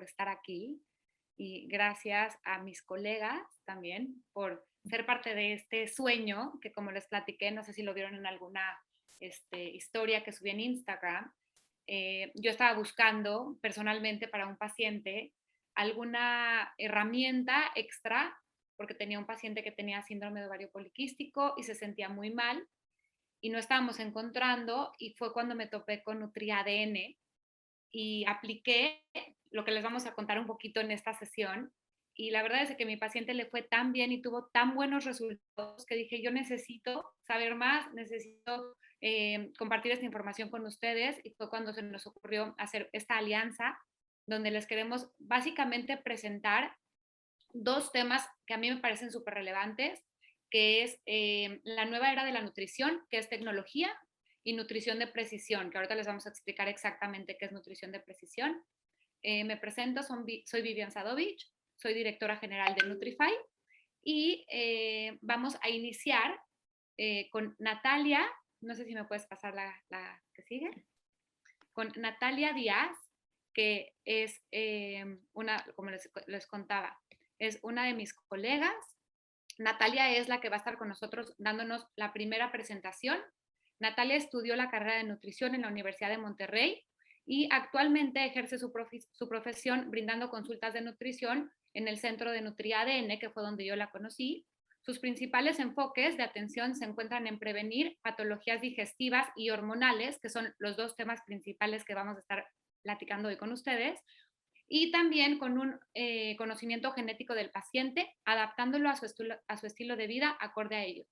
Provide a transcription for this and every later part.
estar aquí y gracias a mis colegas también por ser parte de este sueño que, como les platiqué, no sé si lo vieron en alguna historia que subí en Instagram. Yo estaba buscando personalmente para un paciente alguna herramienta extra porque tenía un paciente que tenía síndrome de ovario poliquístico y se sentía muy mal y no estábamos encontrando, y fue cuando me topé con NutriADN y apliqué lo que les vamos a contar un poquito en esta sesión. Y la verdad es que a mi paciente le fue tan bien y tuvo tan buenos resultados que dije, yo necesito saber más, necesito compartir esta información con ustedes. Y fue cuando se nos ocurrió hacer esta alianza donde les queremos básicamente presentar dos temas que a mí me parecen súper relevantes, que es la nueva era de la nutrición, que es tecnología, y nutrición de precisión, que ahorita les vamos a explicar exactamente qué es nutrición de precisión. Me presento, soy Vivian Sadovich, soy directora general de Nutrify y vamos a iniciar con Natalia, no sé si me puedes pasar la que sigue, con Natalia Díaz, que es como les contaba, es una de mis colegas. Natalia es la que va a estar con nosotros dándonos la primera presentación. Natalia estudió la carrera de nutrición en la Universidad de Monterrey y actualmente ejerce su profesión brindando consultas de nutrición en el centro de NutriADN, que fue donde yo la conocí. Sus principales enfoques de atención se encuentran en prevenir patologías digestivas y hormonales, que son los dos temas principales que vamos a estar platicando hoy con ustedes, y también con un conocimiento genético del paciente, adaptándolo a su estilo de vida acorde a ello.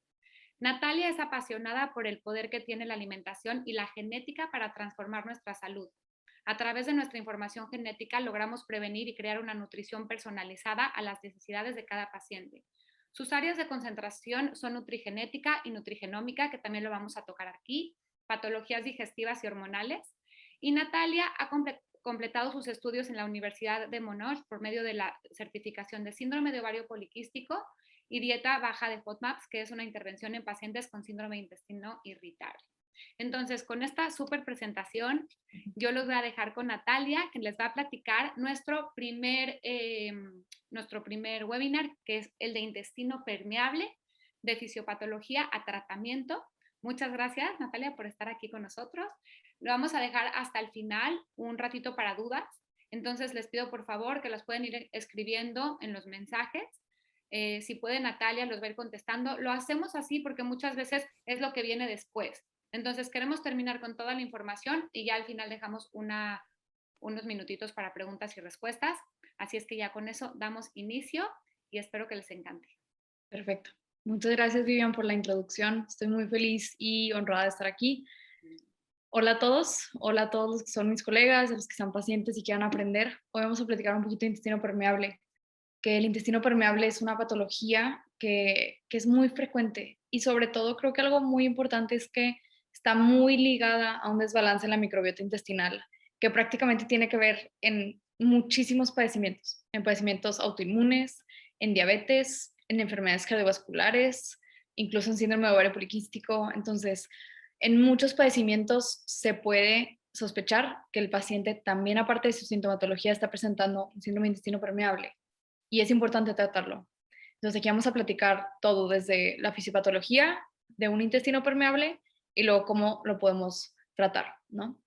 Natalia es apasionada por el poder que tiene la alimentación y la genética para transformar nuestra salud. A través de nuestra información genética logramos prevenir y crear una nutrición personalizada a las necesidades de cada paciente. Sus áreas de concentración son nutrigenética y nutrigenómica, que también lo vamos a tocar aquí, patologías digestivas y hormonales. Y Natalia ha completado sus estudios en la Universidad de Monash por medio de la certificación de síndrome de ovario poliquístico y dieta baja de FODMAPs, que es una intervención en pacientes con síndrome de intestino irritable. Entonces, con esta súper presentación, yo los voy a dejar con Natalia, que les va a platicar nuestro primer webinar, que es el de intestino permeable, de fisiopatología a tratamiento. Muchas gracias, Natalia, por estar aquí con nosotros. Lo vamos a dejar hasta el final, un ratito para dudas. Entonces, les pido por favor que las pueden ir escribiendo en los mensajes. Si puede Natalia, los va a ir contestando. Lo hacemos así porque muchas veces es lo que viene después. Entonces, queremos terminar con toda la información y ya al final dejamos unos minutitos para preguntas y respuestas. Así es que ya con eso damos inicio y espero que les encante. Perfecto. Muchas gracias, Vivian, por la introducción. Estoy muy feliz y honrada de estar aquí. Hola a todos los que son mis colegas, los que sean pacientes y quieran aprender. Hoy vamos a platicar un poquito de intestino permeable, que el intestino permeable es una patología que es muy frecuente y sobre todo creo que algo muy importante es que está muy ligada a un desbalance en la microbiota intestinal, que prácticamente tiene que ver en muchísimos padecimientos, en padecimientos autoinmunes, en diabetes, en enfermedades cardiovasculares, incluso en síndrome de ovario poliquístico. Entonces, en muchos padecimientos se puede sospechar que el paciente también, aparte de su sintomatología, está presentando un síndrome de intestino permeable y es importante tratarlo. Entonces, aquí vamos a platicar todo desde la fisiopatología de un intestino permeable y luego cómo lo podemos tratar, ¿no?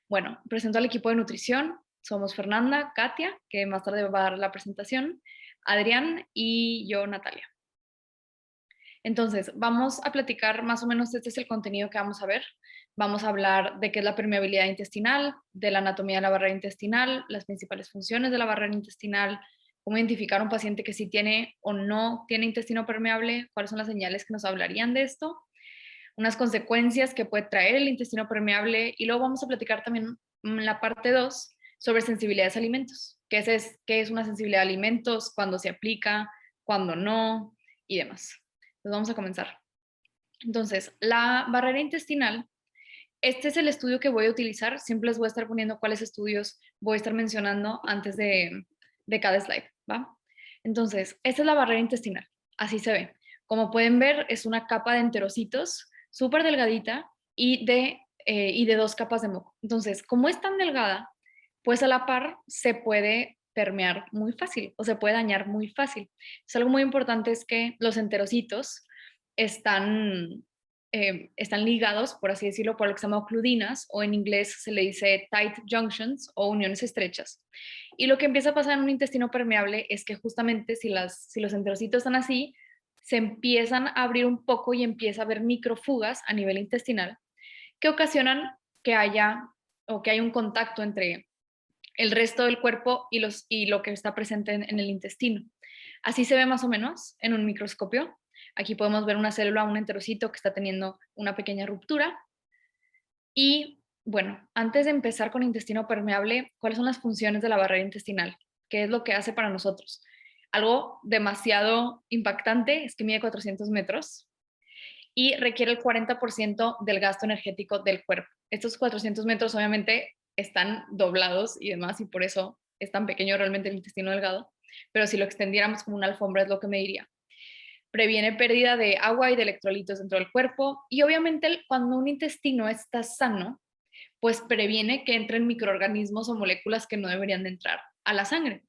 Bueno, presento al equipo de nutrición. Somos Fernanda, Katia, que más tarde va a dar la presentación, Adrián y yo, Natalia. Entonces, vamos a platicar más o menos, este es el contenido que vamos a ver. Vamos a hablar de qué es la permeabilidad intestinal, de la anatomía de la barrera intestinal, las principales funciones de la barrera intestinal, cómo identificar a un paciente que sí tiene o no tiene intestino permeable, cuáles son las señales que nos hablarían de esto, unas consecuencias que puede traer el intestino permeable y luego vamos a platicar también en la parte 2 sobre sensibilidades a alimentos, qué es una sensibilidad a alimentos, cuándo se aplica, cuándo no y demás. Entonces vamos a comenzar. Entonces, la barrera intestinal, este es el estudio que voy a utilizar. Siempre les voy a estar poniendo cuáles estudios voy a estar mencionando antes de cada slide, ¿va? Entonces, esta es la barrera intestinal. Así se ve. Como pueden ver, es una capa de enterocitos súper delgadita y de 2 capas de moco. Entonces, como es tan delgada, pues a la par se puede permear muy fácil o se puede dañar muy fácil. Algo muy importante es que los enterocitos están, están ligados, por así decirlo, por lo que se llama ocludinas, o en inglés se le dice tight junctions o uniones estrechas. Y lo que empieza a pasar en un intestino permeable es que justamente si los enterocitos están así, se empiezan a abrir un poco y empieza a haber microfugas a nivel intestinal que ocasionan que haya o que haya un contacto entre el resto del cuerpo y lo que está presente en el intestino. Así se ve más o menos en un microscopio. Aquí podemos ver una célula, un enterocito que está teniendo una pequeña ruptura. Y bueno, antes de empezar con intestino permeable, ¿cuáles son las funciones de la barrera intestinal? ¿Qué es lo que hace para nosotros? Algo demasiado impactante es que mide 400 metros y requiere el 40% del gasto energético del cuerpo. Estos 400 metros obviamente están doblados y demás, y por eso es tan pequeño realmente el intestino delgado, pero si lo extendiéramos como una alfombra es lo que me diría. Previene pérdida de agua y de electrolitos dentro del cuerpo, y obviamente cuando un intestino está sano, pues previene que entren microorganismos o moléculas que no deberían de entrar a la sangre.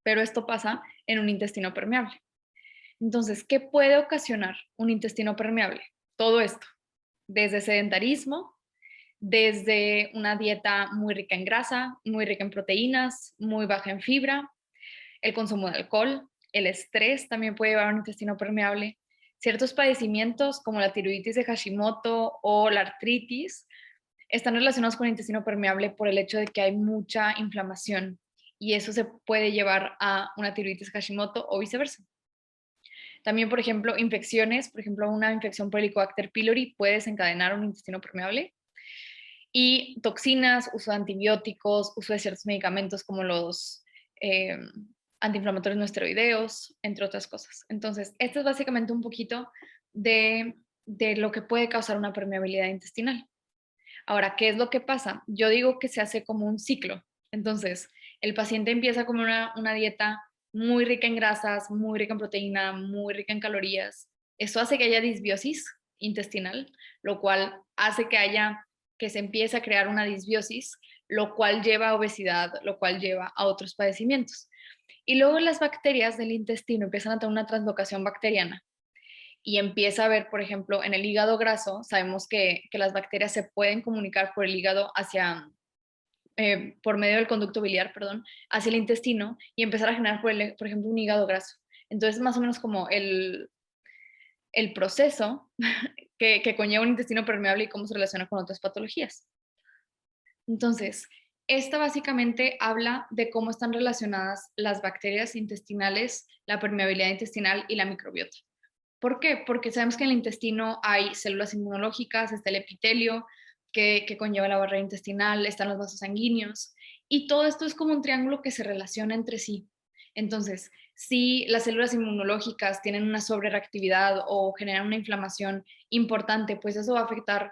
Pero esto pasa en un intestino permeable. Entonces, ¿qué puede ocasionar un intestino permeable? Todo esto, desde sedentarismo, desde una dieta muy rica en grasa, muy rica en proteínas, muy baja en fibra, el consumo de alcohol, el estrés también puede llevar a un intestino permeable, ciertos padecimientos como la tiroides de Hashimoto o la artritis están relacionados con el intestino permeable por el hecho de que hay mucha inflamación y eso se puede llevar a una tiroides Hashimoto o viceversa. También, por ejemplo, infecciones, por ejemplo, una infección por Helicobacter pylori puede desencadenar un intestino permeable. Y toxinas, uso de antibióticos, uso de ciertos medicamentos como los eh, antiinflamatorios no esteroideos, entre otras cosas. Entonces, esto es básicamente un poquito de lo que puede causar una permeabilidad intestinal. Ahora, ¿qué es lo que pasa? Yo digo que se hace como un ciclo. Entonces, el paciente empieza con una dieta muy rica en grasas, muy rica en proteína, muy rica en calorías. Eso hace que haya disbiosis intestinal, lo cual hace que se empiece a crear una disbiosis, lo cual lleva a obesidad, lo cual lleva a otros padecimientos. Y luego las bacterias del intestino empiezan a tener una translocación bacteriana y empieza a ver, por ejemplo, en el hígado graso, sabemos que las bacterias se pueden comunicar por el hígado por medio del conducto biliar, perdón, hacia el intestino y empezar a generar, por ejemplo, un hígado graso. Entonces, más o menos como el proceso que conlleva un intestino permeable y cómo se relaciona con otras patologías. Entonces, esta básicamente habla de cómo están relacionadas las bacterias intestinales, la permeabilidad intestinal y la microbiota. ¿Por qué? Porque sabemos que en el intestino hay células inmunológicas, está el epitelio que conlleva la barrera intestinal, están los vasos sanguíneos y todo esto es como un triángulo que se relaciona entre sí. Entonces, si las células inmunológicas tienen una sobrereactividad o generan una inflamación importante, pues eso va a afectar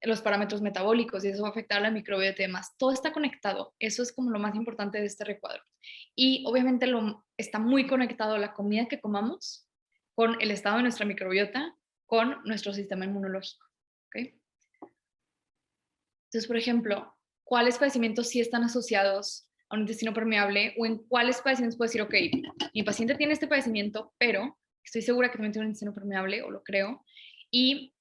los parámetros metabólicos y eso va a afectar a la microbiota y demás. Todo está conectado. Eso es como lo más importante de este recuadro. Y obviamente está muy conectado la comida que comamos con el estado de nuestra microbiota, con nuestro sistema inmunológico. ¿Okay? Entonces, por ejemplo, ¿cuáles padecimientos sí están asociados a un intestino permeable o en cuáles padecimientos puedo decir, ok, mi paciente tiene este padecimiento, pero estoy segura que también tiene un intestino permeable o lo creo, y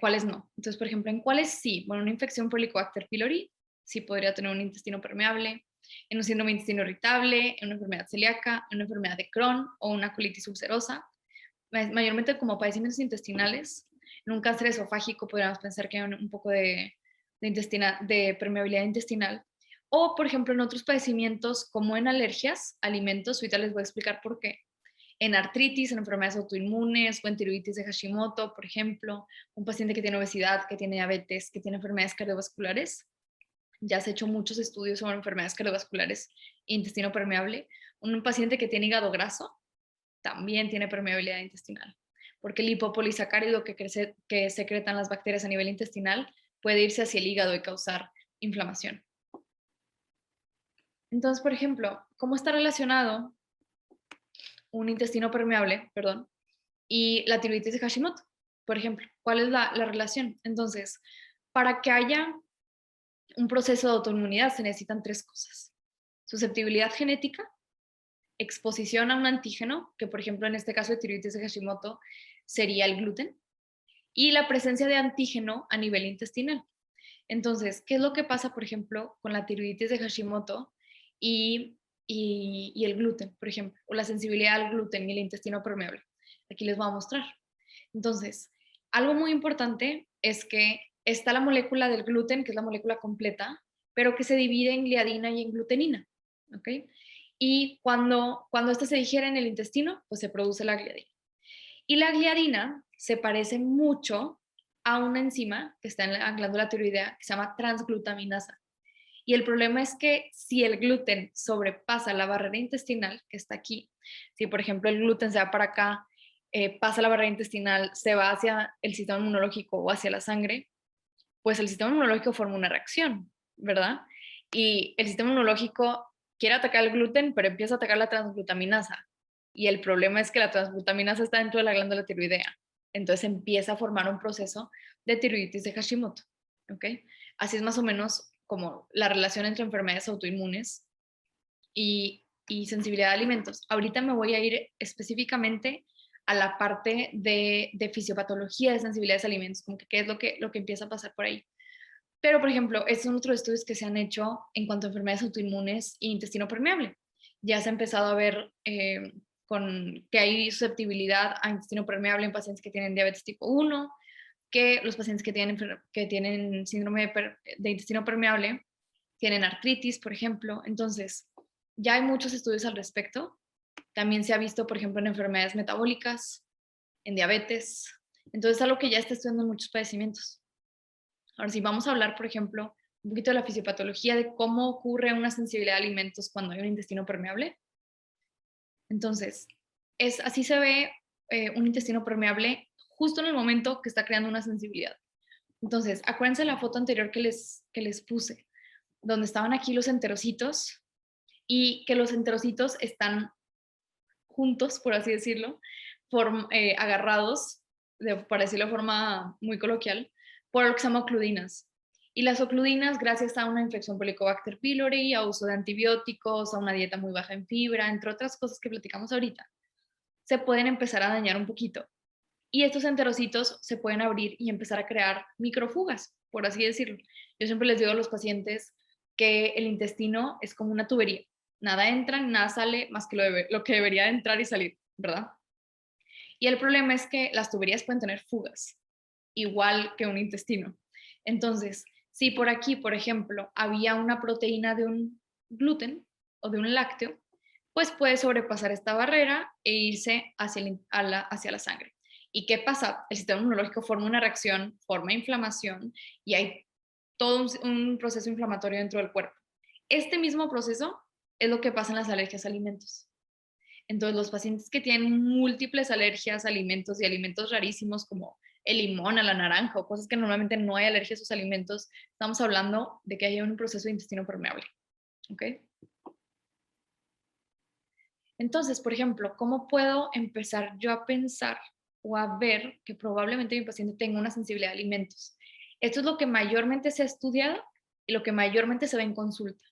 cuáles no? Entonces, por ejemplo, ¿en cuáles sí? Bueno, una infección por Helicobacter pylori sí podría tener un intestino permeable, en un síndrome de intestino irritable, en una enfermedad celíaca, en una enfermedad de Crohn o una colitis ulcerosa, mayormente como padecimientos intestinales. En un cáncer esofágico podríamos pensar que hay un poco de permeabilidad intestinal. O, por ejemplo, en otros padecimientos como en alergias, alimentos, ahorita les voy a explicar por qué. En artritis, en enfermedades autoinmunes o en tiroides de Hashimoto, por ejemplo, un paciente que tiene obesidad, que tiene diabetes, que tiene enfermedades cardiovasculares. Ya se han hecho muchos estudios sobre enfermedades cardiovasculares e intestino permeable. Un paciente que tiene hígado graso también tiene permeabilidad intestinal, porque el lipopolisacárido que secretan las bacterias a nivel intestinal puede irse hacia el hígado y causar inflamación. Entonces, por ejemplo, ¿cómo está relacionado un intestino permeable, perdón, y la tiroides de Hashimoto? Por ejemplo, ¿cuál es la relación? Entonces, para que haya un proceso de autoinmunidad se necesitan 3 cosas: susceptibilidad genética, exposición a un antígeno, que por ejemplo en este caso de tiroides de Hashimoto sería el gluten, y la presencia de antígeno a nivel intestinal. Entonces, ¿qué es lo que pasa, por ejemplo, con la tiroides de Hashimoto y el gluten, por ejemplo, o la sensibilidad al gluten y el intestino permeable? Aquí les voy a mostrar. Entonces, algo muy importante es que está la molécula del gluten, que es la molécula completa, pero que se divide en gliadina y en glutenina, ¿ok? Y cuando esta se digiere en el intestino, pues se produce la gliadina. Y la gliadina se parece mucho a una enzima que está en la glándula tiroidea que se llama transglutaminasa. Y el problema es que si el gluten sobrepasa la barrera intestinal, que está aquí, si por ejemplo el gluten se va para acá, pasa la barrera intestinal, se va hacia el sistema inmunológico o hacia la sangre, pues el sistema inmunológico forma una reacción, ¿verdad? Y el sistema inmunológico quiere atacar el gluten, pero empieza a atacar la transglutaminasa. Y el problema es que la transglutaminasa está dentro de la glándula tiroidea. Entonces empieza a formar un proceso de tiroiditis de Hashimoto, ¿ok? Así es más o menos como la relación entre enfermedades autoinmunes y sensibilidad a alimentos. Ahorita me voy a ir específicamente a la parte de fisiopatología de sensibilidades a alimentos, como que qué es lo que empieza a pasar por ahí. Pero, por ejemplo, estos son otros estudios que se han hecho en cuanto a enfermedades autoinmunes e intestino permeable. Ya se ha empezado a ver que hay susceptibilidad a intestino permeable en pacientes que tienen diabetes tipo 1, que los pacientes que tienen síndrome de intestino permeable tienen artritis, por ejemplo. Entonces, ya hay muchos estudios al respecto. También se ha visto, por ejemplo, en enfermedades metabólicas, en diabetes. Entonces, es algo que ya está estudiando en muchos padecimientos. Ahora sí, vamos a hablar, por ejemplo, un poquito de la fisiopatología de cómo ocurre una sensibilidad a alimentos cuando hay un intestino permeable. Entonces, así se ve un intestino permeable justo en el momento que está creando una sensibilidad. Entonces, acuérdense de la foto anterior que les puse, donde estaban aquí los enterocitos y que los enterocitos están juntos, por así decirlo, agarrados, para decirlo de forma muy coloquial, por lo que se llama ocludinas. Y las ocludinas, gracias a una infección por Helicobacter pylori, a uso de antibióticos, a una dieta muy baja en fibra, entre otras cosas que platicamos ahorita, se pueden empezar a dañar un poquito. Y estos enterocitos se pueden abrir y empezar a crear microfugas, por así decirlo. Yo siempre les digo a los pacientes que el intestino es como una tubería. Nada entra, nada sale, más que lo que debería entrar y salir, ¿verdad? Y el problema es que las tuberías pueden tener fugas, igual que un intestino. Entonces, si por aquí, por ejemplo, había una proteína de un gluten o de un lácteo, pues puede sobrepasar esta barrera e irse hacia la sangre. ¿Y qué pasa? El sistema inmunológico forma una reacción, forma inflamación y hay todo un proceso inflamatorio dentro del cuerpo. Este mismo proceso es lo que pasa en las alergias a alimentos. Entonces, los pacientes que tienen múltiples alergias a alimentos y alimentos rarísimos como el limón, a la naranja o cosas que normalmente no hay alergia a esos alimentos, estamos hablando de que hay un proceso de intestino permeable. ¿Ok? Entonces, por ejemplo, ¿cómo puedo empezar yo a pensar o a ver que probablemente mi paciente tenga una sensibilidad a alimentos? Esto es lo que mayormente se ha estudiado y lo que mayormente se ve en consulta.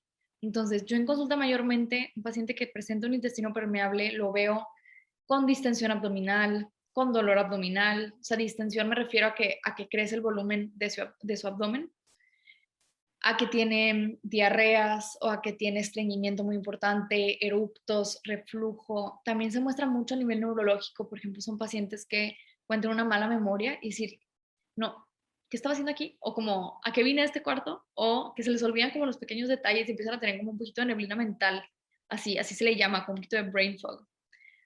Entonces, yo en consulta mayormente, un paciente que presenta un intestino permeable lo veo con distensión abdominal, con dolor abdominal. O sea, distensión me refiero a que crece el volumen de su abdomen, a que tiene diarreas o a que tiene estreñimiento muy importante, eruptos, reflujo. También se muestra mucho a nivel neurológico. Por ejemplo, son pacientes que pueden tener una mala memoria y decir, no, ¿qué estaba haciendo aquí? O como, ¿a qué vine a este cuarto? O que se les olvidan como los pequeños detalles y empiezan a tener como un poquito de neblina mental. Así se le llama, como un poquito de brain fog.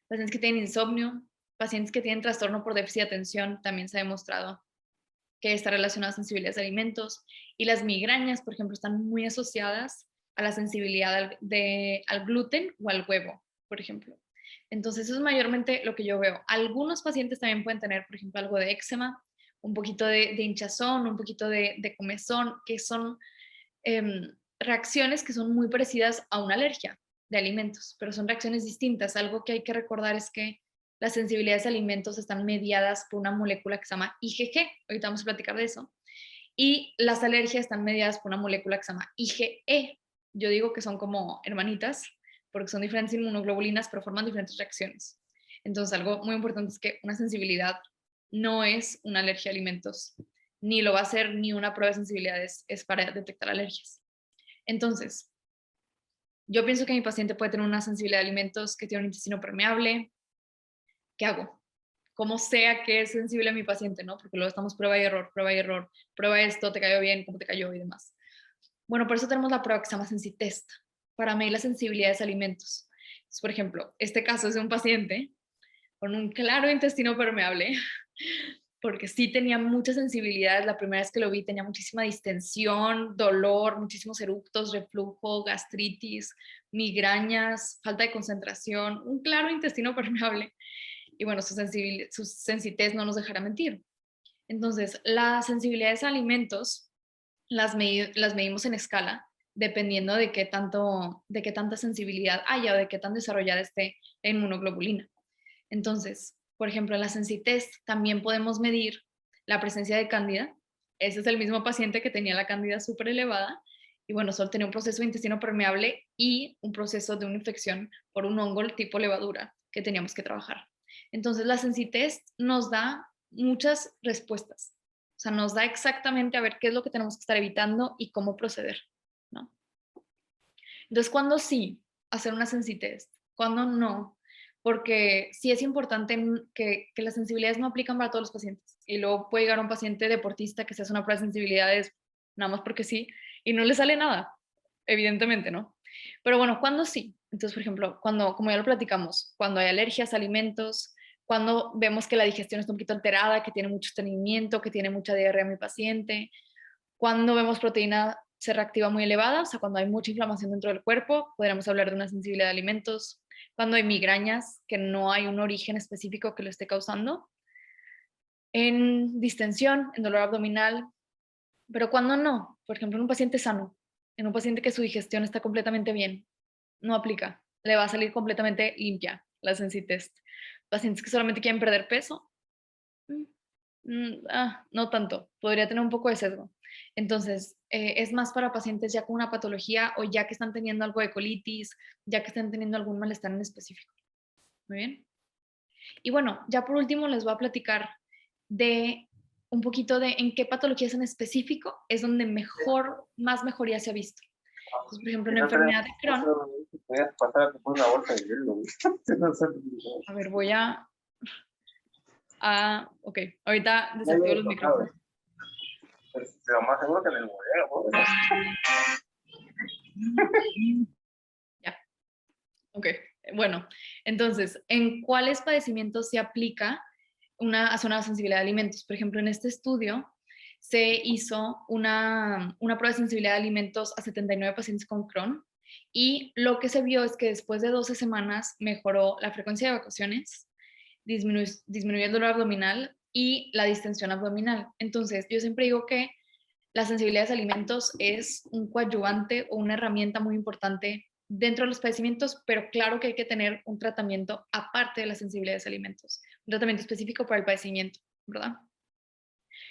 Pacientes que tienen insomnio, pacientes que tienen trastorno por déficit de atención, también se ha demostrado que está relacionada a sensibilidades a alimentos. Y las migrañas, por ejemplo, están muy asociadas a la sensibilidad al gluten o al huevo, por ejemplo. Entonces, eso es mayormente lo que yo veo. Algunos pacientes también pueden tener, por ejemplo, algo de eczema, un poquito de hinchazón, un poquito de comezón, que son reacciones que son muy parecidas a una alergia de alimentos, pero son reacciones distintas. Algo que hay que recordar es que las sensibilidades a alimentos están mediadas por una molécula que se llama IgG. Ahorita vamos a platicar de eso. Y las alergias están mediadas por una molécula que se llama IgE. Yo digo que son como hermanitas, porque son diferentes inmunoglobulinas, pero forman diferentes reacciones. Entonces, algo muy importante es que una sensibilidad no es una alergia a alimentos, ni lo va a ser ni una prueba de sensibilidad, es para detectar alergias. Entonces, yo pienso que mi paciente puede tener una sensibilidad a alimentos, que tiene un intestino permeable. ¿Qué hago? ¿Cómo sea que es sensible a mi paciente, no? Porque luego estamos prueba y error, prueba esto, te cayó bien, cómo te cayó y demás. Bueno, por eso tenemos la prueba que se llama Sensitest, para medir las sensibilidades a alimentos. Entonces, por ejemplo, este caso es de un paciente con un claro intestino permeable, porque sí tenía mucha sensibilidad. La primera vez que lo vi tenía muchísima distensión, dolor, muchísimos eructos, reflujo, gastritis, migrañas, falta de concentración, un claro intestino permeable. Y bueno, su sensitez no nos dejará mentir. Entonces, las sensibilidades a alimentos las medimos en escala dependiendo de qué tanta sensibilidad haya o de qué tan desarrollada esté la inmunoglobulina. Entonces, por ejemplo, en la Sensitest también podemos medir la presencia de cándida. Ese es el mismo paciente que tenía la cándida súper elevada y bueno, solo tenía un proceso de intestino permeable y un proceso de una infección por un hongo tipo levadura que teníamos que trabajar. Entonces, la Sensitest nos da muchas respuestas. O sea, nos da exactamente a ver qué es lo que tenemos que estar evitando y cómo proceder, ¿no? Entonces, ¿cuándo sí hacer una Sensitest? ¿Cuándo no? Porque sí es importante que las sensibilidades no aplican para todos los pacientes. Y luego puede llegar un paciente deportista que se hace una prueba de sensibilidades nada más porque sí y no le sale nada, evidentemente, ¿no? Pero bueno, ¿cuándo sí? Entonces, por ejemplo, cuando, como ya lo platicamos, cuando hay alergias a alimentos, cuando vemos que la digestión está un poquito alterada, que tiene mucho estreñimiento, que tiene mucha diarrea mi paciente, cuando vemos proteína C reactiva muy elevada, o sea, cuando hay mucha inflamación dentro del cuerpo, podríamos hablar de una sensibilidad a alimentos. Cuando hay migrañas, que no hay un origen específico que lo esté causando. En distensión, en dolor abdominal. Pero cuando no, por ejemplo, en un paciente sano, en un paciente que su digestión está completamente bien, no aplica. Le va a salir completamente limpia la Sensitest. Pacientes que solamente quieren perder peso, no tanto, podría tener un poco de sesgo. Entonces, es más para pacientes ya con una patología o ya que están teniendo algo de colitis, ya que están teniendo algún malestar en específico. Muy bien. Y bueno, ya por último les voy a platicar de un poquito de en qué patologías en específico es donde más mejoría se ha visto. Entonces, por ejemplo, en enfermedad de Crohn. A ver, ok, ahorita desactivo los micrófonos. Lo más seguro que en el bodega, Ya, ok. Bueno, entonces, ¿en cuáles padecimientos se aplica hacer una sensibilidad de alimentos? Por ejemplo, en este estudio se hizo una prueba de sensibilidad de alimentos a 79 pacientes con Crohn y lo que se vio es que después de 12 semanas mejoró la frecuencia de evacuaciones, disminuyó el dolor abdominal y la distensión abdominal. Entonces, yo siempre digo que la sensibilidad de alimentos es un coadyuvante o una herramienta muy importante dentro de los padecimientos, pero claro que hay que tener un tratamiento aparte de la sensibilidad de alimentos, un tratamiento específico para el padecimiento, ¿verdad?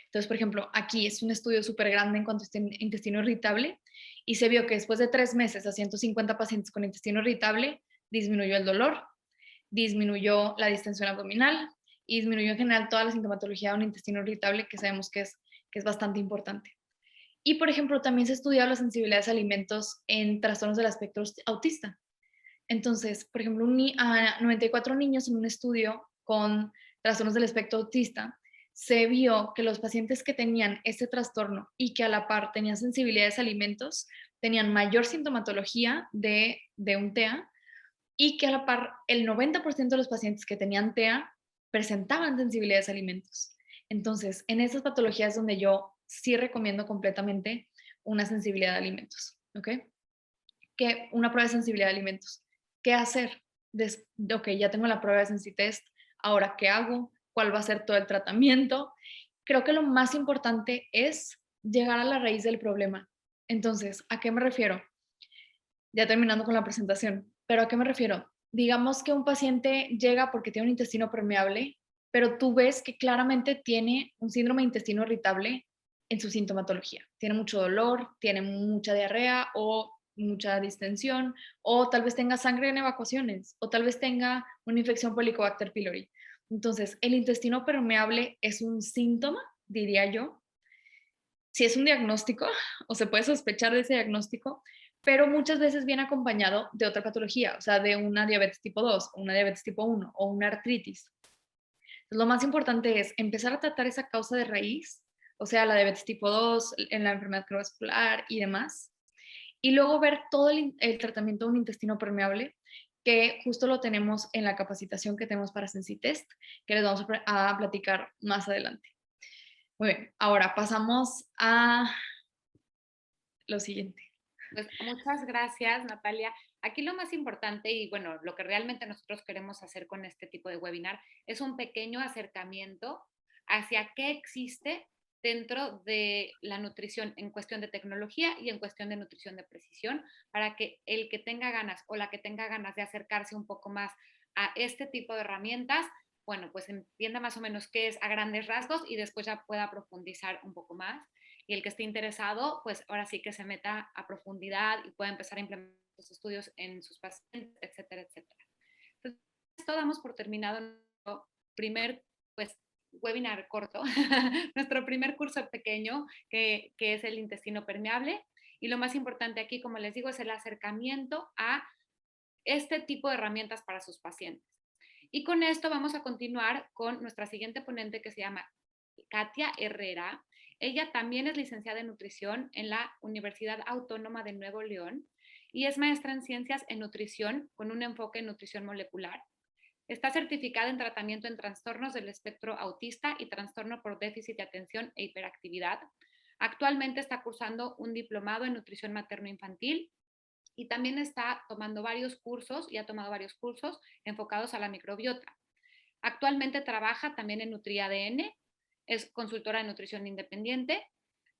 Entonces, por ejemplo, aquí es un estudio súper grande en cuanto a intestino irritable y se vio que después de 3 meses a 150 pacientes con intestino irritable disminuyó el dolor, disminuyó la distensión abdominal y disminuyó en general toda la sintomatología de un intestino irritable que sabemos que es bastante importante. Y, por ejemplo, también se ha estudiado las sensibilidades a alimentos en trastornos del espectro autista. Entonces, por ejemplo, a 94 niños en un estudio con trastornos del espectro autista, se vio que los pacientes que tenían este trastorno y que a la par tenían sensibilidades a alimentos, tenían mayor sintomatología de un TEA y que a la par el 90% de los pacientes que tenían TEA presentaban sensibilidades a alimentos. Entonces, en esas patologías donde yo sí recomiendo completamente una sensibilidad a alimentos, ¿ok? Que una prueba de sensibilidad a alimentos. ¿Qué hacer? Ok, ya tengo la prueba de Sensitest, ahora ¿qué hago? ¿Cuál va a ser todo el tratamiento? Creo que lo más importante es llegar a la raíz del problema. Entonces, ¿a qué me refiero? Ya terminando con la presentación, pero ¿a qué me refiero? Digamos que un paciente llega porque tiene un intestino permeable, pero tú ves que claramente tiene un síndrome de intestino irritable en su sintomatología. Tiene mucho dolor, tiene mucha diarrea o mucha distensión, o tal vez tenga sangre en evacuaciones, o tal vez tenga una infección por Helicobacter pylori. Entonces, el intestino permeable es un síntoma, diría yo. Si es un diagnóstico, o se puede sospechar de ese diagnóstico, pero muchas veces viene acompañado de otra patología, o sea, de una diabetes tipo 2, o una diabetes tipo 1, o una artritis. Entonces, lo más importante es empezar a tratar esa causa de raíz, o sea, la diabetes tipo 2, en la enfermedad cardiovascular y demás, y luego ver todo el tratamiento de un intestino permeable, que justo lo tenemos en la capacitación que tenemos para Sensitest, que les vamos a platicar más adelante. Muy bien, ahora pasamos a lo siguiente. Pues muchas gracias, Natalia. Aquí lo más importante y bueno, lo que realmente nosotros queremos hacer con este tipo de webinar es un pequeño acercamiento hacia qué existe dentro de la nutrición en cuestión de tecnología y en cuestión de nutrición de precisión, para que el que tenga ganas o la que tenga ganas de acercarse un poco más a este tipo de herramientas, bueno, pues entienda más o menos qué es a grandes rasgos y después ya pueda profundizar un poco más. Y el que esté interesado, pues ahora sí que se meta a profundidad y pueda empezar a implementar sus estudios en sus pacientes, etcétera, etcétera. Entonces, esto damos por terminado nuestro primer, pues, webinar corto, nuestro primer curso pequeño, que es el intestino permeable. Y lo más importante aquí, como les digo, es el acercamiento a este tipo de herramientas para sus pacientes. Y con esto vamos a continuar con nuestra siguiente ponente, que se llama Katia Herrera. Ella también es licenciada en nutrición en la Universidad Autónoma de Nuevo León y es maestra en ciencias en nutrición con un enfoque en nutrición molecular. Está certificada en tratamiento en trastornos del espectro autista y trastorno por déficit de atención e hiperactividad. Actualmente está cursando un diplomado en nutrición materno-infantil y también está tomando varios cursos y ha tomado varios cursos enfocados a la microbiota. Actualmente trabaja también en NutriADN, es consultora de nutrición independiente,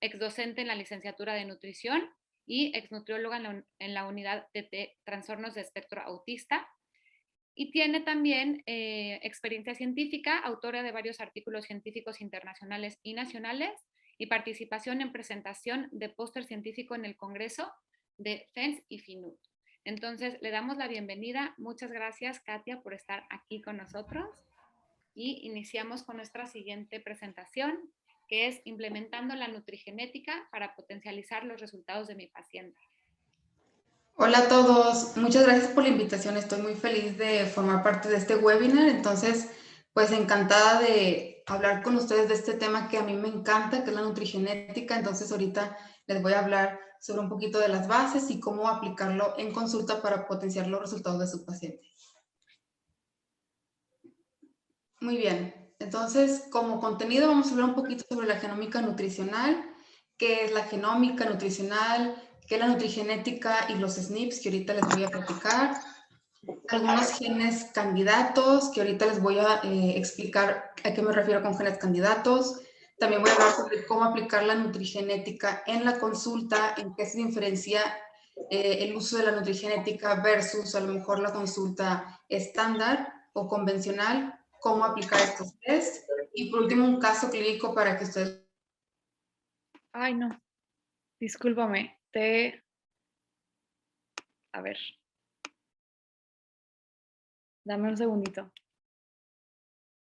exdocente en la licenciatura de nutrición y exnutrióloga en la unidad de trastornos de espectro autista. Y tiene también experiencia científica, autora de varios artículos científicos internacionales y nacionales y participación en presentación de póster científico en el Congreso de FENS y FINUT. Entonces, le damos la bienvenida. Muchas gracias, Katia, por estar aquí con nosotros. Y iniciamos con nuestra siguiente presentación, que es implementando la nutrigenética para potencializar los resultados de mi paciente. Hola a todos, muchas gracias por la invitación. Estoy muy feliz de formar parte de este webinar. Entonces, pues encantada de hablar con ustedes de este tema que a mí me encanta, que es la nutrigenética. Entonces, ahorita les voy a hablar sobre un poquito de las bases y cómo aplicarlo en consulta para potenciar los resultados de su paciente. Muy bien, entonces como contenido vamos a hablar un poquito sobre la genómica nutricional, qué es la genómica nutricional, qué es la nutrigenética y los SNPs, que ahorita les voy a platicar, algunos genes candidatos, que ahorita les voy a explicar a qué me refiero con genes candidatos. También voy a hablar sobre cómo aplicar la nutrigenética en la consulta, en qué se diferencia el uso de la nutrigenética versus a lo mejor la consulta estándar o convencional, cómo aplicar estos test y por último un caso clínico para que ustedes... Ay, no, discúlpame, a ver, dame un segundito.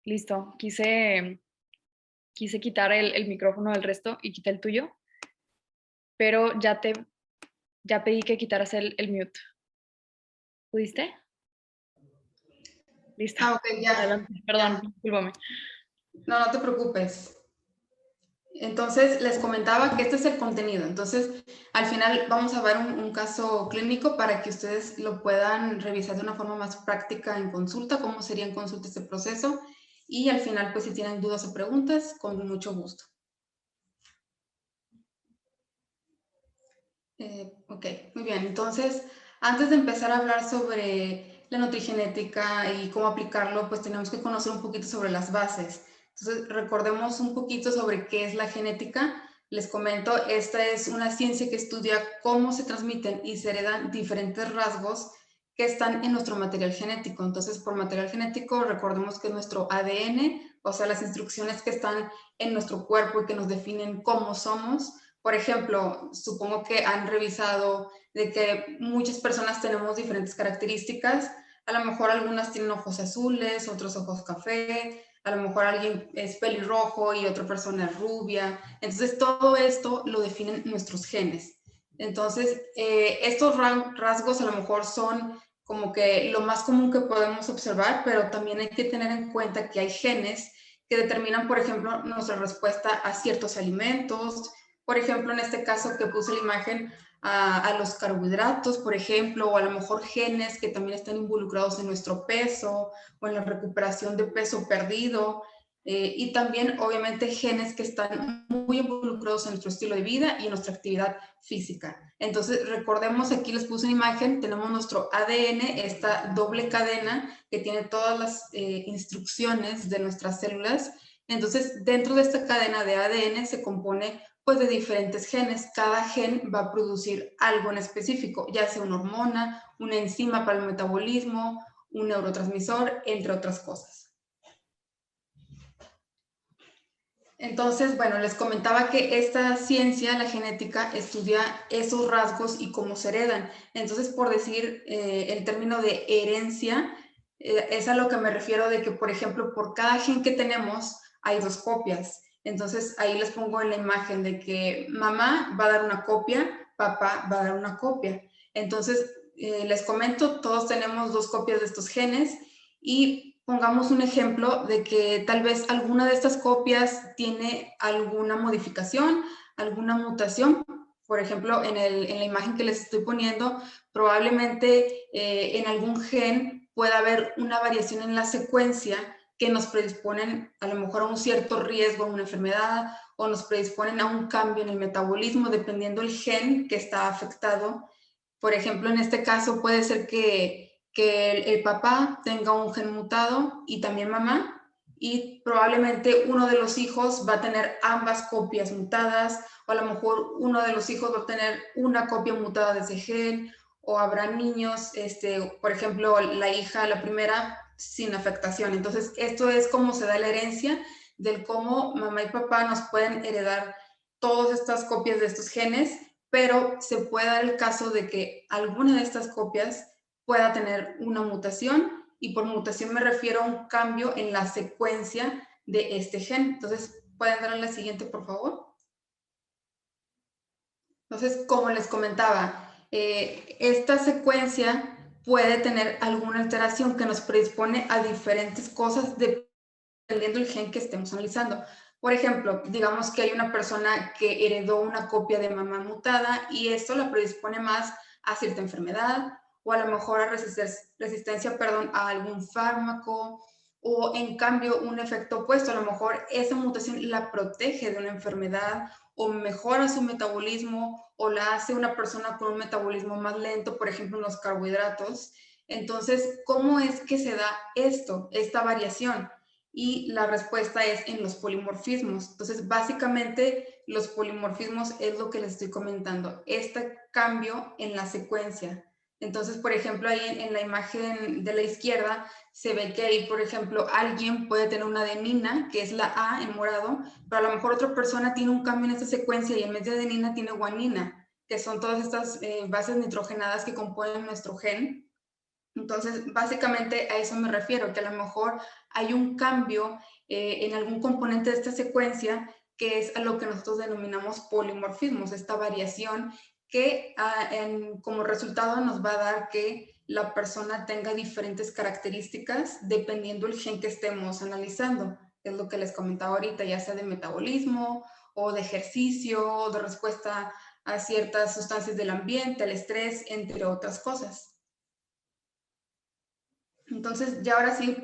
Listo, quise quitar el micrófono del resto y quité el tuyo, pero ya pedí que quitaras el mute. ¿Pudiste? Listo. Ah, ok, ya. Adelante, perdón, discúlpame. No, no te preocupes. Entonces, les comentaba que este es el contenido. Entonces, al final vamos a ver un caso clínico para que ustedes lo puedan revisar de una forma más práctica en consulta, cómo sería en consulta este proceso. Y al final, pues si tienen dudas o preguntas, con mucho gusto. Ok, muy bien. Entonces, antes de empezar a hablar sobre la nutrigenética y cómo aplicarlo, pues tenemos que conocer un poquito sobre las bases. Entonces, recordemos un poquito sobre qué es la genética. Les comento, esta es una ciencia que estudia cómo se transmiten y se heredan diferentes rasgos que están en nuestro material genético. Entonces, por material genético, recordemos que es nuestro ADN o sea, las instrucciones que están en nuestro cuerpo y que nos definen cómo somos. Por ejemplo, supongo que han revisado de que muchas personas tenemos diferentes características. A lo mejor algunas tienen ojos azules, otros ojos café, a lo mejor alguien es pelirrojo y otra persona es rubia. Entonces, todo esto lo definen nuestros genes. Entonces, estos rasgos a lo mejor son como que lo más común que podemos observar, pero también hay que tener en cuenta que hay genes que determinan, por ejemplo, nuestra respuesta a ciertos alimentos. Por ejemplo, en este caso que puse la imagen a los carbohidratos, por ejemplo, o a lo mejor genes que también están involucrados en nuestro peso o en la recuperación de peso perdido. Y también, obviamente, genes que están muy involucrados en nuestro estilo de vida y en nuestra actividad física. Entonces, recordemos, aquí les puse una imagen, tenemos nuestro ADN, esta doble cadena que tiene todas las instrucciones de nuestras células. Entonces, dentro de esta cadena de ADN se compone pues de diferentes genes. Cada gen va a producir algo en específico, ya sea una hormona, una enzima para el metabolismo, un neurotransmisor, entre otras cosas. Entonces, bueno, les comentaba que esta ciencia, la genética, estudia esos rasgos y cómo se heredan. Entonces, por decir el término de herencia, es a lo que me refiero de que, por ejemplo, por cada gen que tenemos hay 2 copias. Entonces, ahí les pongo en la imagen de que mamá va a dar una copia, papá va a dar una copia. Entonces, les comento, todos tenemos 2 copias de estos genes y pongamos un ejemplo de que tal vez alguna de estas copias tiene alguna modificación, alguna mutación. Por ejemplo, en la imagen que les estoy poniendo, probablemente en algún gen pueda haber una variación en la secuencia que nos predisponen a lo mejor a un cierto riesgo, a una enfermedad, o nos predisponen a un cambio en el metabolismo, dependiendo del gen que está afectado. Por ejemplo, en este caso puede ser que el papá tenga un gen mutado y también mamá, y probablemente uno de los hijos va a tener ambas copias mutadas, o a lo mejor uno de los hijos va a tener una copia mutada de ese gen, o habrá niños, por ejemplo, la hija, la primera, sin afectación. Entonces, esto es cómo se da la herencia, del cómo mamá y papá nos pueden heredar todas estas copias de estos genes, pero se puede dar el caso de que alguna de estas copias pueda tener una mutación, y por mutación me refiero a un cambio en la secuencia de este gen. Entonces, ¿pueden darle la siguiente, por favor? Entonces, como les comentaba, esta secuencia puede tener alguna alteración que nos predispone a diferentes cosas dependiendo del gen que estemos analizando. Por ejemplo, digamos que hay una persona que heredó una copia de mamá mutada y esto la predispone más a cierta enfermedad, o a lo mejor a resistencia a algún fármaco, o en cambio un efecto opuesto, a lo mejor esa mutación la protege de una enfermedad o mejora su metabolismo o la hace una persona con un metabolismo más lento, por ejemplo en los carbohidratos. Entonces, ¿cómo es que se da esta variación? Y la respuesta es en los polimorfismos. Entonces, básicamente, los polimorfismos es lo que les estoy comentando, este cambio en la secuencia. Entonces, por ejemplo, ahí en la imagen de la izquierda se ve que ahí, por ejemplo, alguien puede tener una adenina, que es la A en morado, pero a lo mejor otra persona tiene un cambio en esta secuencia y en vez de adenina tiene guanina, que son todas estas bases nitrogenadas que componen nuestro gen. Entonces, básicamente a eso me refiero, que a lo mejor hay un cambio en algún componente de esta secuencia, que es a lo que nosotros denominamos polimorfismos, esta variación que como resultado nos va a dar que la persona tenga diferentes características dependiendo del gen que estemos analizando. Es lo que les comentaba ahorita, ya sea de metabolismo o de ejercicio, o de respuesta a ciertas sustancias del ambiente, al estrés, entre otras cosas. Entonces, ya ahora sí,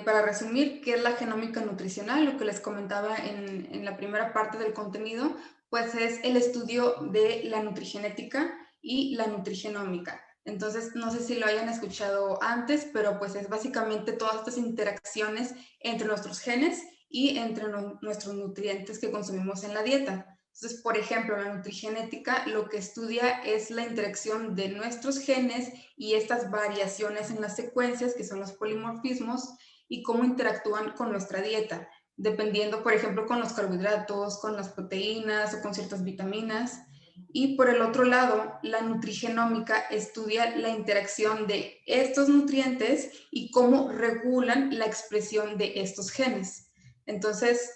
para resumir, ¿qué es la genómica nutricional? Lo que les comentaba en la primera parte del contenido, pues es el estudio de la nutrigenética y la nutrigenómica. Entonces, no sé si lo hayan escuchado antes, pero pues es básicamente todas estas interacciones entre nuestros genes y entre nuestros nutrientes que consumimos en la dieta. Entonces, por ejemplo, la nutrigenética lo que estudia es la interacción de nuestros genes y estas variaciones en las secuencias, que son los polimorfismos, y cómo interactúan con nuestra dieta. dependiendo, por ejemplo, con los carbohidratos, con las proteínas o con ciertas vitaminas. Y por el otro lado, la nutrigenómica estudia la interacción de estos nutrientes y cómo regulan la expresión de estos genes. Entonces,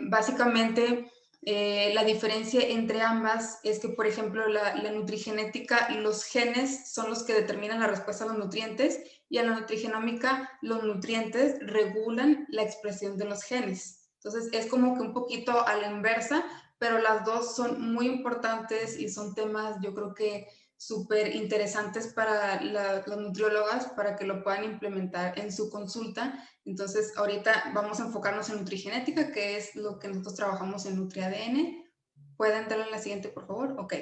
básicamente, la diferencia entre ambas es que, por ejemplo, la nutrigenética, los genes son los que determinan la respuesta a los nutrientes, y en la nutrigenómica los nutrientes regulan la expresión de los genes. Entonces, es como que un poquito a la inversa, pero las dos son muy importantes y son temas, yo creo que súper interesantes para las nutriólogas, para que lo puedan implementar en su consulta. Entonces, ahorita vamos a enfocarnos en nutrigenética, que es lo que nosotros trabajamos en NutriADN. ¿Pueden darle a la siguiente, por favor? Ok.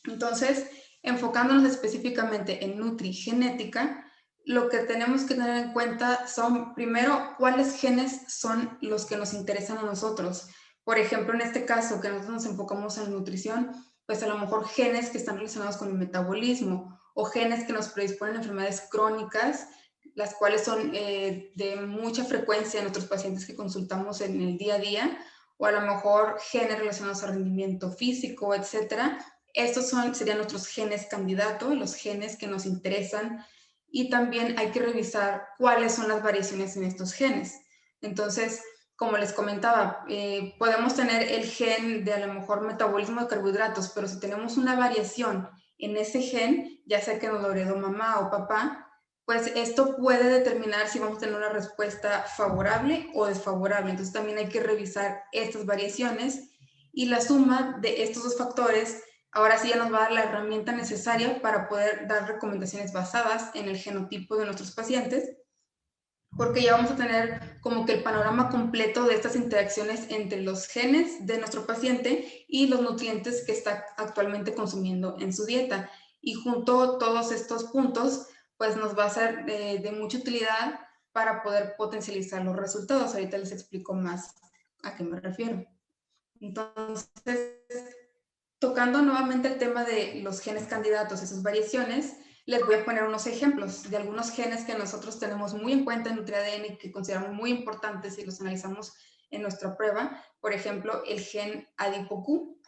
Entonces, enfocándonos específicamente en nutrigenética, lo que tenemos que tener en cuenta son, primero, cuáles genes son los que nos interesan a nosotros. Por ejemplo, en este caso, que nosotros nos enfocamos en nutrición, pues a lo mejor genes que están relacionados con el metabolismo o genes que nos predisponen a enfermedades crónicas, las cuales son de mucha frecuencia en nuestros pacientes que consultamos en el día a día, o a lo mejor genes relacionados al rendimiento físico, etcétera. Estos serían nuestros genes candidatos, los genes que nos interesan, y también hay que revisar cuáles son las variaciones en estos genes. Entonces, como les comentaba, podemos tener el gen de a lo mejor metabolismo de carbohidratos, pero si tenemos una variación en ese gen, ya sea que nos lo heredó mamá o papá, pues esto puede determinar si vamos a tener una respuesta favorable o desfavorable. Entonces también hay que revisar estas variaciones, y la suma de estos dos factores ahora sí ya nos va a dar la herramienta necesaria para poder dar recomendaciones basadas en el genotipo de nuestros pacientes, porque ya vamos a tener como que el panorama completo de estas interacciones entre los genes de nuestro paciente y los nutrientes que está actualmente consumiendo en su dieta. Y junto todos estos puntos, pues nos va a ser de mucha utilidad para poder potencializar los resultados. Ahorita les explico más a qué me refiero. Entonces, tocando nuevamente el tema de los genes candidatos y sus variaciones, les voy a poner unos ejemplos de algunos genes que nosotros tenemos muy en cuenta en NutriADN y que consideramos muy importantes y los analizamos en nuestra prueba. Por ejemplo, el gen AdipoQ,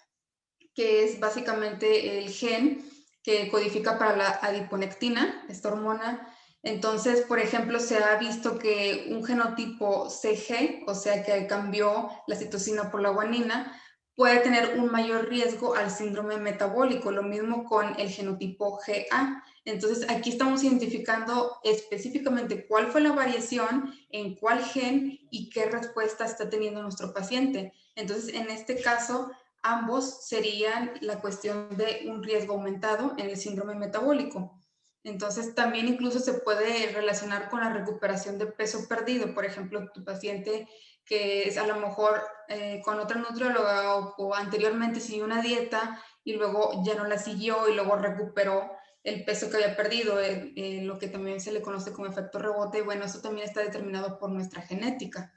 que es básicamente el gen que codifica para la adiponectina, esta hormona. Entonces, por ejemplo, se ha visto que un genotipo CG, o sea, que cambió la citosina por la guanina, puede tener un mayor riesgo al síndrome metabólico, lo mismo con el genotipo GA. Entonces, aquí estamos identificando específicamente cuál fue la variación, en cuál gen y qué respuesta está teniendo nuestro paciente. Entonces, en este caso, ambos serían la cuestión de un riesgo aumentado en el síndrome metabólico. Entonces, también incluso se puede relacionar con la recuperación de peso perdido. Por ejemplo, tu paciente que es a lo mejor con otra nutrióloga o anteriormente siguió una dieta y luego ya no la siguió y luego recuperó el peso que había perdido, lo que también se le conoce como efecto rebote. Bueno, eso también está determinado por nuestra genética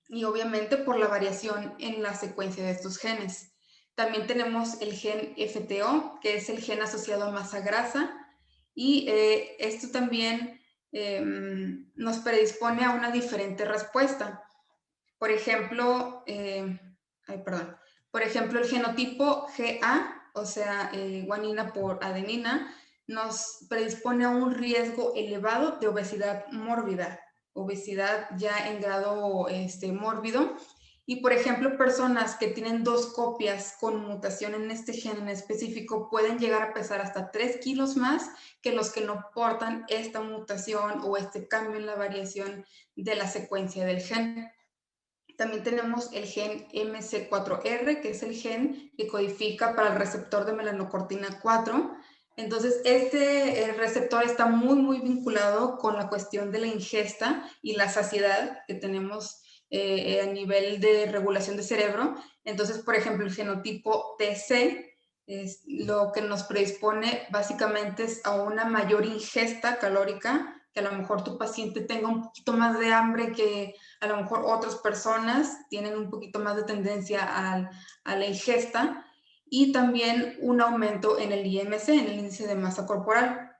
y obviamente por la variación en la secuencia de estos genes. También tenemos el gen FTO, que es el gen asociado a masa grasa, y esto también nos predispone a una diferente respuesta. Por ejemplo, Por ejemplo, el genotipo GA, o sea, guanina por adenina, nos predispone a un riesgo elevado de obesidad mórbida, obesidad ya en grado mórbido. Y, por ejemplo, personas que tienen 2 copias con mutación en este gen en específico pueden llegar a pesar hasta 3 kilos más que los que no portan esta mutación o este cambio en la variación de la secuencia del gen. También tenemos el gen MC4R, que es el gen que codifica para el receptor de melanocortina 4. Entonces, este receptor está muy vinculado con la cuestión de la ingesta y la saciedad que tenemos a nivel de regulación de cerebro. Entonces, por ejemplo, el genotipo TC es lo que nos predispone básicamente es a una mayor ingesta calórica, que a lo mejor tu paciente tenga un poquito más de hambre que a lo mejor otras personas tienen un poquito más de tendencia a la ingesta, y también un aumento en el IMC, en el índice de masa corporal.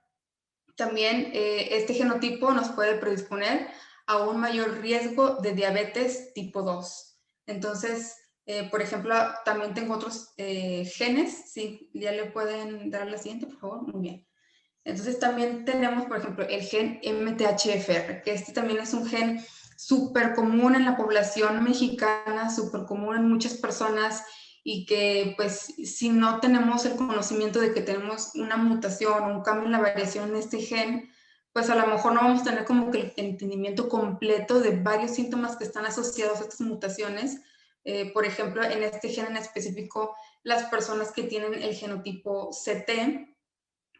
También este genotipo nos puede predisponer a un mayor riesgo de diabetes tipo 2. Entonces, por ejemplo, también tengo otros genes. Sí, ya le pueden dar la siguiente, por favor. Muy bien. Entonces también tenemos, por ejemplo, el gen MTHFR, que este también es un gen súper común en la población mexicana, súper común en muchas personas, y que pues si no tenemos el conocimiento de que tenemos una mutación o un cambio en la variación en este gen, pues a lo mejor no vamos a tener como que el entendimiento completo de varios síntomas que están asociados a estas mutaciones. Por ejemplo, en este gen en específico, las personas que tienen el genotipo CT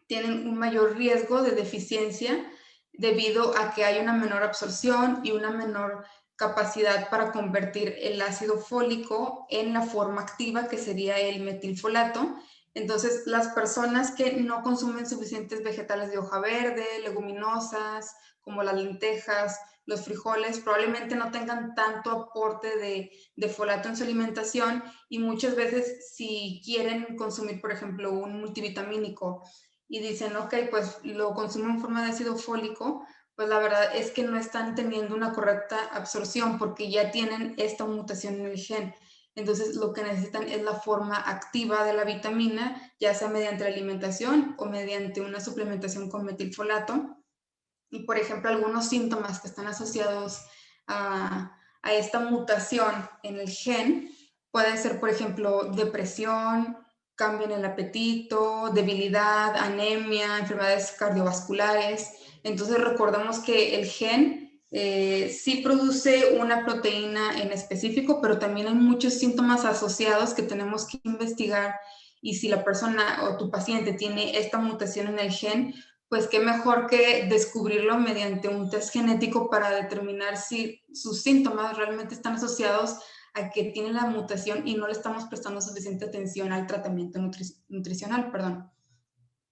tienen un mayor riesgo de deficiencia debido a que hay una menor absorción y una menor capacidad para convertir el ácido fólico en la forma activa, que sería el metilfolato. Entonces, las personas que no consumen suficientes vegetales de hoja verde, leguminosas, como las lentejas, los frijoles, probablemente no tengan tanto aporte de folato en su alimentación, y muchas veces si quieren consumir, por ejemplo, un multivitamínico y dicen, ok, pues lo consumo en forma de ácido fólico, pues la verdad es que no están teniendo una correcta absorción porque ya tienen esta mutación en el gen. Entonces lo que necesitan es la forma activa de la vitamina, ya sea mediante la alimentación o mediante una suplementación con metilfolato. Y por ejemplo, algunos síntomas que están asociados a esta mutación en el gen puede ser, por ejemplo, depresión, cambio en el apetito, debilidad, anemia, enfermedades cardiovasculares. Entonces recordemos que el gen sí produce una proteína en específico, pero también hay muchos síntomas asociados que tenemos que investigar, y si la persona o tu paciente tiene esta mutación en el gen, pues qué mejor que descubrirlo mediante un test genético para determinar si sus síntomas realmente están asociados a que tiene la mutación y no le estamos prestando suficiente atención al tratamiento nutricional, perdón.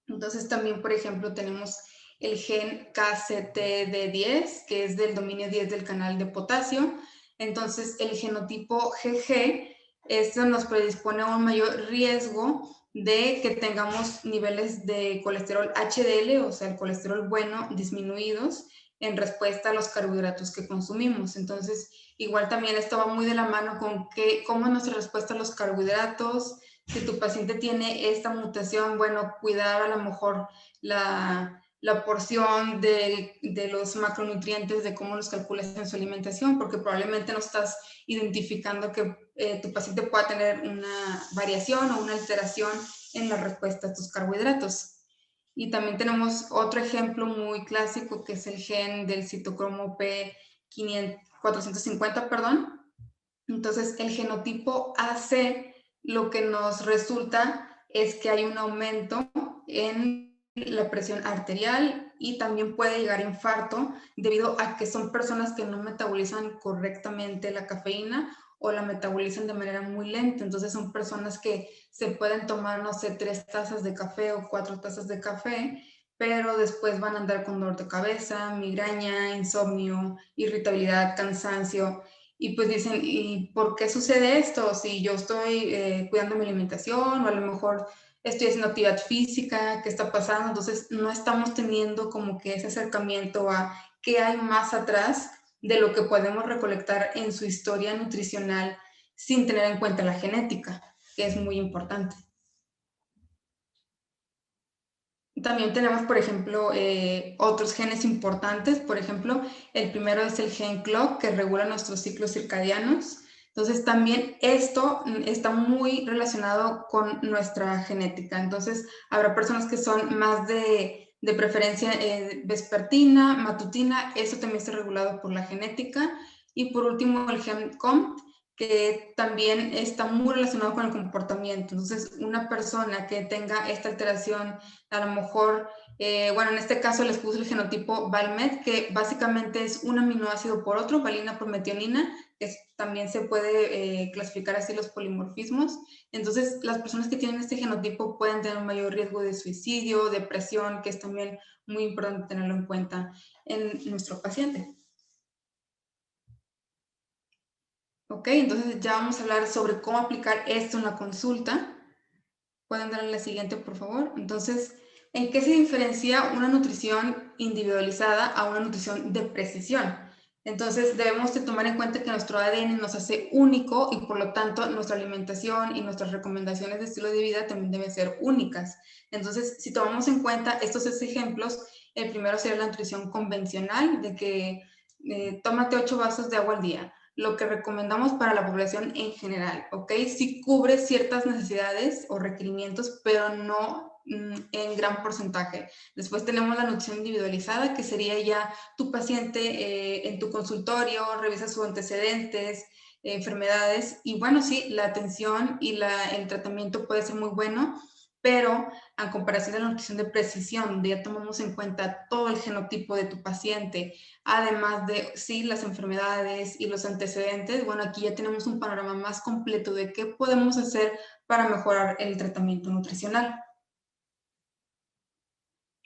Entonces también, por ejemplo, tenemos el gen KCTD10, que es del dominio 10 del canal de potasio. Entonces el genotipo GG, esto nos predispone a un mayor riesgo de que tengamos niveles de colesterol HDL, o sea, el colesterol bueno, disminuidos en respuesta a los carbohidratos que consumimos. Entonces, igual también esto va muy de la mano con cómo es nuestra respuesta a los carbohidratos. Si tu paciente tiene esta mutación, bueno, cuidar a lo mejor la porción de los macronutrientes, de cómo los calculas en su alimentación, porque probablemente no estás identificando que tu paciente pueda tener una variación o una alteración en la respuesta a tus carbohidratos. Y también tenemos otro ejemplo muy clásico, que es el gen del citocromo P450, perdón. Entonces, el genotipo AC, lo que nos resulta es que hay un aumento en la presión arterial y también puede llegar a infarto debido a que son personas que no metabolizan correctamente la cafeína o la metabolizan de manera muy lenta. Entonces son personas que se pueden tomar, no sé, 3 tazas de café o 4 tazas de café, pero después van a andar con dolor de cabeza, migraña, insomnio, irritabilidad, cansancio. Y pues dicen, ¿y por qué sucede esto? Si yo estoy cuidando mi alimentación, o a lo mejor estoy haciendo actividad física, ¿qué está pasando? Entonces no estamos teniendo como que ese acercamiento a qué hay más atrás de lo que podemos recolectar en su historia nutricional sin tener en cuenta la genética, que es muy importante. También tenemos, por ejemplo, otros genes importantes. Por ejemplo, el primero es el gen CLOCK, que regula nuestros ciclos circadianos. Entonces, también esto está muy relacionado con nuestra genética. Entonces, habrá personas que son más de preferencia vespertina, matutina. Eso también está regulado por la genética. Y por último, el gen COMT, que también está muy relacionado con el comportamiento. Entonces, una persona que tenga esta alteración, a lo mejor, bueno, en este caso les puse el genotipo VALMET, que básicamente es un aminoácido por otro, valina por metionina, que también se puede clasificar así los polimorfismos. Entonces, las personas que tienen este genotipo pueden tener un mayor riesgo de suicidio, depresión, que es también muy importante tenerlo en cuenta en nuestro paciente. Ok, entonces ya vamos a hablar sobre cómo aplicar esto en la consulta. Pueden darle la siguiente, por favor. Entonces, ¿en qué se diferencia una nutrición individualizada a una nutrición de precisión? Entonces debemos de tomar en cuenta que nuestro ADN nos hace único y por lo tanto nuestra alimentación y nuestras recomendaciones de estilo de vida también deben ser únicas. Entonces, si tomamos en cuenta estos 6 ejemplos, el primero sería la nutrición convencional, de que tómate 8 vasos de agua al día, lo que recomendamos para la población en general, ¿ok? Sí cubre ciertas necesidades o requerimientos, pero no en gran porcentaje. Después tenemos la nutrición individualizada, que sería ya tu paciente en tu consultorio, revisa sus antecedentes, enfermedades, y bueno, sí, la atención y el tratamiento puede ser muy bueno, pero a comparación de la nutrición de precisión, donde ya tomamos en cuenta todo el genotipo de tu paciente, además de, sí, las enfermedades y los antecedentes, bueno, aquí ya tenemos un panorama más completo de qué podemos hacer para mejorar el tratamiento nutricional.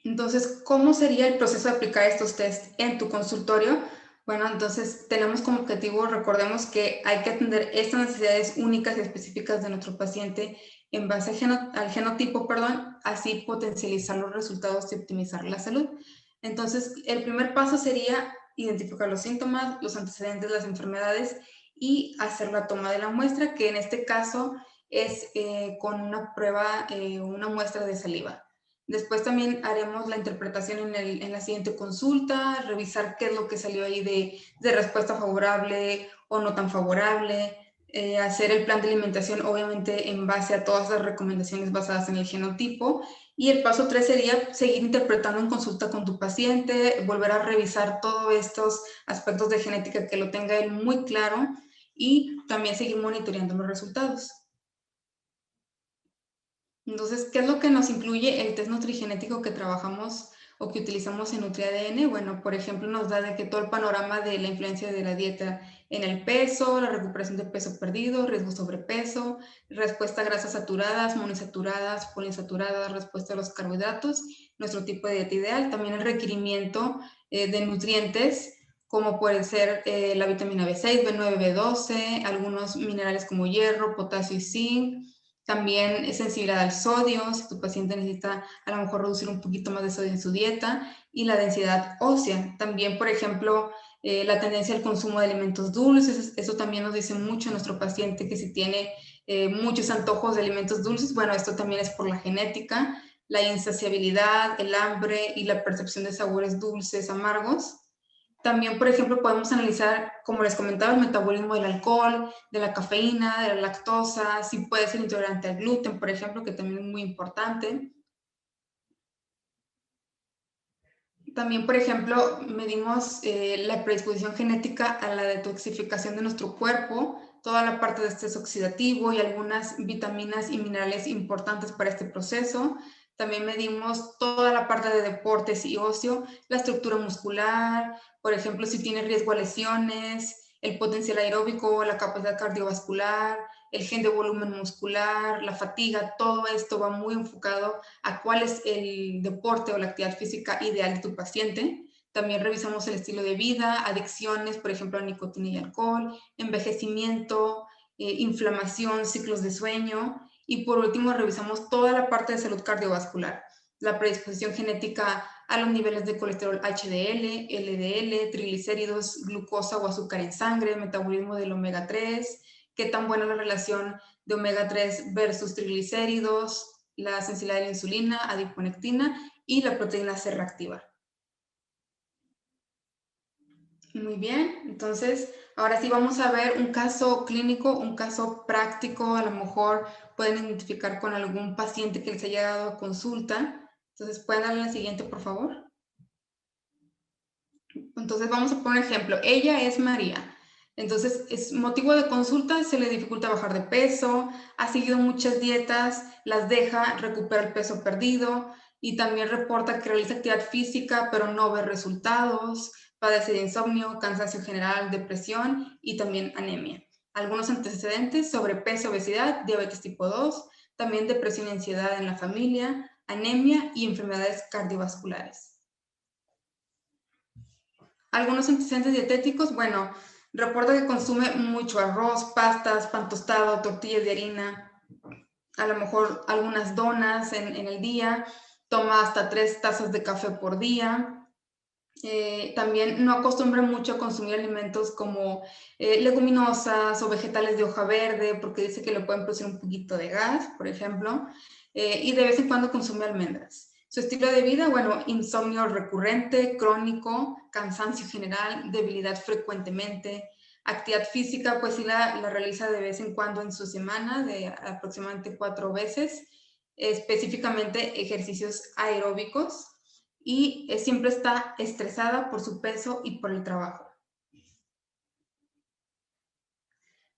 Entonces, ¿cómo sería el proceso de aplicar estos test en tu consultorio? Bueno, entonces tenemos como objetivo, recordemos que hay que atender estas necesidades únicas y específicas de nuestro paciente en base al genotipo, así potencializar los resultados y optimizar la salud. Entonces, el primer paso sería identificar los síntomas, los antecedentes, las enfermedades y hacer la toma de la muestra, que en este caso es con una prueba, una muestra de saliva. Después también haremos la interpretación en la siguiente consulta, revisar qué es lo que salió ahí de respuesta favorable o no tan favorable, hacer el plan de alimentación obviamente en base a todas las recomendaciones basadas en el genotipo. Y el paso 3 sería seguir interpretando en consulta con tu paciente, volver a revisar todos estos aspectos de genética que lo tenga él muy claro y también seguir monitoreando los resultados. Entonces, ¿qué es lo que nos incluye el test nutrigenético que trabajamos o que utilizamos en NutriADN? Bueno, por ejemplo, nos da de que todo el panorama de la influencia de la dieta en el peso, la recuperación de peso perdido, riesgo sobrepeso, respuesta a grasas saturadas, monoinsaturadas, poliinsaturadas, respuesta a los carbohidratos, nuestro tipo de dieta ideal, también el requerimiento de nutrientes como puede ser la vitamina B6, B9, B12, algunos minerales como hierro, potasio y zinc. También es sensibilidad al sodio, si tu paciente necesita a lo mejor reducir un poquito más de sodio en su dieta, y la densidad ósea. También, por ejemplo, la tendencia al consumo de alimentos dulces, eso también nos dice mucho a nuestro paciente que si tiene muchos antojos de alimentos dulces, bueno, esto también es por la genética, la insaciabilidad, el hambre y la percepción de sabores dulces, amargos. También, por ejemplo, podemos analizar, como les comentaba, el metabolismo del alcohol, de la cafeína, de la lactosa, si puede ser intolerante al gluten, por ejemplo, que también es muy importante. También, por ejemplo, medimos la predisposición genética a la detoxificación de nuestro cuerpo, toda la parte de estrés oxidativo y algunas vitaminas y minerales importantes para este proceso. También medimos toda la parte de deportes y ocio, la estructura muscular, por ejemplo, si tiene riesgo a lesiones, el potencial aeróbico, la capacidad cardiovascular, el gen de volumen muscular, la fatiga, todo esto va muy enfocado a cuál es el deporte o la actividad física ideal de tu paciente. También revisamos el estilo de vida, adicciones, por ejemplo, a nicotina y alcohol, envejecimiento, inflamación, ciclos de sueño. Y por último, revisamos toda la parte de salud cardiovascular, la predisposición genética a los niveles de colesterol HDL, LDL, triglicéridos, glucosa o azúcar en sangre, metabolismo del omega 3, qué tan buena es la relación de omega 3 versus triglicéridos, la sensibilidad de la insulina, adiponectina y la proteína C reactiva. Muy bien, entonces ahora sí vamos a ver un caso clínico, un caso práctico, a lo mejor pueden identificar con algún paciente que les haya dado a consulta. Entonces, ¿pueden darle la siguiente, por favor? Entonces, vamos a poner un ejemplo. Ella es María. Entonces, es motivo de consulta, se le dificulta bajar de peso, ha seguido muchas dietas, las deja, recupera el peso perdido y también reporta que realiza actividad física, pero no ve resultados, padece de insomnio, cansancio general, depresión y también anemia. Algunos antecedentes: sobrepeso, obesidad, diabetes tipo 2, también depresión y ansiedad en la familia, anemia y enfermedades cardiovasculares. Algunos antecedentes dietéticos, bueno, reporta que consume mucho arroz, pastas, pan tostado, tortillas de harina, a lo mejor algunas donas en el día, toma hasta 3 tazas de café por día, También no acostumbran mucho a consumir alimentos como leguminosas o vegetales de hoja verde, porque dice que le pueden producir un poquito de gas, por ejemplo, y de vez en cuando consume almendras. Su estilo de vida, bueno, insomnio recurrente, crónico, cansancio general, debilidad frecuentemente, actividad física, pues sí la realiza de vez en cuando en su semana, de aproximadamente 4 veces, específicamente ejercicios aeróbicos, y siempre está estresada por su peso y por el trabajo.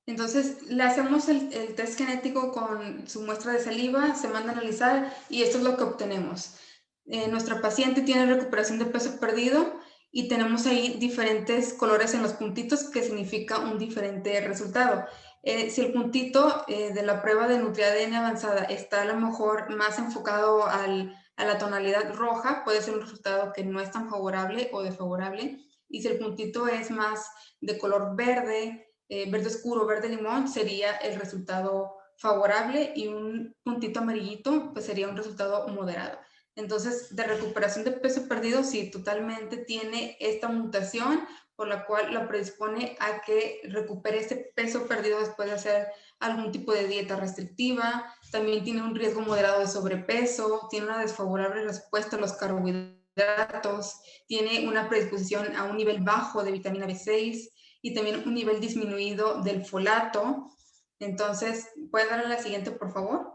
Entonces, le hacemos el test genético con su muestra de saliva, se manda a analizar y esto es lo que obtenemos. Nuestra paciente tiene recuperación de peso perdido y tenemos ahí diferentes colores en los puntitos que significa un diferente resultado. Si el puntito de la prueba de NutriADN avanzada está a lo mejor más enfocado a la tonalidad roja, puede ser un resultado que no es tan favorable o desfavorable. Y si el puntito es más de color verde, verde oscuro, verde limón, sería el resultado favorable, y un puntito amarillito pues sería un resultado moderado. Entonces, de recuperación de peso perdido, sí, totalmente tiene esta mutación por la cual la predispone a que recupere ese peso perdido después de hacer algún tipo de dieta restrictiva. También tiene un riesgo moderado de sobrepeso, tiene una desfavorable respuesta a los carbohidratos, tiene una predisposición a un nivel bajo de vitamina B6 y también un nivel disminuido del folato. Entonces, ¿puedes darle la siguiente, por favor?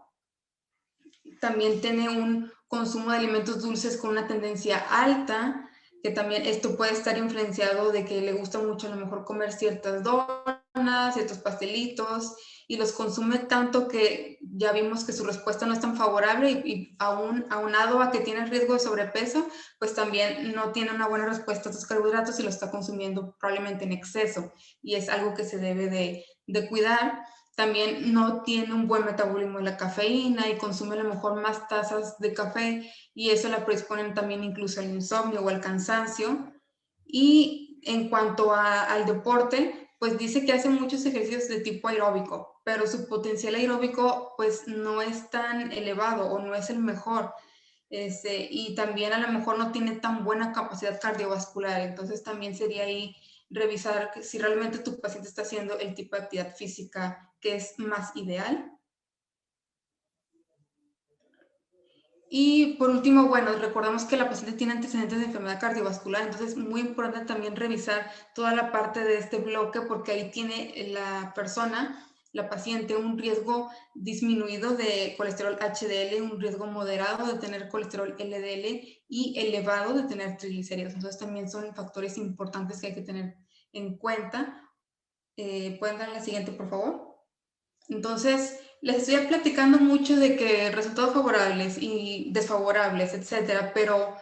También tiene un consumo de alimentos dulces con una tendencia alta, que también esto puede estar influenciado de que le gusta mucho a lo mejor comer ciertas donas, ciertos pastelitos, y los consume tanto que ya vimos que su respuesta no es tan favorable, y aunado a que tiene riesgo de sobrepeso, pues también no tiene una buena respuesta a estos carbohidratos y lo está consumiendo probablemente en exceso, y es algo que se debe de cuidar. También no tiene un buen metabolismo de la cafeína y consume a lo mejor más tazas de café, y eso la predisponen también incluso al insomnio o al cansancio. Y en cuanto al deporte, pues dice que hace muchos ejercicios de tipo aeróbico, pero su potencial aeróbico pues no es tan elevado o no es el mejor. Y también a lo mejor no tiene tan buena capacidad cardiovascular, entonces también sería ahí revisar si realmente tu paciente está haciendo el tipo de actividad física que es más ideal. Y por último, bueno, recordamos que la paciente tiene antecedentes de enfermedad cardiovascular, entonces es muy importante también revisar toda la parte de este bloque, porque ahí tiene la persona, la paciente, un riesgo disminuido de colesterol HDL, un riesgo moderado de tener colesterol LDL y elevado de tener triglicéridos. Entonces también son factores importantes que hay que tener en cuenta. ¿Pueden dar la siguiente, por favor? Entonces, les estoy platicando mucho de que resultados favorables y desfavorables, etcétera, pero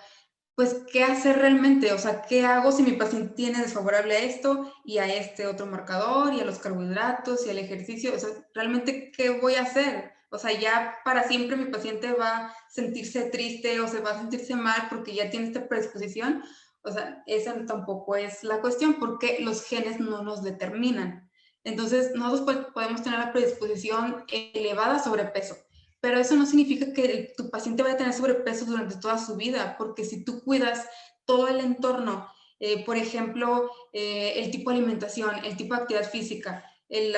pues, ¿qué hacer realmente? O sea, ¿qué hago si mi paciente tiene desfavorable a esto y a este otro marcador y a los carbohidratos y al ejercicio? O sea, ¿realmente qué voy a hacer? O sea, ya para siempre mi paciente va a sentirse triste o se va a sentirse mal porque ya tiene esta predisposición. O sea, esa tampoco es la cuestión, porque los genes no nos determinan. Entonces, nosotros podemos tener la predisposición elevada a sobrepeso, pero eso no significa que tu paciente vaya a tener sobrepeso durante toda su vida, porque si tú cuidas todo el entorno, por ejemplo, el tipo de alimentación, el tipo de actividad física, el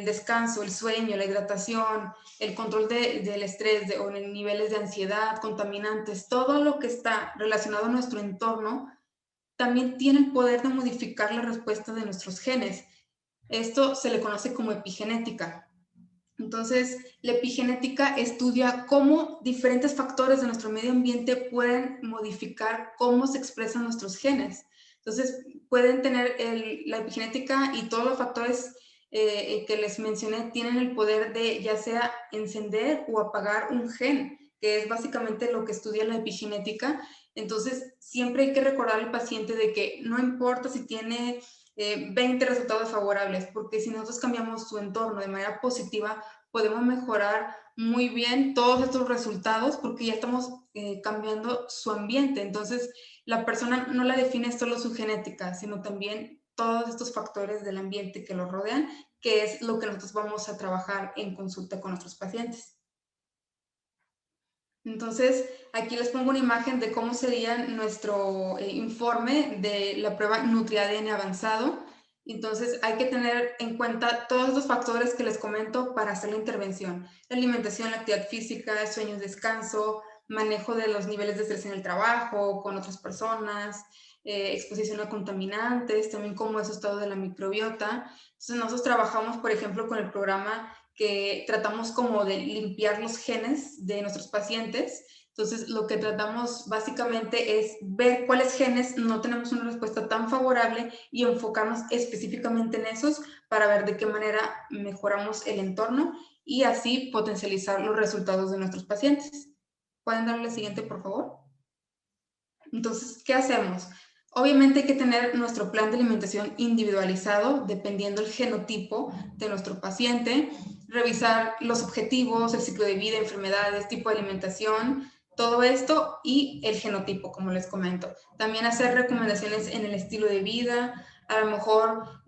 descanso, el sueño, la hidratación, el control del estrés o en niveles de ansiedad, contaminantes, todo lo que está relacionado a nuestro entorno, también tiene el poder de modificar la respuesta de nuestros genes. Esto se le conoce como epigenética. Entonces, la epigenética estudia cómo diferentes factores de nuestro medio ambiente pueden modificar cómo se expresan nuestros genes. Entonces, pueden tener la epigenética y todos los factores que les mencioné tienen el poder de ya sea encender o apagar un gen, que es básicamente lo que estudia la epigenética. Entonces, siempre hay que recordar al paciente de que no importa si tiene 20 resultados favorables, porque si nosotros cambiamos su entorno de manera positiva, podemos mejorar muy bien todos estos resultados, porque ya estamos cambiando su ambiente. Entonces, la persona no la define solo su genética, sino también todos estos factores del ambiente que lo rodean, que es lo que nosotros vamos a trabajar en consulta con nuestros pacientes. Entonces, aquí les pongo una imagen de cómo sería nuestro informe de la prueba NutriADN avanzado. Entonces, hay que tener en cuenta todos los factores que les comento para hacer la intervención. La alimentación, la actividad física, sueño, descanso, manejo de los niveles de estrés en el trabajo, con otras personas, exposición a contaminantes, también cómo es su estado de la microbiota. Entonces, nosotros trabajamos, por ejemplo, con el programa que tratamos como de limpiar los genes de nuestros pacientes. Entonces, lo que tratamos básicamente es ver cuáles genes no tenemos una respuesta tan favorable y enfocarnos específicamente en esos para ver de qué manera mejoramos el entorno y así potencializar los resultados de nuestros pacientes. ¿Pueden darle la siguiente, por favor? Entonces, ¿qué hacemos? Obviamente hay que tener nuestro plan de alimentación individualizado dependiendo del genotipo de nuestro paciente, revisar los objetivos, el ciclo de vida, enfermedades, tipo de alimentación, todo esto y el genotipo, como les comento. También hacer recomendaciones en el estilo de vida. A lo mejor,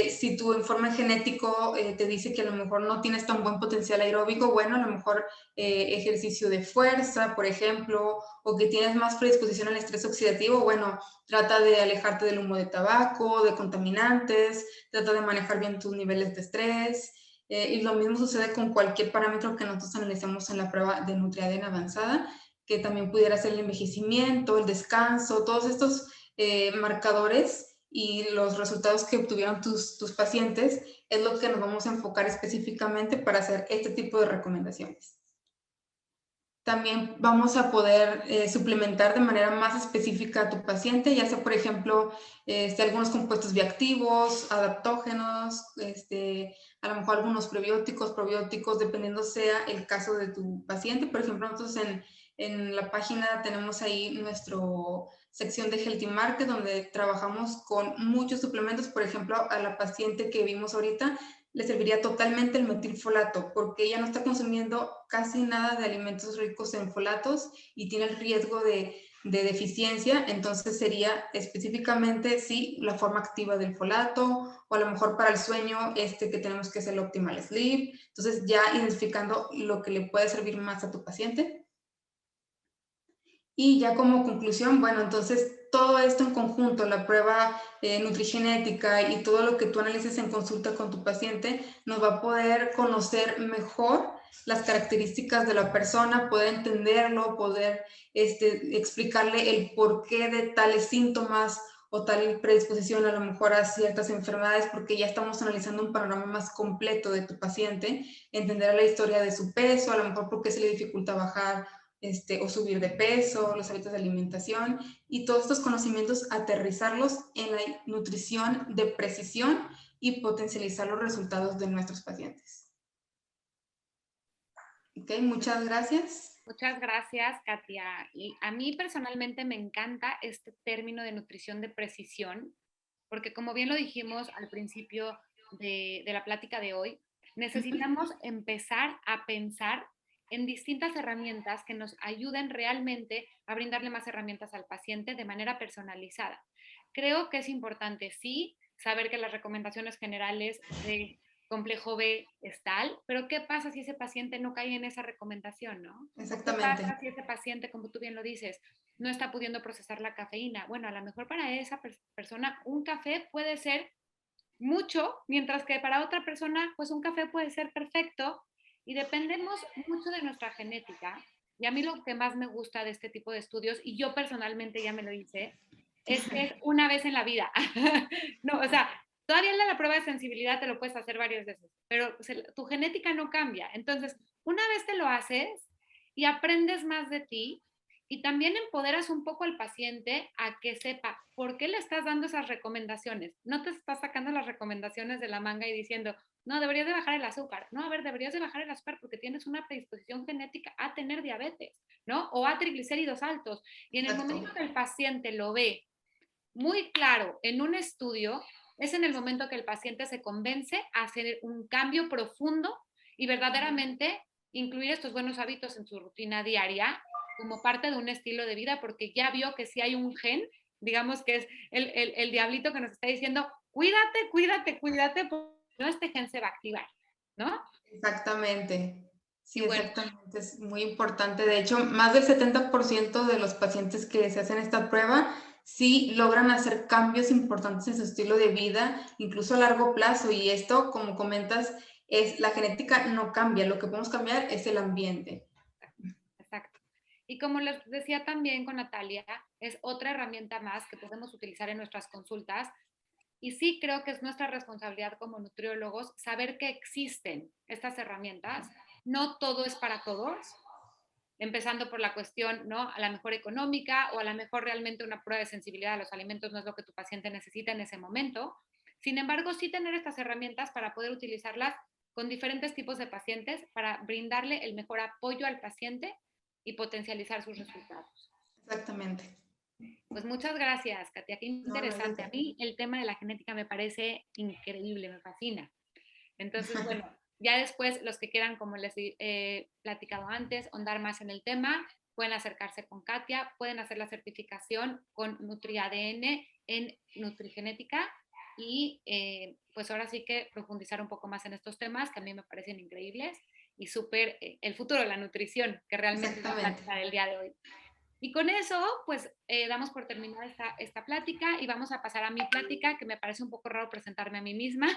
si tu informe genético te dice que a lo mejor no tienes tan buen potencial aeróbico, bueno, a lo mejor ejercicio de fuerza, por ejemplo, o que tienes más predisposición al estrés oxidativo, bueno, trata de alejarte del humo de tabaco, de contaminantes, trata de manejar bien tus niveles de estrés. Y lo mismo sucede con cualquier parámetro que nosotros analicemos en la prueba de NutriADN avanzada, que también pudiera ser el envejecimiento, el descanso, todos estos marcadores y los resultados que obtuvieron tus pacientes es lo que nos vamos a enfocar específicamente para hacer este tipo de recomendaciones. También vamos a poder suplementar de manera más específica a tu paciente, ya sea, por ejemplo, algunos compuestos bioactivos, adaptógenos, a lo mejor algunos prebióticos, probióticos, dependiendo sea el caso de tu paciente. Por ejemplo, nosotros en la página tenemos ahí nuestra sección de Healthy Market, donde trabajamos con muchos suplementos. Por ejemplo, a la paciente que vimos ahorita, le serviría totalmente el metilfolato porque ella no está consumiendo casi nada de alimentos ricos en folatos y tiene el riesgo de deficiencia. Entonces sería específicamente, sí, la forma activa del folato, o a lo mejor para el sueño que tenemos que hacer el Optimal Sleep. Entonces ya identificando lo que le puede servir más a tu paciente. Y ya como conclusión, bueno, entonces todo esto en conjunto, la prueba nutrigenética y todo lo que tú analices en consulta con tu paciente, nos va a poder conocer mejor las características de la persona, poder entenderlo, poder explicarle el porqué de tales síntomas o tal predisposición a lo mejor a ciertas enfermedades, porque ya estamos analizando un panorama más completo de tu paciente, entender la historia de su peso, a lo mejor por qué se le dificulta bajar o subir de peso, los hábitos de alimentación y todos estos conocimientos aterrizarlos en la nutrición de precisión y potencializar los resultados de nuestros pacientes. Ok, muchas gracias. Muchas gracias, Katia. Y a mí personalmente me encanta este término de nutrición de precisión, porque como bien lo dijimos al principio de la plática de hoy, necesitamos empezar a pensar en distintas herramientas que nos ayuden realmente a brindarle más herramientas al paciente de manera personalizada. Creo que es importante, sí, saber que las recomendaciones generales de complejo B es tal, pero ¿qué pasa si ese paciente no cae en esa recomendación, no? Exactamente. ¿Qué pasa si ese paciente, como tú bien lo dices, no está pudiendo procesar la cafeína? Bueno, a lo mejor para esa persona un café puede ser mucho, mientras que para otra persona, pues un café puede ser perfecto y dependemos mucho de nuestra genética. Y a mí lo que más me gusta de este tipo de estudios, y yo personalmente ya me lo hice, es que es una vez en la vida. No, o sea, todavía en la prueba de sensibilidad te lo puedes hacer varias veces, pero tu genética no cambia. Entonces, una vez te lo haces y aprendes más de ti, y también empoderas un poco al paciente a que sepa por qué le estás dando esas recomendaciones. No te estás sacando las recomendaciones de la manga y diciendo, no, deberías de bajar el azúcar. No, a ver, deberías de bajar el azúcar porque tienes una predisposición genética a tener diabetes, ¿no? O a triglicéridos altos. Y en el momento que el paciente lo ve muy claro en un estudio, es en el momento que el paciente se convence a hacer un cambio profundo y verdaderamente incluir estos buenos hábitos en su rutina diaria como parte de un estilo de vida, porque ya vio que si hay un gen, digamos que es el diablito que nos está diciendo, cuídate, cuídate, cuídate, porque no este gen se va a activar, ¿no? Exactamente. Sí, bueno, exactamente, es muy importante. De hecho, más del 70% de los pacientes que se hacen esta prueba sí logran hacer cambios importantes en su estilo de vida, incluso a largo plazo. Y esto, como comentas, es la genética no cambia, lo que podemos cambiar es el ambiente. exacto. Y como les decía también con Natalia, es otra herramienta más que podemos utilizar en nuestras consultas. Y sí creo que es nuestra responsabilidad como nutriólogos saber que existen estas herramientas. No todo es para todos, empezando por la cuestión, ¿no? A la mejor económica o a la mejor realmente una prueba de sensibilidad a los alimentos no es lo que tu paciente necesita en ese momento. Sin embargo, sí tener estas herramientas para poder utilizarlas con diferentes tipos de pacientes para brindarle el mejor apoyo al paciente y potencializar sus resultados. Exactamente. Pues muchas gracias, Katia, qué No, no hay de interesante. A qué. mí el tema de la genética me parece increíble, me fascina. Entonces, bueno, ya después los que quieran, como les he platicado antes, ahondar más en el tema, pueden acercarse con Katia, pueden hacer la certificación con NutriADN en nutrigenética y pues ahora sí que profundizar un poco más en estos temas que a mí me parecen increíbles y súper el futuro de la nutrición, que realmente es la Exactamente. plática del día de hoy. Y con eso, pues damos por terminada esta plática y vamos a pasar a mi plática, que me parece un poco raro presentarme a mí misma,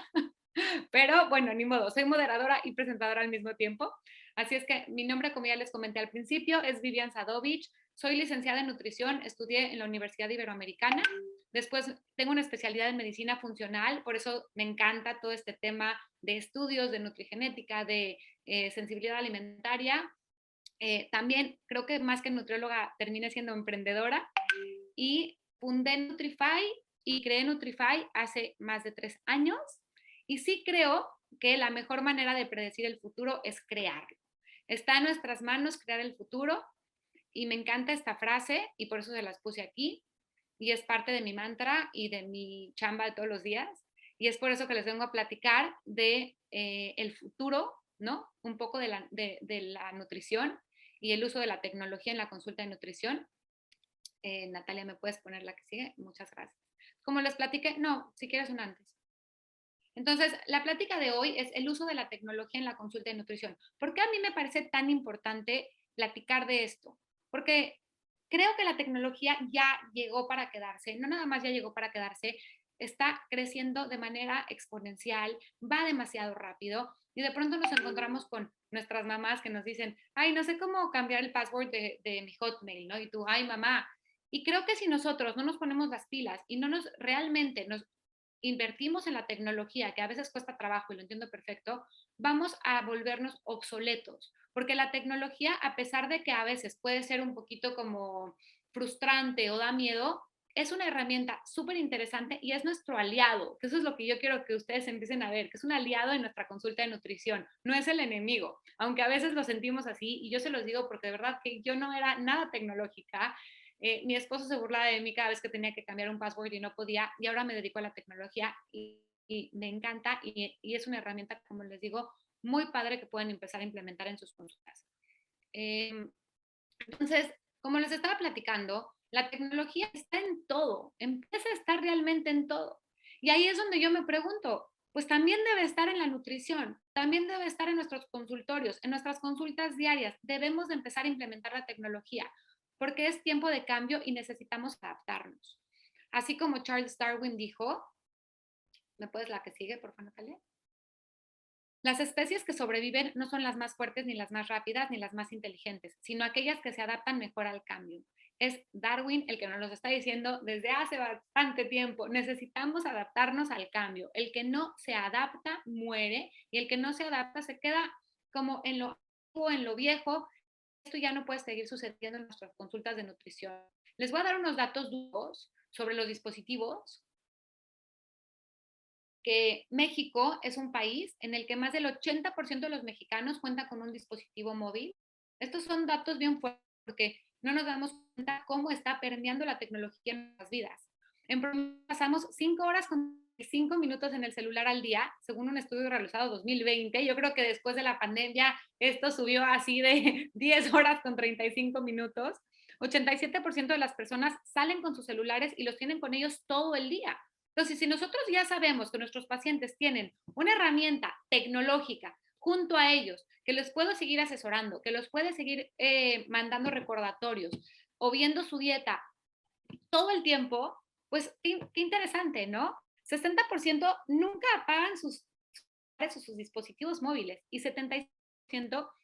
pero bueno, ni modo, soy moderadora y presentadora al mismo tiempo. Así es que mi nombre, como ya les comenté al principio, es Vivian Sadovich. Soy licenciada en nutrición, estudié en la Universidad Iberoamericana. Después tengo una especialidad en medicina funcional, por eso me encanta todo este tema de estudios, de nutrigenética, de sensibilidad alimentaria. También creo que más que nutrióloga terminé siendo emprendedora y fundé Nutrify y creé Nutrify hace más de 3 años y sí creo que la mejor manera de predecir el futuro es crearlo. Está en nuestras manos crear el futuro y me encanta esta frase y por eso se las puse aquí y es parte de mi mantra y de mi chamba de todos los días y es por eso que les vengo a platicar de el futuro, ¿no? Un poco de la nutrición y el uso de la tecnología en la consulta de nutrición. Natalia, ¿me puedes poner la que sigue? Muchas gracias. Como les platiqué, no, si quieres un antes. Entonces, la plática de hoy es el uso de la tecnología en la consulta de nutrición. ¿Por qué a mí me parece tan importante platicar de esto? Porque creo que la tecnología ya llegó para quedarse, no nada más ya llegó para quedarse, está creciendo de manera exponencial, va demasiado rápido y de pronto nos encontramos con nuestras mamás que nos dicen, ay, no sé cómo cambiar el password de mi Hotmail, ¿no? Y tú, ay, mamá. Y creo que si nosotros no nos ponemos las pilas y no nos realmente nos invertimos en la tecnología, que a veces cuesta trabajo y lo entiendo perfecto, vamos a volvernos obsoletos, porque la tecnología, a pesar de que a veces puede ser un poquito como frustrante o da miedo, es una herramienta súper interesante y es nuestro aliado, que eso es lo que yo quiero que ustedes empiecen a ver, que es un aliado en nuestra consulta de nutrición, no es el enemigo, aunque a veces lo sentimos así y yo se los digo porque de verdad que yo no era nada tecnológica. Mi esposo se burlaba de mí cada vez que tenía que cambiar un password y no podía, y ahora me dedico a la tecnología y me encanta y es una herramienta, como les digo, muy padre que pueden empezar a implementar en sus consultas. Entonces, como les estaba platicando, la tecnología está en todo, empieza a estar realmente en todo. Y ahí es donde yo me pregunto, pues también debe estar en la nutrición, también debe estar en nuestros consultorios, en nuestras consultas diarias. Debemos de empezar a implementar la tecnología porque es tiempo de cambio y necesitamos adaptarnos. Así como Charles Darwin dijo, ¿me puedes la que sigue, por favor, Natalia? Las especies que sobreviven no son las más fuertes, ni las más rápidas, ni las más inteligentes, sino aquellas que se adaptan mejor al cambio. Es Darwin el que nos lo está diciendo desde hace bastante tiempo. Necesitamos adaptarnos al cambio. El que no se adapta muere y el que no se adapta se queda como en lo viejo. Esto ya no puede seguir sucediendo en nuestras consultas de nutrición. Les voy a dar unos datos duros sobre los dispositivos, que México es un país en el que más del 80% de los mexicanos cuentan con un dispositivo móvil. Estos son datos bien fuertes porque no nos damos cuenta cómo está permeando la tecnología en nuestras vidas. En promedio pasamos 5 horas con 5 minutos en el celular al día, según un estudio realizado en 2020. Yo creo que después de la pandemia esto subió así de 10 horas con 35 minutos. 87% de las personas salen con sus celulares y los tienen con ellos todo el día. Entonces, si nosotros ya sabemos que nuestros pacientes tienen una herramienta tecnológica junto a ellos, que les puedo seguir asesorando, que los puede seguir mandando recordatorios o viendo su dieta todo el tiempo, pues qué interesante, ¿no? 60% nunca apagan sus dispositivos móviles y 70%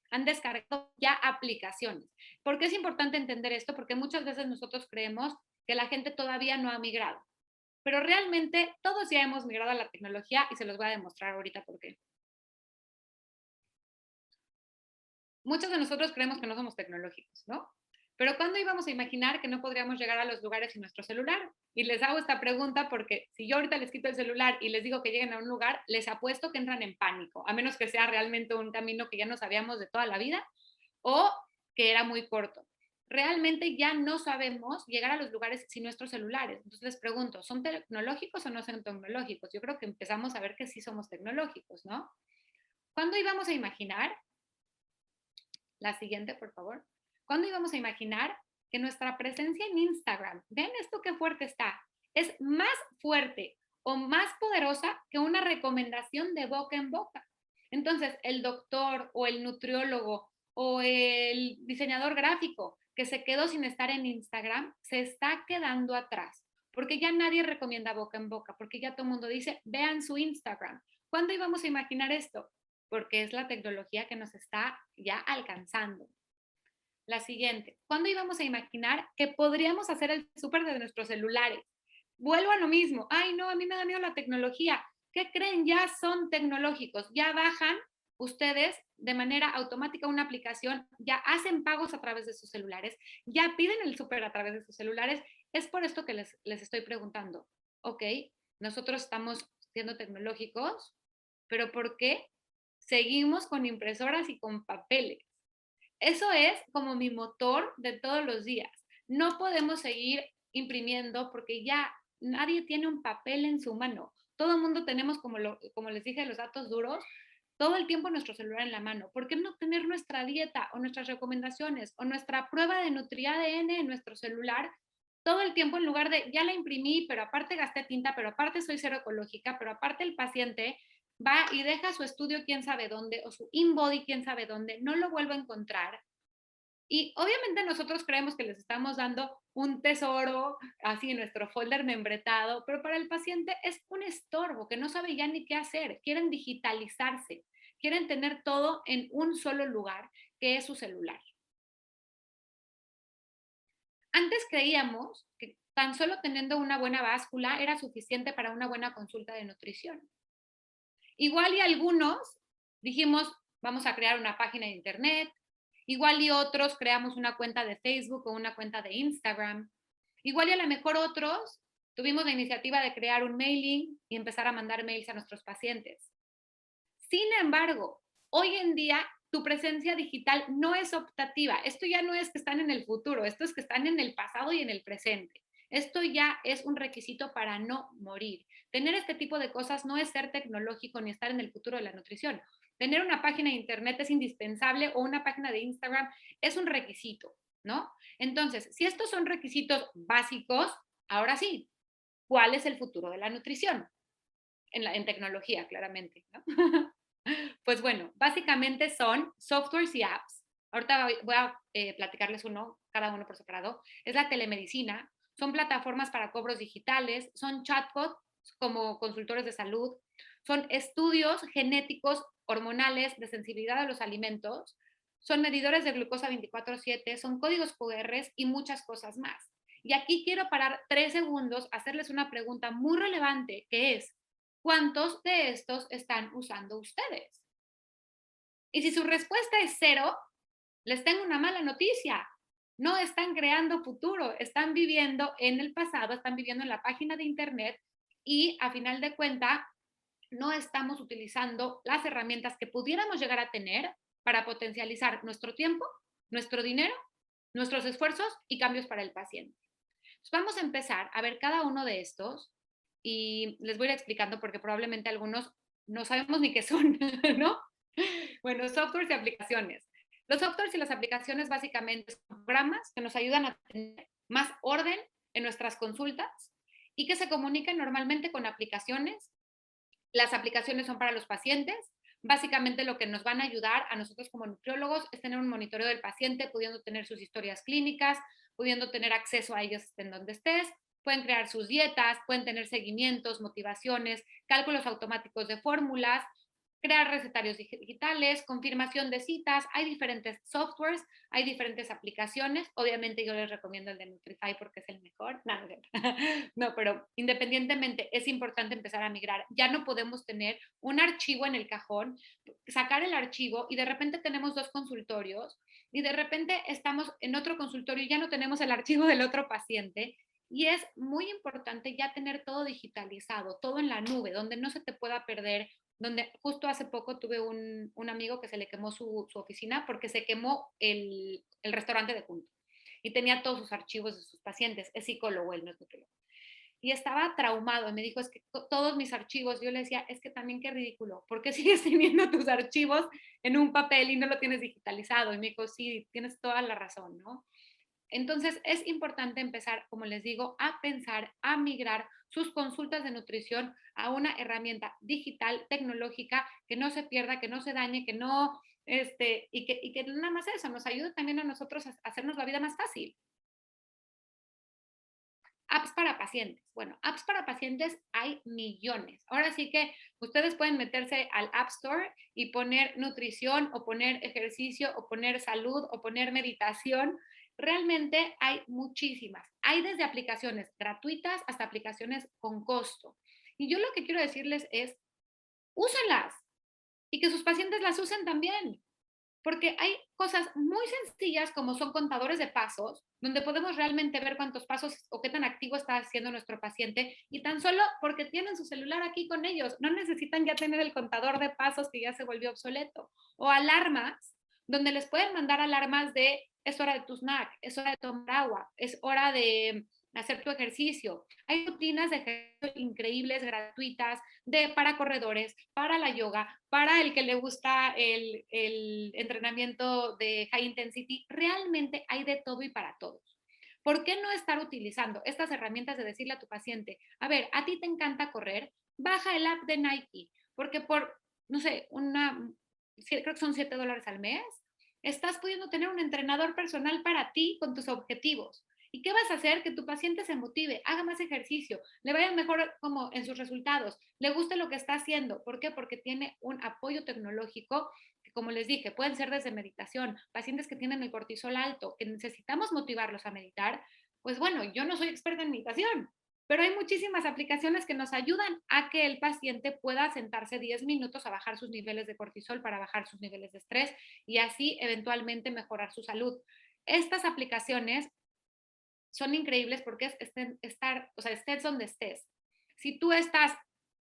han descargado ya aplicaciones. ¿Por qué es importante entender esto? Porque muchas veces nosotros creemos que la gente todavía no ha migrado, pero realmente todos ya hemos migrado a la tecnología y se los voy a demostrar ahorita por qué. Muchos de nosotros creemos que no somos tecnológicos, ¿no? Pero ¿cuándo íbamos a imaginar que no podríamos llegar a los lugares sin nuestro celular? Y les hago esta pregunta porque si yo ahorita les quito el celular y les digo que lleguen a un lugar, les apuesto que entran en pánico, a menos que sea realmente un camino que ya no sabíamos de toda la vida o que era muy corto. Realmente ya no sabemos llegar a los lugares sin nuestros celulares. Entonces les pregunto, ¿son tecnológicos o no son tecnológicos? Yo creo que empezamos a ver que sí somos tecnológicos, ¿no? ¿Cuándo íbamos a imaginar? La siguiente, por favor. ¿Cuándo íbamos a imaginar que nuestra presencia en Instagram, vean esto qué fuerte está, es más fuerte o más poderosa que una recomendación de boca en boca? Entonces, el doctor o el nutriólogo o el diseñador gráfico que se quedó sin estar en Instagram se está quedando atrás, porque ya nadie recomienda boca en boca, porque ya todo el mundo dice, vean su Instagram. ¿Cuándo íbamos a imaginar esto? Porque es la tecnología que nos está ya alcanzando. La siguiente, ¿cuándo íbamos a imaginar que podríamos hacer el súper de nuestros celulares? Vuelvo a lo mismo, ay no, a mí me da miedo la tecnología. ¿Qué creen? Ya son tecnológicos, ya bajan ustedes de manera automática una aplicación, ya hacen pagos a través de sus celulares, ya piden el súper a través de sus celulares. Es por esto que les estoy preguntando, ok, nosotros estamos siendo tecnológicos, pero ¿por qué seguimos con impresoras y con papeles? Eso es como mi motor de todos los días. No podemos seguir imprimiendo porque ya nadie tiene un papel en su mano. Todo el mundo tenemos, como les dije, los datos duros, todo el tiempo nuestro celular en la mano. ¿Por qué no tener nuestra dieta o nuestras recomendaciones o nuestra prueba de NutriADN en nuestro celular todo el tiempo, en lugar de ya la imprimí, pero aparte gasté tinta, pero aparte soy cero ecológica, pero aparte el paciente va y deja su estudio quién sabe dónde o su InBody quién sabe dónde, no lo vuelvo a encontrar? Y obviamente nosotros creemos que les estamos dando un tesoro así en nuestro folder membretado, pero para el paciente es un estorbo que no sabe ya ni qué hacer. Quieren digitalizarse, quieren tener todo en un solo lugar, que es su celular. Antes creíamos que tan solo teniendo una buena báscula era suficiente para una buena consulta de nutrición. Igual y algunos dijimos, vamos a crear una página de internet. Igual y otros creamos una cuenta de Facebook o una cuenta de Instagram. Igual y a lo mejor otros tuvimos la iniciativa de crear un mailing y empezar a mandar mails a nuestros pacientes. Sin embargo, hoy en día tu presencia digital no es optativa. Esto ya no es que están en el futuro, esto es que están en el pasado y en el presente. Esto ya es un requisito para no morir. Tener este tipo de cosas no es ser tecnológico ni estar en el futuro de la nutrición. Tener una página de internet es indispensable o una página de Instagram es un requisito, ¿no? Entonces, si estos son requisitos básicos, ahora sí, ¿cuál es el futuro de la nutrición? En tecnología, claramente, ¿no? Pues bueno, básicamente son softwares y apps. Ahorita voy a platicarles cada uno por separado. Es la telemedicina, son plataformas para cobros digitales, son chatbots como consultores de salud, son estudios genéticos, hormonales, de sensibilidad a los alimentos, son medidores de glucosa 24/7, son códigos QR y muchas cosas más. Y aquí quiero parar 3 segundos, hacerles una pregunta muy relevante, que es, ¿cuántos de estos están usando ustedes? Y si su respuesta es 0, les tengo una mala noticia. No están creando futuro, están viviendo en el pasado, están viviendo en la página de internet y a final de cuentas no estamos utilizando las herramientas que pudiéramos llegar a tener para potencializar nuestro tiempo, nuestro dinero, nuestros esfuerzos y cambios para el paciente. Entonces vamos a empezar a ver cada uno de estos y les voy a ir explicando porque probablemente algunos no sabemos ni qué son, ¿no? Bueno, softwares y aplicaciones. Los softwares y las aplicaciones básicamente son programas que nos ayudan a tener más orden en nuestras consultas y que se comunican normalmente con aplicaciones. Las aplicaciones son para los pacientes, Básicamente lo que nos van a ayudar a nosotros como nutriólogos es tener un monitoreo del paciente, pudiendo tener sus historias clínicas, pudiendo tener acceso a ellos en donde estés, pueden crear sus dietas, pueden tener seguimientos, motivaciones, cálculos automáticos de fórmulas, crear recetarios digitales, confirmación de citas, hay diferentes softwares, hay diferentes aplicaciones, obviamente yo les recomiendo el de Nutrify porque es el mejor, no, no, pero independientemente es importante empezar a migrar, ya no podemos tener un archivo en el cajón, sacar el archivo y de repente tenemos 2 consultorios y de repente estamos en otro consultorio y ya no tenemos el archivo del otro paciente. Y es muy importante ya tener todo digitalizado, todo en la nube, donde no se te pueda perder, donde justo hace poco tuve un amigo que se le quemó su oficina porque se quemó el restaurante de junto y tenía todos sus archivos de sus pacientes, es psicólogo, él no es nutriólogo. Y estaba traumado y me dijo, es que todos mis archivos, yo le decía, es que también qué ridículo, ¿por qué sigues teniendo tus archivos en un papel y no lo tienes digitalizado? Y me dijo, sí, tienes toda la razón, ¿no? Entonces, es importante empezar, como les digo, a pensar, a migrar sus consultas de nutrición a una herramienta digital, tecnológica, que no se pierda, que no se dañe, que no, y que nada más eso, nos ayude también a nosotros a hacernos la vida más fácil. Apps para pacientes. Bueno, apps para pacientes hay millones. Ahora sí que ustedes pueden meterse al App Store y poner nutrición o poner ejercicio o poner salud o poner meditación. Realmente hay muchísimas. Hay desde aplicaciones gratuitas hasta aplicaciones con costo. Y yo lo que quiero decirles es, úsenlas y que sus pacientes las usen también. Porque hay cosas muy sencillas como son contadores de pasos, donde podemos realmente ver cuántos pasos o qué tan activo está haciendo nuestro paciente y tan solo porque tienen su celular aquí con ellos, no necesitan ya tener el contador de pasos que ya se volvió obsoleto. O alarmas, donde les pueden mandar alarmas de es hora de tu snack, es hora de tomar agua, es hora de hacer tu ejercicio. Hay rutinas de ejercicio increíbles, gratuitas, para corredores, para la yoga, para el que le gusta el entrenamiento de high intensity. Realmente hay de todo y para todos. ¿Por qué no estar utilizando estas herramientas de decirle a tu paciente, a ver, a ti te encanta correr, baja el app de Nike, porque por, no sé, creo que son $7 al mes, estás pudiendo tener un entrenador personal para ti con tus objetivos. ¿Y qué vas a hacer? Que tu paciente se motive, haga más ejercicio, le vaya mejor como en sus resultados, le guste lo que está haciendo. ¿Por qué? Porque tiene un apoyo tecnológico que, como les dije, pueden ser desde meditación, pacientes que tienen el cortisol alto, que necesitamos motivarlos a meditar. Pues bueno, yo no soy experta en meditación, pero hay muchísimas aplicaciones que nos ayudan a que el paciente pueda sentarse 10 minutos a bajar sus niveles de cortisol para bajar sus niveles de estrés y así eventualmente mejorar su salud. Estas aplicaciones son increíbles porque estés donde estés. Si tú estás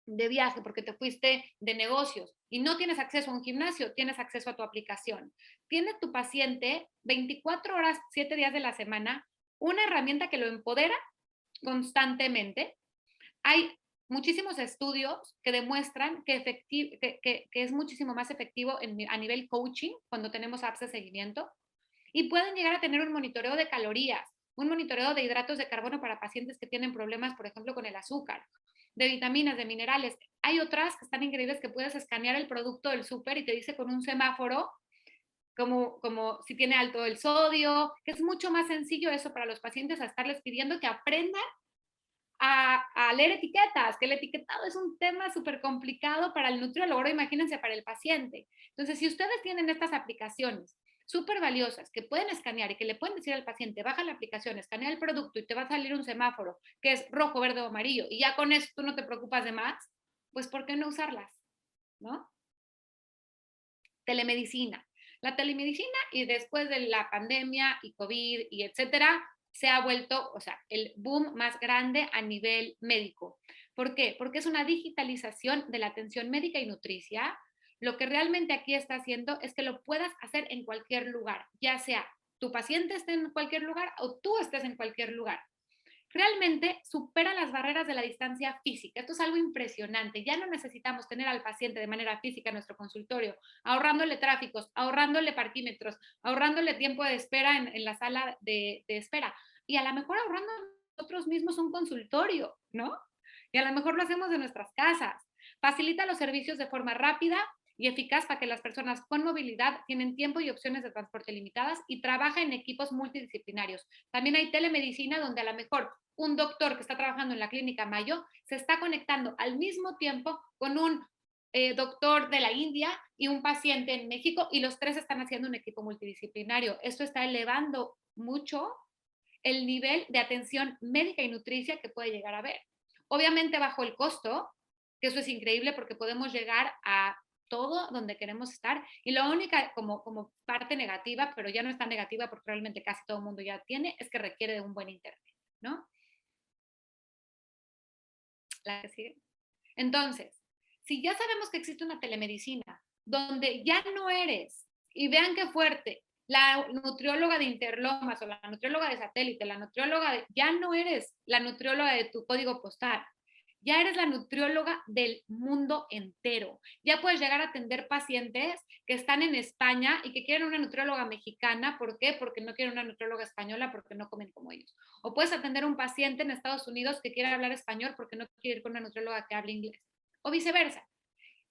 de viaje porque te fuiste de negocios y no tienes acceso a un gimnasio, tienes acceso a tu aplicación. Tiene tu paciente 24 horas, 7 días de la semana, una herramienta que lo empodera constantemente. Hay muchísimos estudios que demuestran que es muchísimo más efectivo a nivel coaching cuando tenemos apps de seguimiento y pueden llegar a tener un monitoreo de calorías, un monitoreo de hidratos de carbono para pacientes que tienen problemas, por ejemplo, con el azúcar, de vitaminas, de minerales. Hay otras que están increíbles que puedes escanear el producto del súper y te dice con un semáforo como si tiene alto el sodio, que es mucho más sencillo eso para los pacientes a estarles pidiendo que aprendan a leer etiquetas, que el etiquetado es un tema súper complicado para el nutriólogo, ahora imagínense para el paciente. Entonces, si ustedes tienen estas aplicaciones súper valiosas que pueden escanear y que le pueden decir al paciente, baja la aplicación, escanea el producto y te va a salir un semáforo que es rojo, verde o amarillo y ya con eso tú no te preocupas de más, pues ¿por qué no usarlas? ¿No? Telemedicina. La telemedicina y después de la pandemia y COVID y etcétera, se ha vuelto, o sea, el boom más grande a nivel médico. ¿Por qué? Porque es una digitalización de la atención médica y nutricia. Lo que realmente aquí está haciendo es que lo puedas hacer en cualquier lugar, ya sea tu paciente esté en cualquier lugar o tú estés en cualquier lugar. Realmente supera las barreras de la distancia física. Esto es algo impresionante. Ya no necesitamos tener al paciente de manera física en nuestro consultorio, ahorrándole tráficos, ahorrándole parquímetros, ahorrándole tiempo de espera en la sala de espera y a lo mejor ahorrando nosotros mismos un consultorio, ¿no? Y a lo mejor lo hacemos en nuestras casas. Facilita los servicios de forma rápida y eficaz para que las personas con movilidad tienen tiempo y opciones de transporte limitadas y trabaja en equipos multidisciplinarios. También hay telemedicina donde a lo mejor un doctor que está trabajando en la clínica Mayo se está conectando al mismo tiempo con un doctor de la India y un paciente en México y los tres están haciendo un equipo multidisciplinario. Esto está elevando mucho el nivel de atención médica y nutricia que puede llegar a haber. Obviamente bajo el costo, que eso es increíble porque podemos llegar a todo donde queremos estar. Y la única como parte negativa, pero ya no es tan negativa porque realmente casi todo el mundo ya tiene, es que requiere de un buen internet, ¿no? La que sigue. Entonces, si ya sabemos que existe una telemedicina donde ya no eres, y vean qué fuerte, la nutrióloga de Interlomas o la nutrióloga de Satélite, la nutrióloga de, ya no eres la nutrióloga de tu código postal, ya eres la nutrióloga del mundo entero. Ya puedes llegar a atender pacientes que están en España y que quieren una nutrióloga mexicana. ¿Por qué? Porque no quieren una nutrióloga española porque no comen como ellos. O puedes atender a un paciente en Estados Unidos que quiere hablar español porque no quiere ir con una nutrióloga que hable inglés. O viceversa.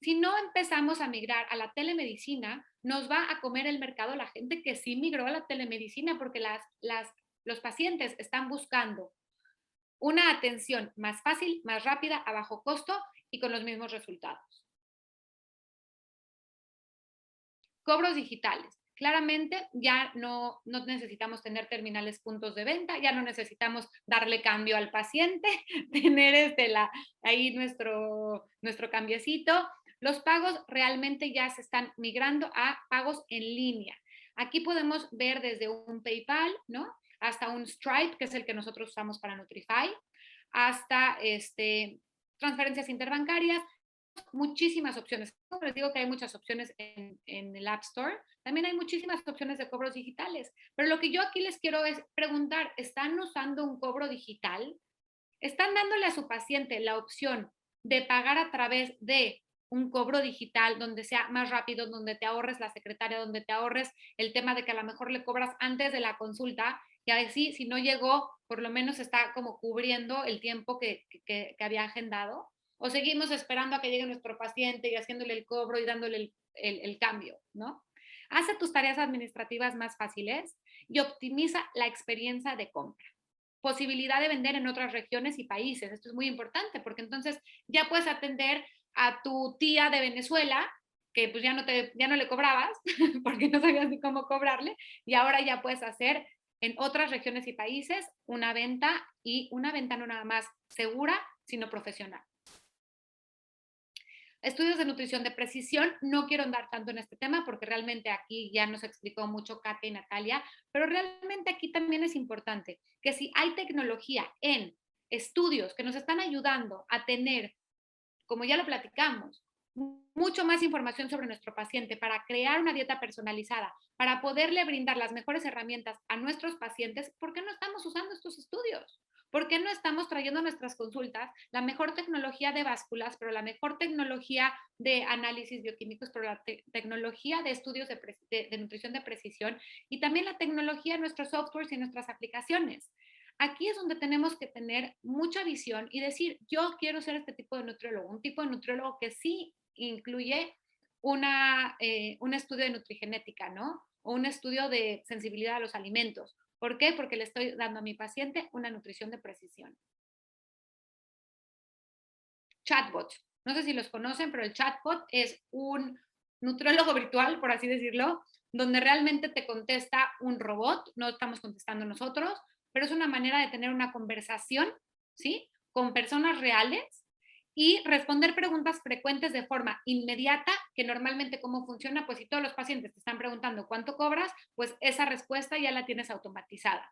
Si no empezamos a migrar a la telemedicina, nos va a comer el mercado la gente que sí migró a la telemedicina porque los pacientes están buscando una atención más fácil, más rápida, a bajo costo y con los mismos resultados. Cobros digitales. Claramente ya no necesitamos tener terminales puntos de venta, ya no necesitamos darle cambio al paciente, tener ahí nuestro cambiecito. Los pagos realmente ya se están migrando a pagos en línea. Aquí podemos ver desde un PayPal, ¿no? Hasta un Stripe, que es el que nosotros usamos para Nutrify, hasta transferencias interbancarias, muchísimas opciones. Les digo que hay muchas opciones en el App Store. También hay muchísimas opciones de cobros digitales. Pero lo que yo aquí les quiero es preguntar, ¿están usando un cobro digital? ¿Están dándole a su paciente la opción de pagar a través de un cobro digital donde sea más rápido, donde te ahorres la secretaria, donde te ahorres el tema de que a lo mejor le cobras antes de la consulta y así si no llegó, por lo menos está como cubriendo el tiempo que había agendado? ¿O seguimos esperando a que llegue nuestro paciente y haciéndole el cobro y dándole el cambio, ¿no? Hace tus tareas administrativas más fáciles y optimiza la experiencia de compra. Posibilidad de vender en otras regiones y países. Esto es muy importante porque entonces ya puedes atender a tu tía de Venezuela, que pues ya no le cobrabas porque no sabías ni cómo cobrarle, y ahora ya puedes hacer en otras regiones y países una venta, y una venta no nada más segura, sino profesional. Estudios de nutrición de precisión, no quiero andar tanto en este tema porque realmente aquí ya nos explicó mucho Katia y Natalia, pero realmente aquí también es importante que si hay tecnología en estudios que nos están ayudando a tener, como ya lo platicamos, mucho más información sobre nuestro paciente para crear una dieta personalizada, para poderle brindar las mejores herramientas a nuestros pacientes, ¿por qué no estamos usando estos estudios? ¿Por qué no estamos trayendo a nuestras consultas la mejor tecnología de básculas, pero la mejor tecnología de análisis bioquímicos, pero la tecnología de estudios de nutrición de precisión y también la tecnología de nuestros softwares y nuestras aplicaciones? Aquí es donde tenemos que tener mucha visión y decir, yo quiero ser este tipo de nutriólogo, un tipo de nutriólogo que sí incluye un estudio de nutrigenética, ¿no? O un estudio de sensibilidad a los alimentos. ¿Por qué? Porque le estoy dando a mi paciente una nutrición de precisión. Chatbots. No sé si los conocen, pero el chatbot es un nutriólogo virtual, por así decirlo, donde realmente te contesta un robot, no estamos contestando nosotros, pero es una manera de tener una conversación, ¿sí? Con personas reales y responder preguntas frecuentes de forma inmediata, que normalmente cómo funciona, pues si todos los pacientes te están preguntando cuánto cobras, pues esa respuesta ya la tienes automatizada.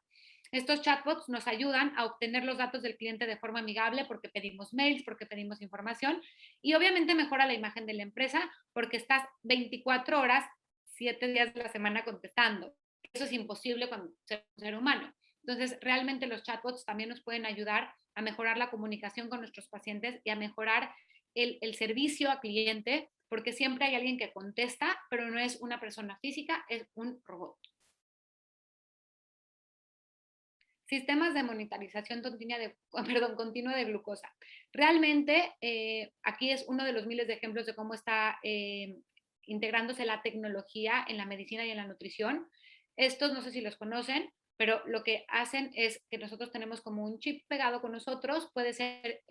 Estos chatbots nos ayudan a obtener los datos del cliente de forma amigable porque pedimos mails, porque pedimos información y obviamente mejora la imagen de la empresa porque estás 24 horas, 7 días de la semana contestando. Eso es imposible cuando eres un ser humano. Entonces, realmente los chatbots también nos pueden ayudar a mejorar la comunicación con nuestros pacientes y a mejorar el servicio al cliente, porque siempre hay alguien que contesta, pero no es una persona física, es un robot. Sistemas de monitorización continua de glucosa. Realmente, aquí es uno de los miles de ejemplos de cómo está integrándose la tecnología en la medicina y en la nutrición. Estos no sé si los conocen, pero lo que hacen es que nosotros tenemos como un chip pegado con nosotros, puede ser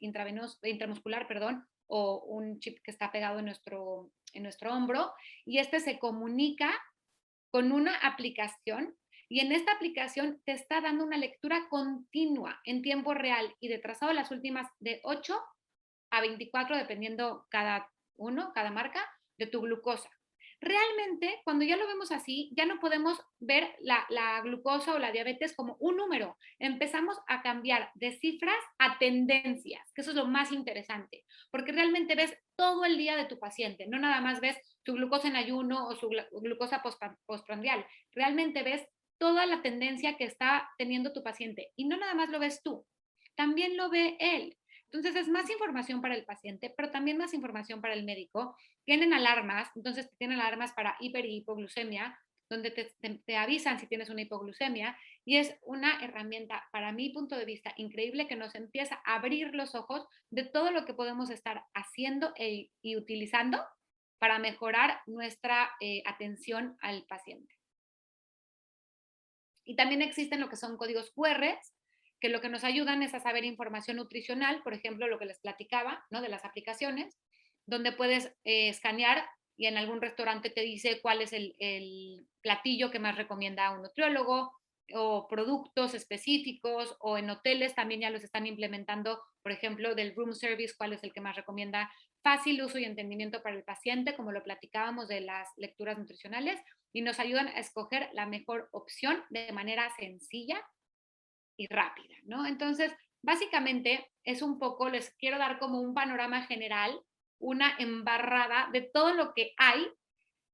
intramuscular, perdón, o un chip que está pegado en nuestro hombro, y este se comunica con una aplicación, y en esta aplicación te está dando una lectura continua en tiempo real y de trazado las últimas de 8 a 24, dependiendo cada marca, de tu glucosa. Realmente, cuando ya lo vemos así, ya no podemos ver la glucosa o la diabetes como un número. Empezamos a cambiar de cifras a tendencias, que eso es lo más interesante, porque realmente ves todo el día de tu paciente, no nada más ves su glucosa en ayuno o su glucosa postprandial, realmente ves toda la tendencia que está teniendo tu paciente, y no nada más lo ves tú, también lo ve él. Entonces es más información para el paciente, pero también más información para el médico. Tienen alarmas, entonces tienen alarmas para hiper y hipoglucemia, donde te avisan si tienes una hipoglucemia, y es una herramienta, para mi punto de vista, increíble, que nos empieza a abrir los ojos de todo lo que podemos estar haciendo y utilizando para mejorar nuestra atención al paciente. Y también existen lo que son códigos QR, que lo que nos ayudan es a saber información nutricional, por ejemplo, lo que les platicaba, ¿no? De las aplicaciones, donde puedes escanear y en algún restaurante te dice cuál es el platillo que más recomienda un nutriólogo, o productos específicos, o en hoteles también ya los están implementando, por ejemplo, del room service, cuál es el que más recomienda, fácil uso y entendimiento para el paciente, como lo platicábamos de las lecturas nutricionales, y nos ayudan a escoger la mejor opción de manera sencilla y rápida, ¿no? Entonces, básicamente es un poco, les quiero dar como un panorama general, una embarrada de todo lo que hay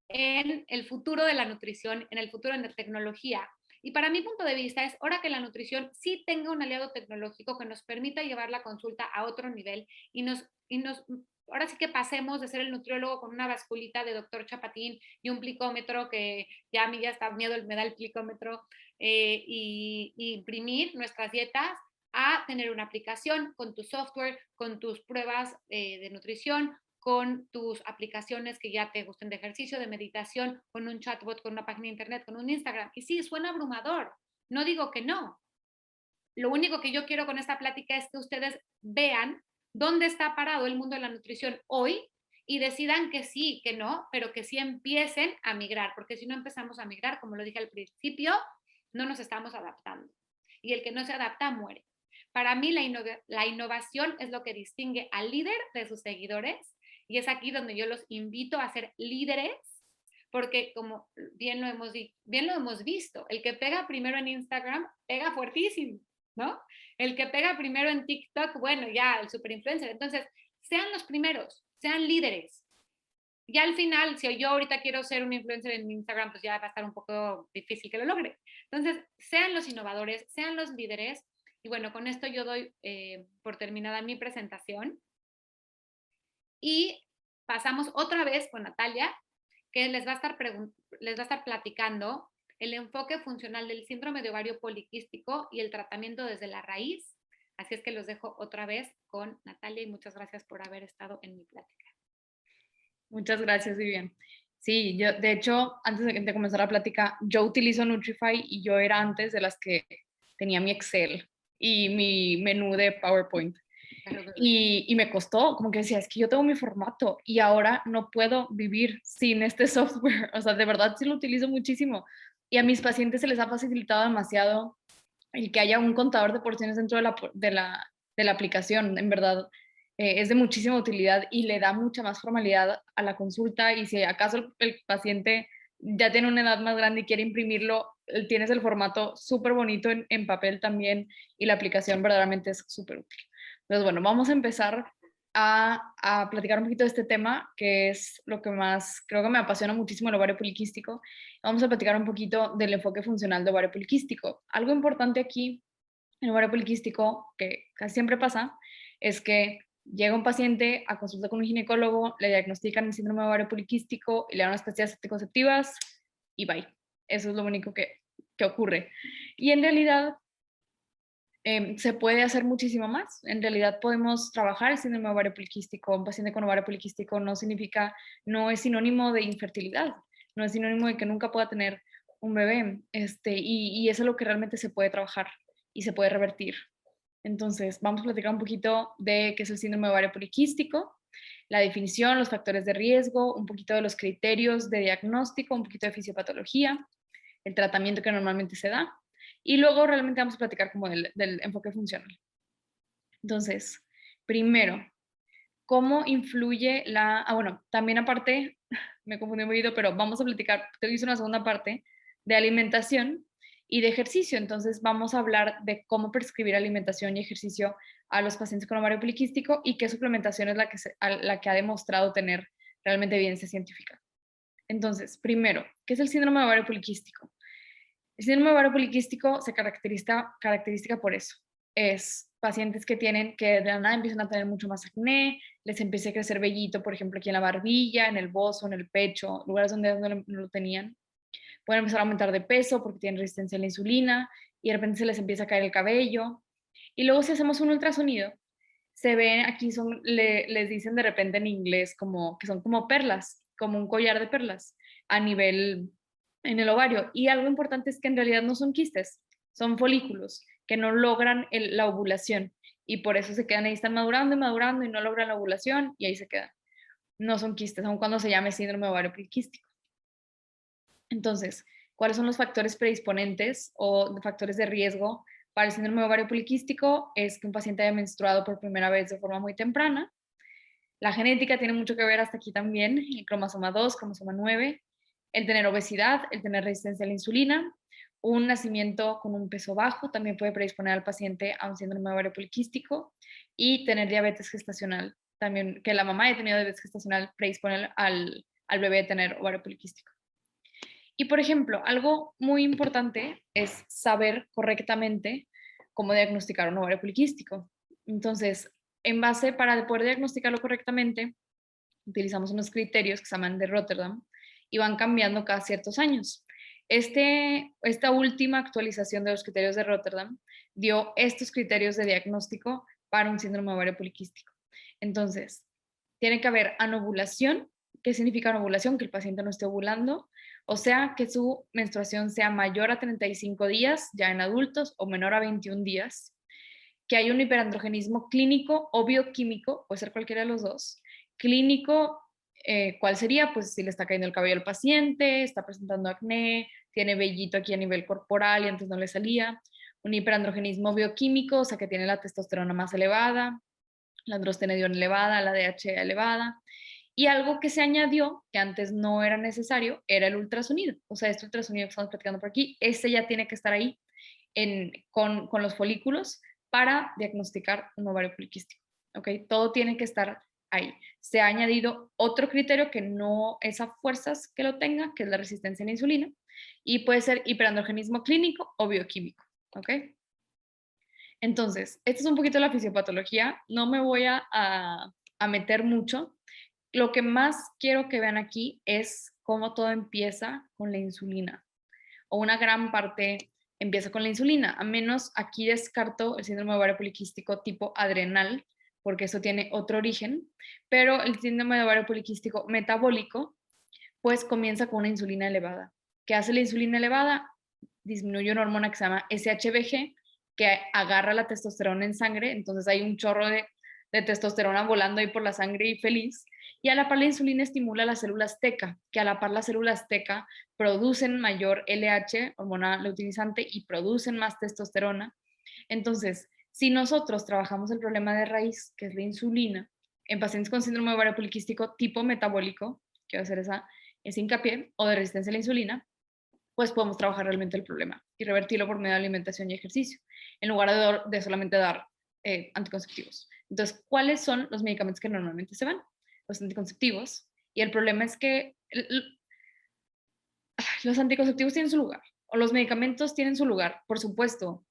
en el futuro de la nutrición, en el futuro de la tecnología. Y para mi punto de vista es hora que la nutrición sí tenga un aliado tecnológico que nos permita llevar la consulta a otro nivel, y ahora sí que pasemos de ser el nutriólogo con una basculita de doctor Chapatín y un plicómetro, que ya a mí ya está miedo, me da el plicómetro, y imprimir nuestras dietas, a tener una aplicación con tu software, con tus pruebas de nutrición, con tus aplicaciones que ya te gusten de ejercicio, de meditación, con un chatbot, con una página de internet, con un Instagram. Y sí, suena abrumador, no digo que no. Lo único que yo quiero con esta plática es que ustedes vean dónde está parado el mundo de la nutrición hoy, y decidan que sí, que no, pero que sí empiecen a migrar, porque si no empezamos a migrar, como lo dije al principio, no nos estamos adaptando. Y el que no se adapta muere. Para mí la innovación es lo que distingue al líder de sus seguidores, y es aquí donde yo los invito a ser líderes, porque como bien lo hemos visto, el que pega primero en Instagram pega fuertísimo, ¿no? El que pega primero en TikTok, bueno, ya el super influencer. Entonces, sean los primeros, sean líderes. Ya al final, si yo ahorita quiero ser un influencer en Instagram, pues ya va a estar un poco difícil que lo logre. Entonces, sean los innovadores, sean los líderes. Y bueno, con esto yo doy por terminada mi presentación. Y pasamos otra vez con Natalia, que les va a estar platicando el enfoque funcional del síndrome de ovario poliquístico y el tratamiento desde la raíz. Así es que los dejo otra vez con Natalia, y muchas gracias por haber estado en mi plática. Muchas gracias, Vivian. Sí, yo, de hecho, antes de comenzar la plática, yo utilizo Nutrify, y yo era antes de las que tenía mi Excel y mi menú de PowerPoint. Y me costó, como que decía, es que yo tengo mi formato y ahora no puedo vivir sin este software. O sea, de verdad sí lo utilizo muchísimo. Y a mis pacientes se les ha facilitado demasiado el que haya un contador de porciones dentro de la aplicación. En verdad, es de muchísima utilidad y le da mucha más formalidad a la consulta. Y si acaso el paciente ya tiene una edad más grande y quiere imprimirlo, tienes el formato súper bonito en papel también, y la aplicación verdaderamente es súper útil. Entonces, bueno, vamos a empezar a platicar un poquito de este tema, que es lo que más creo que me apasiona muchísimo, el ovario poliquístico. Vamos a platicar un poquito del enfoque funcional de ovario poliquístico. Algo importante aquí en el ovario poliquístico, que casi siempre pasa, es que llega un paciente a consulta con un ginecólogo, le diagnostican el síndrome de ovario poliquístico y le dan unas pastillas anticonceptivas y bye. Eso es lo único que ocurre. Y en realidad, Se puede hacer muchísimo más. En realidad podemos trabajar el síndrome de ovario poliquístico. Un paciente con ovario poliquístico no es sinónimo de infertilidad, no es sinónimo de que nunca pueda tener un bebé, y eso es lo que realmente se puede trabajar y se puede revertir. Entonces, vamos a platicar un poquito de qué es el síndrome de ovario poliquístico, la definición, los factores de riesgo, un poquito de los criterios de diagnóstico, un poquito de fisiopatología, el tratamiento que normalmente se da, y luego realmente vamos a platicar como del enfoque funcional. Entonces, primero, ¿cómo influye bueno, también aparte, me confundí un poquito, pero vamos a platicar, te hice una segunda parte de alimentación y de ejercicio. Entonces, vamos a hablar de cómo prescribir alimentación y ejercicio a los pacientes con ovario poliquístico y qué suplementación es la que ha demostrado tener realmente evidencia científica. Entonces, primero, ¿qué es el síndrome de ovario poliquístico? El síndrome de ovario poliquístico se caracteriza por eso. Es pacientes que de la nada empiezan a tener mucho más acné, les empieza a crecer vellito, por ejemplo, aquí en la barbilla, en el bozo, en el pecho, lugares donde no lo tenían. Pueden empezar a aumentar de peso porque tienen resistencia a la insulina y de repente se les empieza a caer el cabello. Y luego si hacemos un ultrasonido, se ven aquí, les dicen de repente en inglés como que son como perlas, como un collar de perlas a nivel en el ovario. Y algo importante es que en realidad no son quistes, son folículos que no logran la ovulación y por eso se quedan ahí, están madurando y madurando y no logran la ovulación y ahí se quedan. No son quistes, aun cuando se llame síndrome de ovario poliquístico. Entonces, ¿cuáles son los factores predisponentes o factores de riesgo para el síndrome de ovario poliquístico? Es que un paciente haya menstruado por primera vez de forma muy temprana. La genética tiene mucho que ver hasta aquí también, el cromosoma 2, cromosoma 9, el tener obesidad, el tener resistencia a la insulina, un nacimiento con un peso bajo también puede predisponer al paciente a un síndrome de ovario poliquístico y tener diabetes gestacional, también que la mamá haya tenido diabetes gestacional predispone al bebé a tener ovario poliquístico. Y por ejemplo, algo muy importante es saber correctamente cómo diagnosticar un ovario poliquístico. Entonces, para poder diagnosticarlo correctamente, utilizamos unos criterios que se llaman de Rotterdam y van cambiando cada ciertos años. Esta última actualización de los criterios de Rotterdam dio estos criterios de diagnóstico para un síndrome de ovario poliquístico. Entonces, tiene que haber anovulación. ¿Qué significa anovulación? Que el paciente no esté ovulando, o sea, que su menstruación sea mayor a 35 días ya en adultos o menor a 21 días, que hay un hiperandrogenismo clínico o bioquímico, puede ser cualquiera de los dos. Clínico, ¿cuál sería? Pues si le está cayendo el cabello al paciente, está presentando acné, tiene vellito aquí a nivel corporal y antes no le salía. Un hiperandrogenismo bioquímico, o sea que tiene la testosterona más elevada, la androstenediona elevada, la DHA elevada. Y algo que se añadió, que antes no era necesario, era el ultrasonido. O sea, este ultrasonido que estamos platicando por aquí, este ya tiene que estar ahí con los folículos para diagnosticar un ovario poliquístico. ¿Ok? Todo tiene que estar ahí. Se ha añadido otro criterio que no es a fuerzas que lo tenga, que es la resistencia a la insulina, y puede ser hiperandrogenismo clínico o bioquímico. ¿Ok? Entonces, esto es un poquito la fisiopatología. No me voy a meter mucho. Lo que más quiero que vean aquí es cómo todo empieza con la insulina, o una gran parte empieza con la insulina, a menos aquí descarto el síndrome de ovario poliquístico tipo adrenal, porque eso tiene otro origen, pero el síndrome de ovario poliquístico metabólico, pues comienza con una insulina elevada. ¿Qué hace la insulina elevada? Disminuye una hormona que se llama SHBG, que agarra la testosterona en sangre, entonces hay un chorro de testosterona volando ahí por la sangre y feliz. Y a la par la insulina estimula las células TECA, que a la par las células TECA producen mayor LH, hormona luteinizante, y producen más testosterona. Entonces, si nosotros trabajamos el problema de raíz, que es la insulina, en pacientes con síndrome de ovario poliquístico tipo metabólico, que va a ser ese hincapié, o de resistencia a la insulina, pues podemos trabajar realmente el problema y revertirlo por medio de alimentación y ejercicio, en lugar de solamente dar anticonceptivos. Entonces, ¿cuáles son los medicamentos que normalmente se van? Los anticonceptivos. Y el problema es que los anticonceptivos tienen su lugar, o los medicamentos tienen su lugar, por supuesto,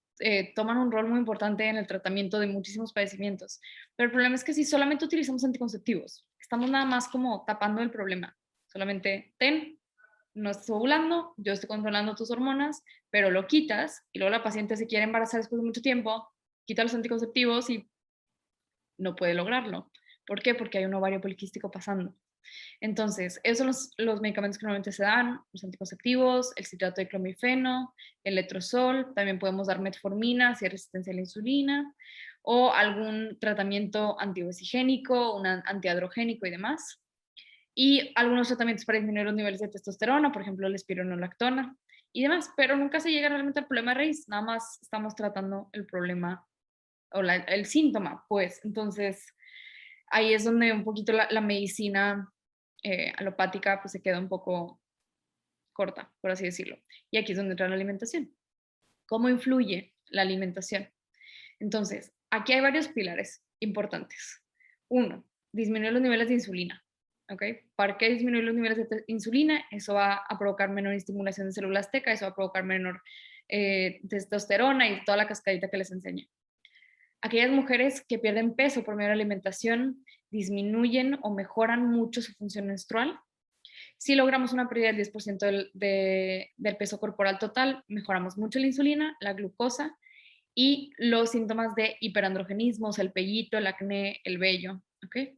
toman un rol muy importante en el tratamiento de muchísimos padecimientos, pero el problema es que si solamente utilizamos anticonceptivos, estamos nada más como tapando el problema, solamente no estás ovulando, yo estoy controlando tus hormonas, pero lo quitas y luego la paciente se quiere embarazar después de mucho tiempo quita los anticonceptivos y no puede lograrlo. ¿Por qué? Porque hay un ovario poliquístico pasando. Entonces, esos son los medicamentos que normalmente se dan, los anticonceptivos, el citrato de clomifeno, el letrozol, también podemos dar metformina si hay resistencia a la insulina, o algún tratamiento antiobesogénico, un antiandrogénico y demás. Y algunos tratamientos para disminuir los niveles de testosterona, por ejemplo, la espironolactona y demás, pero nunca se llega realmente al problema de raíz, nada más estamos tratando el problema o el síntoma, pues. Entonces, ahí es donde un poquito la medicina alopática pues se queda un poco corta, por así decirlo. Y aquí es donde entra la alimentación. ¿Cómo influye la alimentación? Entonces, aquí hay varios pilares importantes. Uno, disminuir los niveles de insulina. ¿Ok? ¿Para qué disminuir los niveles de insulina? Eso va a provocar menor estimulación de células teca, eso va a provocar menor testosterona y toda la cascadita que les enseñé. Aquellas mujeres que pierden peso por medio de la alimentación disminuyen o mejoran mucho su función menstrual. Si logramos una pérdida del 10% del peso corporal total, mejoramos mucho la insulina, la glucosa y los síntomas de hiperandrogenismo, o sea, el pellito, el acné, el vello. ¿Ok?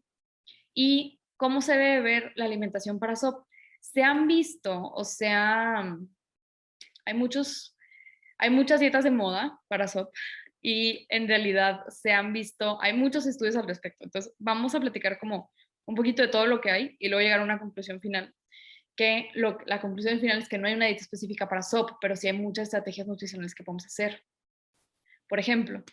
¿Y cómo se debe ver la alimentación para SOP? Se han visto, o sea, hay muchas dietas de moda para SOP y en realidad se han visto, hay muchos estudios al respecto. Entonces, vamos a platicar como un poquito de todo lo que hay y luego llegar a una conclusión final. La conclusión final es que no hay una dieta específica para SOP, pero sí hay muchas estrategias nutricionales que podemos hacer. Por ejemplo,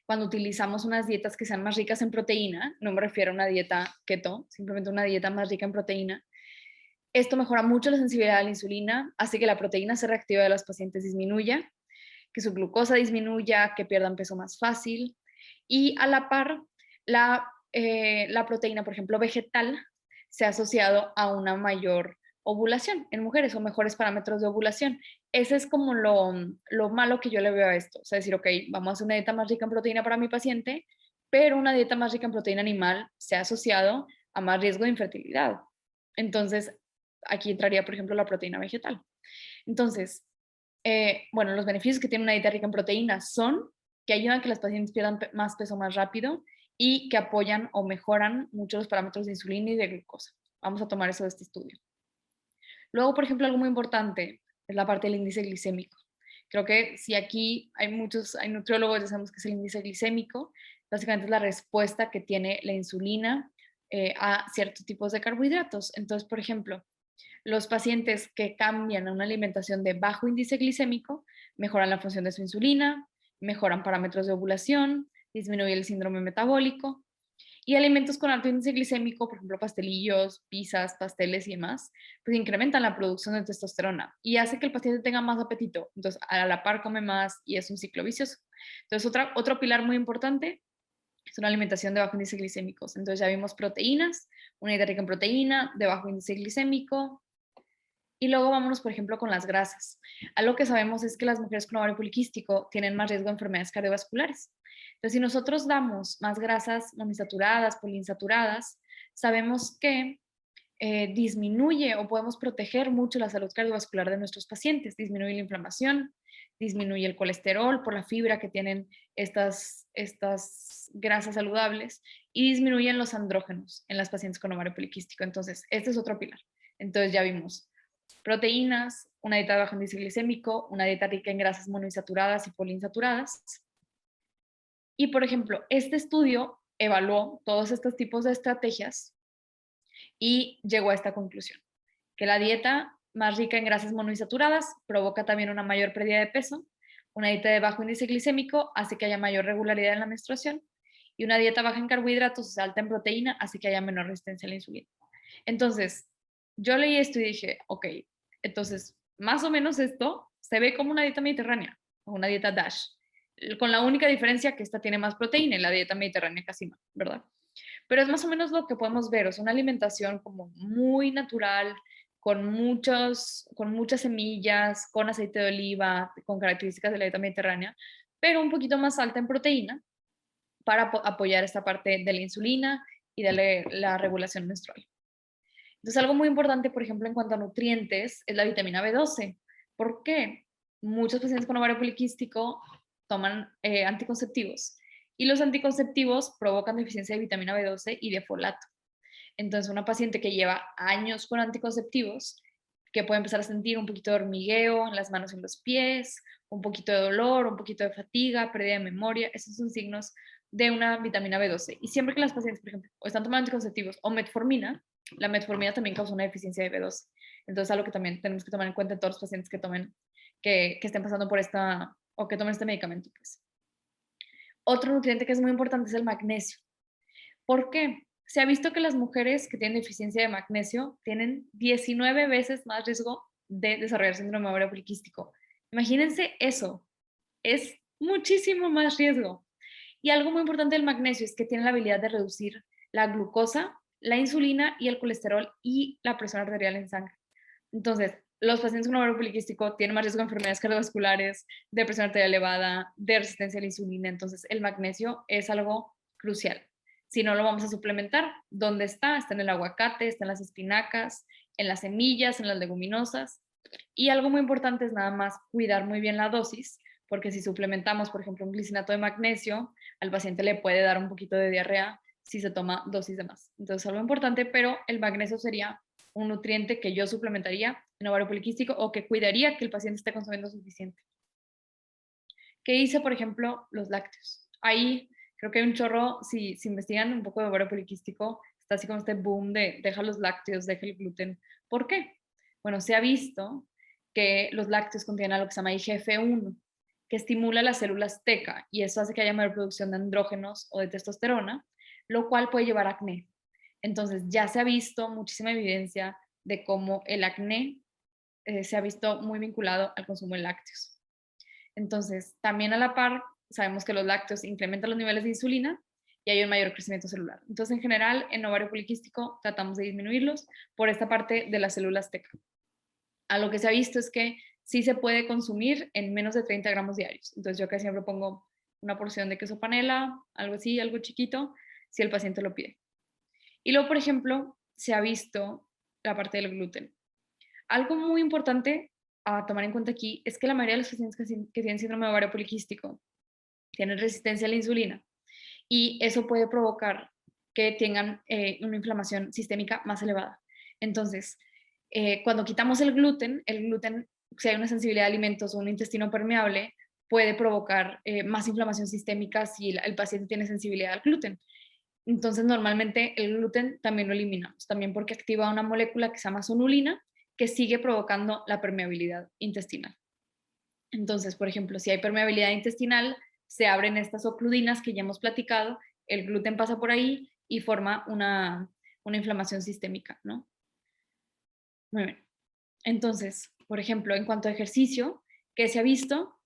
cuando utilizamos unas dietas que sean más ricas en proteína, no me refiero a una dieta keto, simplemente una dieta más rica en proteína, esto mejora mucho la sensibilidad a la insulina, hace que la proteína se reactiva de los pacientes disminuya, que su glucosa disminuya, que pierdan peso más fácil y a la par la proteína, por ejemplo, vegetal, se ha asociado a una mayor ovulación en mujeres o mejores parámetros de ovulación. Ese es como lo malo que yo le veo a esto. O sea, decir, ok, vamos a hacer una dieta más rica en proteína para mi paciente, pero una dieta más rica en proteína animal se ha asociado a más riesgo de infertilidad. Entonces, aquí entraría, por ejemplo, la proteína vegetal. Entonces, bueno, los beneficios que tiene una dieta rica en proteínas son que ayudan a que las pacientes pierdan más peso más rápido y que apoyan o mejoran mucho los parámetros de insulina y de glucosa. Vamos a tomar eso de este estudio. Luego, por ejemplo, algo muy importante es la parte del índice glicémico. Creo que si aquí hay nutriólogos, ya sabemos que es el índice glicémico, básicamente es la respuesta que tiene la insulina a ciertos tipos de carbohidratos. Entonces, por ejemplo, los pacientes que cambian a una alimentación de bajo índice glicémico mejoran la función de su insulina, mejoran parámetros de ovulación, disminuye el síndrome metabólico. Y alimentos con alto índice glicémico, por ejemplo, pastelillos, pizzas, pasteles y demás, pues incrementan la producción de testosterona y hace que el paciente tenga más apetito. Entonces, a la par come más y es un ciclo vicioso. Entonces, otro pilar muy importante es una alimentación de bajo índice glicémico. Entonces, ya vimos proteínas, una dieta rica en proteína, de bajo índice glicémico. Y luego vámonos, por ejemplo, con las grasas. Algo que sabemos es que las mujeres con ovario poliquístico tienen más riesgo de enfermedades cardiovasculares. Entonces, si nosotros damos más grasas monoinsaturadas, poliinsaturadas, sabemos que disminuye o podemos proteger mucho la salud cardiovascular de nuestros pacientes. Disminuye la inflamación, disminuye el colesterol por la fibra que tienen estas grasas saludables y disminuyen los andrógenos en las pacientes con ovario poliquístico. Entonces, este es otro pilar. Entonces, ya vimos proteínas, una dieta de bajo índice glicémico, una dieta rica en grasas monoinsaturadas y poliinsaturadas. Y, por ejemplo, este estudio evaluó todos estos tipos de estrategias y llegó a esta conclusión, que la dieta más rica en grasas monoinsaturadas provoca también una mayor pérdida de peso, una dieta de bajo índice glicémico hace que haya mayor regularidad en la menstruación y una dieta baja en carbohidratos, o sea, alta en proteína, hace que haya menor resistencia a la insulina. Entonces, yo leí esto y dije, ok, entonces, más o menos esto se ve como una dieta mediterránea, o una dieta DASH, con la única diferencia que esta tiene más proteína y la dieta mediterránea casi no, ¿verdad? Pero es más o menos lo que podemos ver, es una alimentación como muy natural, con muchas semillas, con aceite de oliva, con características de la dieta mediterránea, pero un poquito más alta en proteína para apoyar esta parte de la insulina y de la regulación menstrual. Entonces, algo muy importante, por ejemplo, en cuanto a nutrientes, es la vitamina B12. ¿Por qué? Muchos pacientes con ovario poliquístico toman anticonceptivos Y los anticonceptivos provocan deficiencia de vitamina B12 y de folato. Entonces, una paciente que lleva años con anticonceptivos, que puede empezar a sentir un poquito de hormigueo en las manos y en los pies, un poquito de dolor, un poquito de fatiga, pérdida de memoria, esos son signos de una vitamina B12. Y siempre que las pacientes, por ejemplo, o están tomando anticonceptivos o metformina, la metformina también causa una deficiencia de B12. Entonces, algo que también tenemos que tomar en cuenta en todos los pacientes que estén pasando por esta, o que tomen este medicamento, pues. Otro nutriente que es muy importante es el magnesio. ¿Por qué? Se ha visto que las mujeres que tienen deficiencia de magnesio tienen 19 veces más riesgo de desarrollar síndrome ovario poliquístico. Imagínense eso, es muchísimo más riesgo. Y algo muy importante del magnesio es que tiene la habilidad de reducir la glucosa, la insulina y el colesterol y la presión arterial en sangre. Entonces, los pacientes con ovario poliquístico tienen más riesgo de enfermedades cardiovasculares, de presión arterial elevada, de resistencia a la insulina. Entonces, el magnesio es algo crucial. Si no lo vamos a suplementar, ¿dónde está? Está en el aguacate, está en las espinacas, en las semillas, en las leguminosas. Y algo muy importante es nada más cuidar muy bien la dosis, porque si suplementamos, por ejemplo, un glicinato de magnesio, al paciente le puede dar un poquito de diarrea si se toma dosis de más. Entonces, algo importante, pero el magnesio sería un nutriente que yo suplementaría en ovario poliquístico o que cuidaría que el paciente esté consumiendo suficiente. ¿Qué dice, por ejemplo, los lácteos? Ahí creo que hay un chorro, si investigan un poco de ovario poliquístico, está así como este boom de deja los lácteos, deja el gluten. ¿Por qué? Bueno, se ha visto que los lácteos contienen algo que se llama IGF-1, que estimula las células teca y eso hace que haya mayor producción de andrógenos o de testosterona, lo cual puede llevar a acné. Entonces, ya se ha visto muchísima evidencia de cómo el acné se ha visto muy vinculado al consumo de lácteos. Entonces, también a la par, sabemos que los lácteos incrementan los niveles de insulina y hay un mayor crecimiento celular. Entonces, en general, en ovario poliquístico tratamos de disminuirlos por esta parte de las células teca. A lo que se ha visto es que sí se puede consumir en menos de 30 gramos diarios. Entonces, yo casi siempre pongo una porción de queso panela, algo así, algo chiquito, si el paciente lo pide. Y luego, por ejemplo, se ha visto la parte del gluten. Algo muy importante a tomar en cuenta aquí es que la mayoría de los pacientes que tienen síndrome de ovario poliquístico tienen resistencia a la insulina y eso puede provocar que tengan una inflamación sistémica más elevada. Entonces, cuando quitamos el gluten, si hay una sensibilidad a alimentos o un intestino permeable, puede provocar más inflamación sistémica si el paciente tiene sensibilidad al gluten. Entonces, normalmente el gluten también lo eliminamos, también porque activa una molécula que se llama sonulina, que sigue provocando la permeabilidad intestinal. Entonces, por ejemplo, si hay permeabilidad intestinal, se abren estas ocludinas que ya hemos platicado, el gluten pasa por ahí y forma una inflamación sistémica, ¿no? Muy bien. Entonces, por ejemplo, en cuanto a ejercicio, ¿qué se ha visto?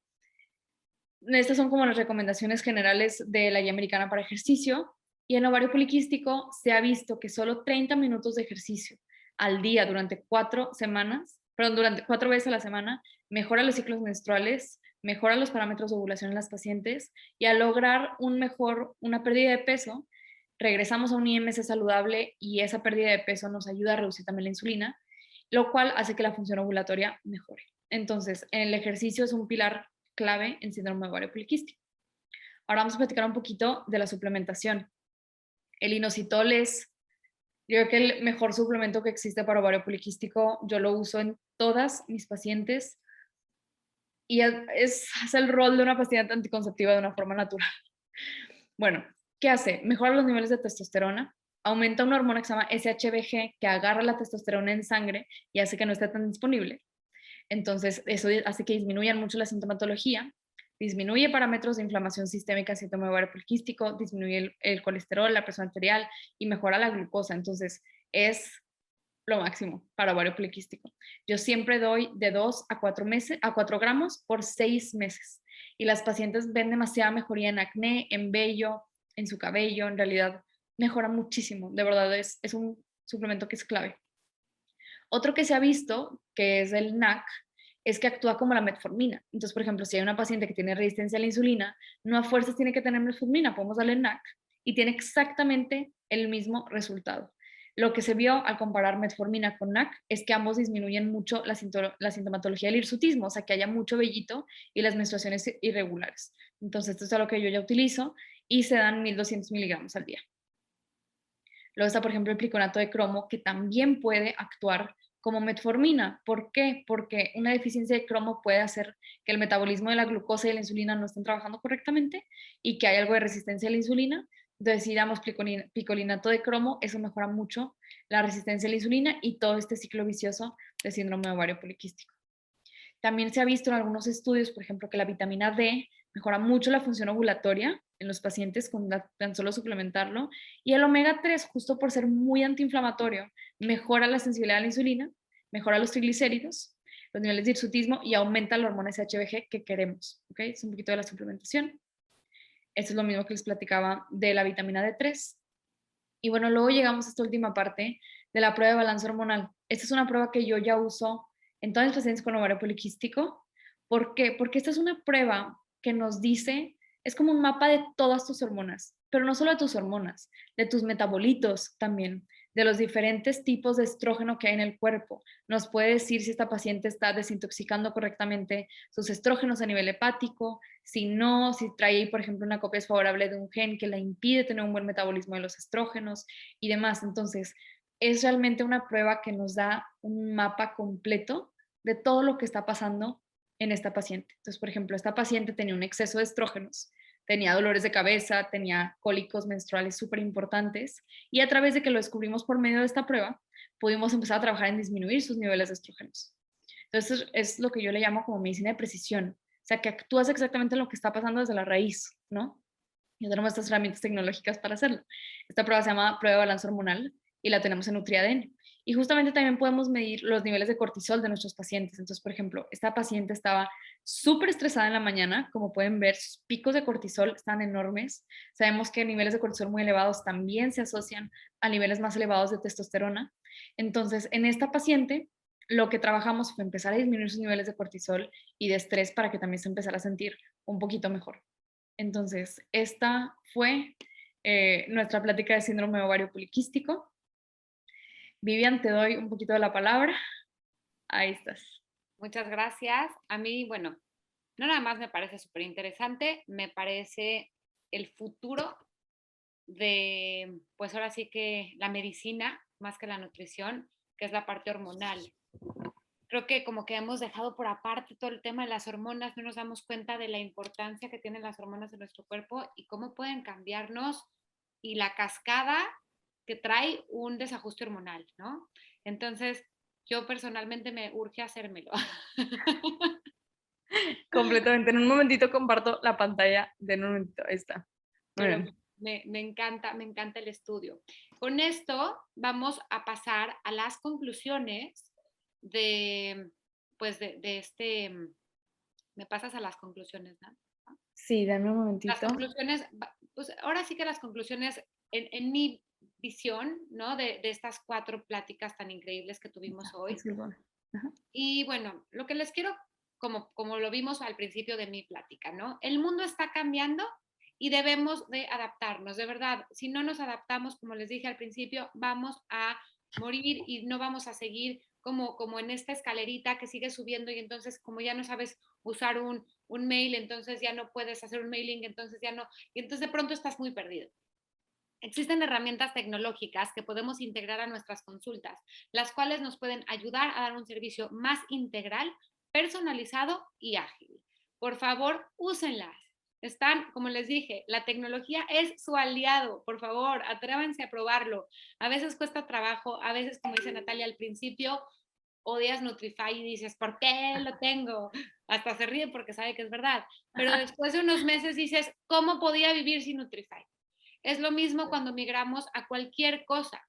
Estas son como las recomendaciones generales de la guía americana para ejercicio. Y en ovario poliquístico se ha visto que solo 30 minutos de ejercicio al día durante 4 veces a la semana mejora los ciclos menstruales, mejora los parámetros de ovulación en las pacientes y al lograr una pérdida de peso, regresamos a un IMC saludable y esa pérdida de peso nos ayuda a reducir también la insulina, lo cual hace que la función ovulatoria mejore. Entonces, el ejercicio es un pilar clave en síndrome de ovario poliquístico. Ahora vamos a platicar un poquito de la suplementación. El inositol es, yo creo que el mejor suplemento que existe para ovario poliquístico. Yo lo uso en todas mis pacientes y hace el rol de una pastilla anticonceptiva de una forma natural. Bueno, ¿qué hace? Mejora los niveles de testosterona, aumenta una hormona que se llama SHBG que agarra la testosterona en sangre y hace que no esté tan disponible. Entonces, eso hace que disminuyan mucho la sintomatología, disminuye parámetros de inflamación sistémica, síndrome de ovario poliquístico, disminuye el colesterol, la presión arterial y mejora la glucosa. Entonces, es lo máximo para ovario poliquístico. Yo siempre doy de 2 a 4 gramos por 6 meses. Y las pacientes ven demasiada mejoría en acné, en vello, en su cabello. En realidad, mejora muchísimo. De verdad, es un suplemento que es clave. Otro que se ha visto, que es el NAC, es que actúa como la metformina. Entonces, por ejemplo, si hay una paciente que tiene resistencia a la insulina, no a fuerzas tiene que tener metformina, podemos darle NAC y tiene exactamente el mismo resultado. Lo que se vio al comparar metformina con NAC es que ambos disminuyen mucho la sintomatología del hirsutismo, o sea, que haya mucho vellito y las menstruaciones irregulares. Entonces, esto es algo que yo ya utilizo y se dan 1200 miligramos al día. Luego está, por ejemplo, el pliconato de cromo, que también puede actuar como metformina. ¿Por qué? Porque una deficiencia de cromo puede hacer que el metabolismo de la glucosa y la insulina no estén trabajando correctamente y que hay algo de resistencia a la insulina. Entonces, si damos picolinato de cromo, eso mejora mucho la resistencia a la insulina y todo este ciclo vicioso de síndrome de ovario poliquístico. También se ha visto en algunos estudios, por ejemplo, que la vitamina D mejora mucho la función ovulatoria en los pacientes con tan solo suplementarlo. Y el omega 3, justo por ser muy antiinflamatorio, mejora la sensibilidad a la insulina, mejora los triglicéridos, los niveles de hirsutismo y aumenta la hormona SHBG que queremos. ¿Okay? Es un poquito de la suplementación. Esto es lo mismo que les platicaba de la vitamina D3. Y bueno, luego llegamos a esta última parte de la prueba de balance hormonal. Esta es una prueba que yo ya uso en todos los pacientes con ovario poliquístico. ¿Por qué? Porque esta es una prueba que nos dice, es como un mapa de todas tus hormonas, pero no solo de tus hormonas, de tus metabolitos también, de los diferentes tipos de estrógeno que hay en el cuerpo. Nos puede decir si esta paciente está desintoxicando correctamente sus estrógenos a nivel hepático, si no, si trae, por ejemplo, una copia desfavorable de un gen que la impide tener un buen metabolismo de los estrógenos y demás. Entonces, es realmente una prueba que nos da un mapa completo de todo lo que está pasando en esta paciente. Entonces, por ejemplo, esta paciente tenía un exceso de estrógenos, tenía dolores de cabeza, tenía cólicos menstruales súper importantes y a través de que lo descubrimos por medio de esta prueba, pudimos empezar a trabajar en disminuir sus niveles de estrógenos. Entonces, es lo que yo le llamo como medicina de precisión. O sea, que actúas exactamente en lo que está pasando desde la raíz, ¿no? Y tenemos estas herramientas tecnológicas para hacerlo. Esta prueba se llama prueba de balance hormonal y la tenemos en NutriADN. Y justamente también podemos medir los niveles de cortisol de nuestros pacientes. Entonces, por ejemplo, esta paciente estaba súper estresada en la mañana. Como pueden ver, sus picos de cortisol están enormes. Sabemos que niveles de cortisol muy elevados también se asocian a niveles más elevados de testosterona. Entonces, en esta paciente, lo que trabajamos fue empezar a disminuir sus niveles de cortisol y de estrés para que también se empezara a sentir un poquito mejor. Entonces, esta fue nuestra plática de síndrome de ovario poliquístico. Vivian, te doy un poquito de la palabra. Ahí estás. Muchas gracias. A mí, bueno, no nada más me parece súper interesante, me parece el futuro de, pues ahora sí que la medicina, más que la nutrición, que es la parte hormonal. Creo que como que hemos dejado por aparte todo el tema de las hormonas, no nos damos cuenta de la importancia que tienen las hormonas en nuestro cuerpo y cómo pueden cambiarnos y la cascada que trae un desajuste hormonal, ¿no? Entonces, yo personalmente me urge hacérmelo. Completamente. En un momentito comparto la pantalla. En un momentito, ahí está. Muy Pero bien. me encanta el estudio. Con esto vamos a pasar a las conclusiones de, pues de este, me pasas a las conclusiones, ¿no? Sí, dame un Las momentito. conclusiones, pues ahora sí que las conclusiones en mi visión, ¿no? De estas 4 pláticas tan increíbles que tuvimos hoy. Sí, bueno. Ajá. Y bueno, lo que les quiero, como lo vimos al principio de mi plática, ¿no? El mundo está cambiando y debemos de adaptarnos, de verdad. Si no nos adaptamos, como les dije al principio, vamos a morir y no vamos a seguir como en esta escalerita que sigue subiendo y entonces como ya no sabes usar un mail, entonces ya no puedes hacer un mailing, entonces ya no, y entonces de pronto estás muy perdido. Existen herramientas tecnológicas que podemos integrar a nuestras consultas, las cuales nos pueden ayudar a dar un servicio más integral, personalizado y ágil. Por favor, úsenlas. Están, como les dije, la tecnología es su aliado. Por favor, atrévanse a probarlo. A veces cuesta trabajo, a veces, como dice Natalia al principio, odias Nutrify y dices, ¿por qué lo tengo? Hasta se ríe porque sabe que es verdad. Pero después de unos meses dices, ¿cómo podía vivir sin Nutrify? Es lo mismo cuando migramos a cualquier cosa,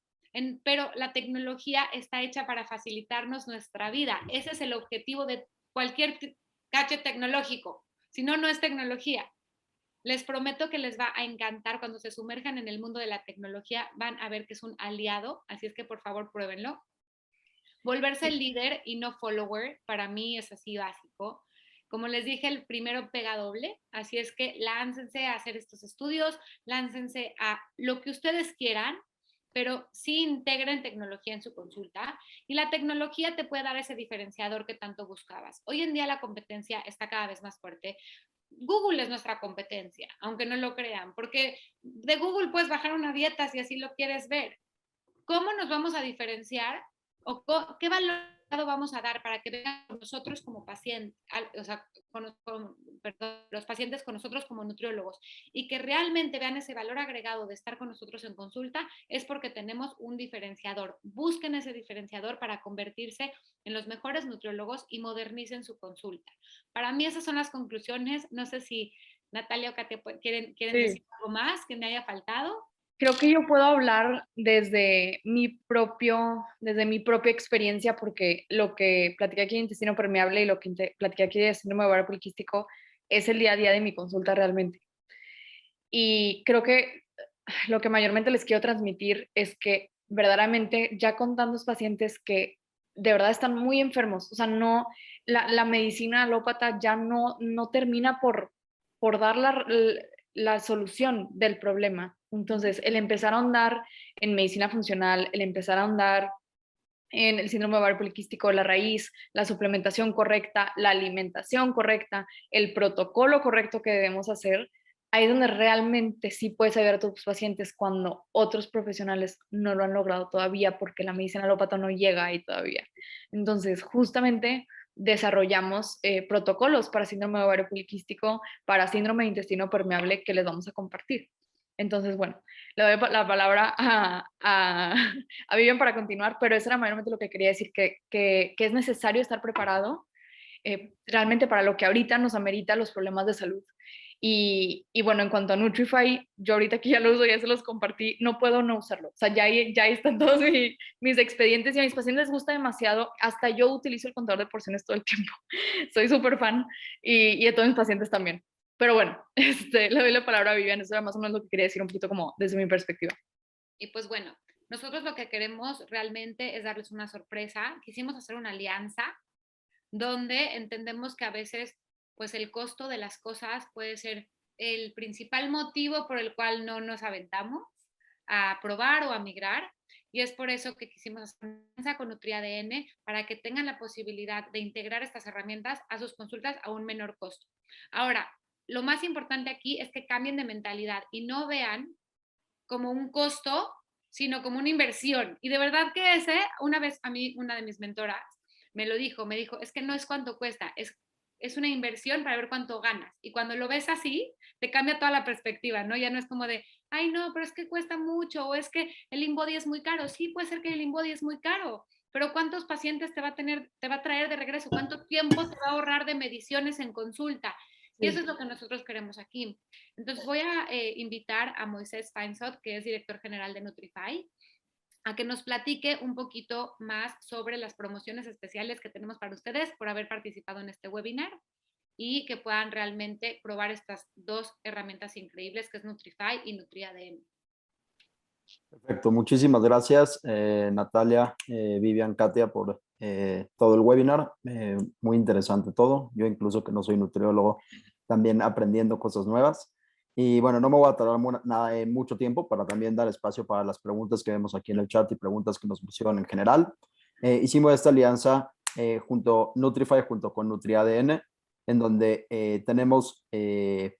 pero la tecnología está hecha para facilitarnos nuestra vida. Ese es el objetivo de cualquier gadget tecnológico. Si no, no es tecnología. Les prometo que les va a encantar cuando se sumerjan en el mundo de la tecnología. Van a ver que es un aliado, así es que por favor pruébenlo. Volverse el líder y no follower, para mí es así básico. Como les dije, el primero pega doble, así es que láncense a hacer estos estudios, láncense a lo que ustedes quieran, pero sí integren tecnología en su consulta y la tecnología te puede dar ese diferenciador que tanto buscabas. Hoy en día la competencia está cada vez más fuerte. Google es nuestra competencia, aunque no lo crean, porque de Google puedes bajar una dieta si así lo quieres ver. ¿Cómo nos vamos a diferenciar o qué valor vamos a dar para que vengan con nosotros como pacientes, o sea, perdón, los pacientes con nosotros como nutriólogos y que realmente vean ese valor agregado de estar con nosotros en consulta? Es porque tenemos un diferenciador. Busquen ese diferenciador para convertirse en los mejores nutriólogos y modernicen su consulta. Para mí esas son las conclusiones. No sé si Natalia o Katia quieren decir algo más que me haya faltado. Creo que yo puedo hablar desde mi propia experiencia, porque lo que platiqué aquí de intestino permeable y lo que platiqué aquí de síndrome de ovario poliquístico es el día a día de mi consulta realmente. Y creo que lo que mayormente les quiero transmitir es que verdaderamente ya con tantos pacientes que de verdad están muy enfermos, o sea, no, la medicina alópata ya no termina por dar la solución del problema. Entonces, el empezar a ahondar en medicina funcional, el empezar a ahondar en el síndrome ovario poliquístico, la raíz, la suplementación correcta, la alimentación correcta, el protocolo correcto que debemos hacer, ahí es donde realmente sí puedes ayudar a tus pacientes cuando otros profesionales no lo han logrado todavía porque la medicina alópata no llega ahí todavía. Entonces, justamente desarrollamos protocolos para síndrome de ovario poliquístico, para síndrome de intestino permeable que les vamos a compartir. Entonces, bueno, le doy la palabra a Vivian para continuar, pero eso era mayormente lo que quería decir, que es necesario estar preparado realmente para lo que ahorita nos amerita los problemas de salud. Y bueno, en cuanto a Nutrify, yo ahorita que ya lo uso, ya se los compartí, no puedo no usarlo. O sea, ya ahí están todos mis expedientes y a mis pacientes les gusta demasiado. Hasta yo utilizo el contador de porciones todo el tiempo. Soy súper fan y a todos mis pacientes también. Pero bueno, le doy la palabra a Vivian. Eso era más o menos lo que quería decir un poquito como desde mi perspectiva. Y pues bueno, nosotros lo que queremos realmente es darles una sorpresa. Quisimos hacer una alianza donde entendemos que a veces pues el costo de las cosas puede ser el principal motivo por el cual no nos aventamos a probar o a migrar. Y es por eso que quisimos hacer una alianza con NutriADN para que tengan la posibilidad de integrar estas herramientas a sus consultas a un menor costo. Ahora, lo más importante aquí es que cambien de mentalidad y no vean como un costo, sino como una inversión. Y de verdad que una vez a mí, una de mis mentoras me dijo, es que no es cuánto cuesta, es una inversión para ver cuánto ganas. Y cuando lo ves así, te cambia toda la perspectiva, ¿no? Ya no es como de, ay, no, pero es que cuesta mucho, o es que el InBody es muy caro. Sí, puede ser que el InBody es muy caro, pero ¿cuántos pacientes te va a traer de regreso? ¿Cuánto tiempo te va a ahorrar de mediciones en consulta? Y eso es lo que nosotros queremos aquí. Entonces voy a invitar a Moisés Feinsod, que es director general de Nutrify, a que nos platique un poquito más sobre las promociones especiales que tenemos para ustedes por haber participado en este webinar y que puedan realmente probar estas dos herramientas increíbles que es Nutrify y NutriADN. Perfecto, muchísimas gracias Natalia, Vivian, Katia por todo el webinar, muy interesante todo, yo incluso que no soy nutriólogo también aprendiendo cosas nuevas y bueno, no me voy a tardar mucho tiempo para también dar espacio para las preguntas que vemos aquí en el chat y preguntas que nos pusieron en general. Hicimos esta alianza Nutrify junto con NutriADN en donde tenemos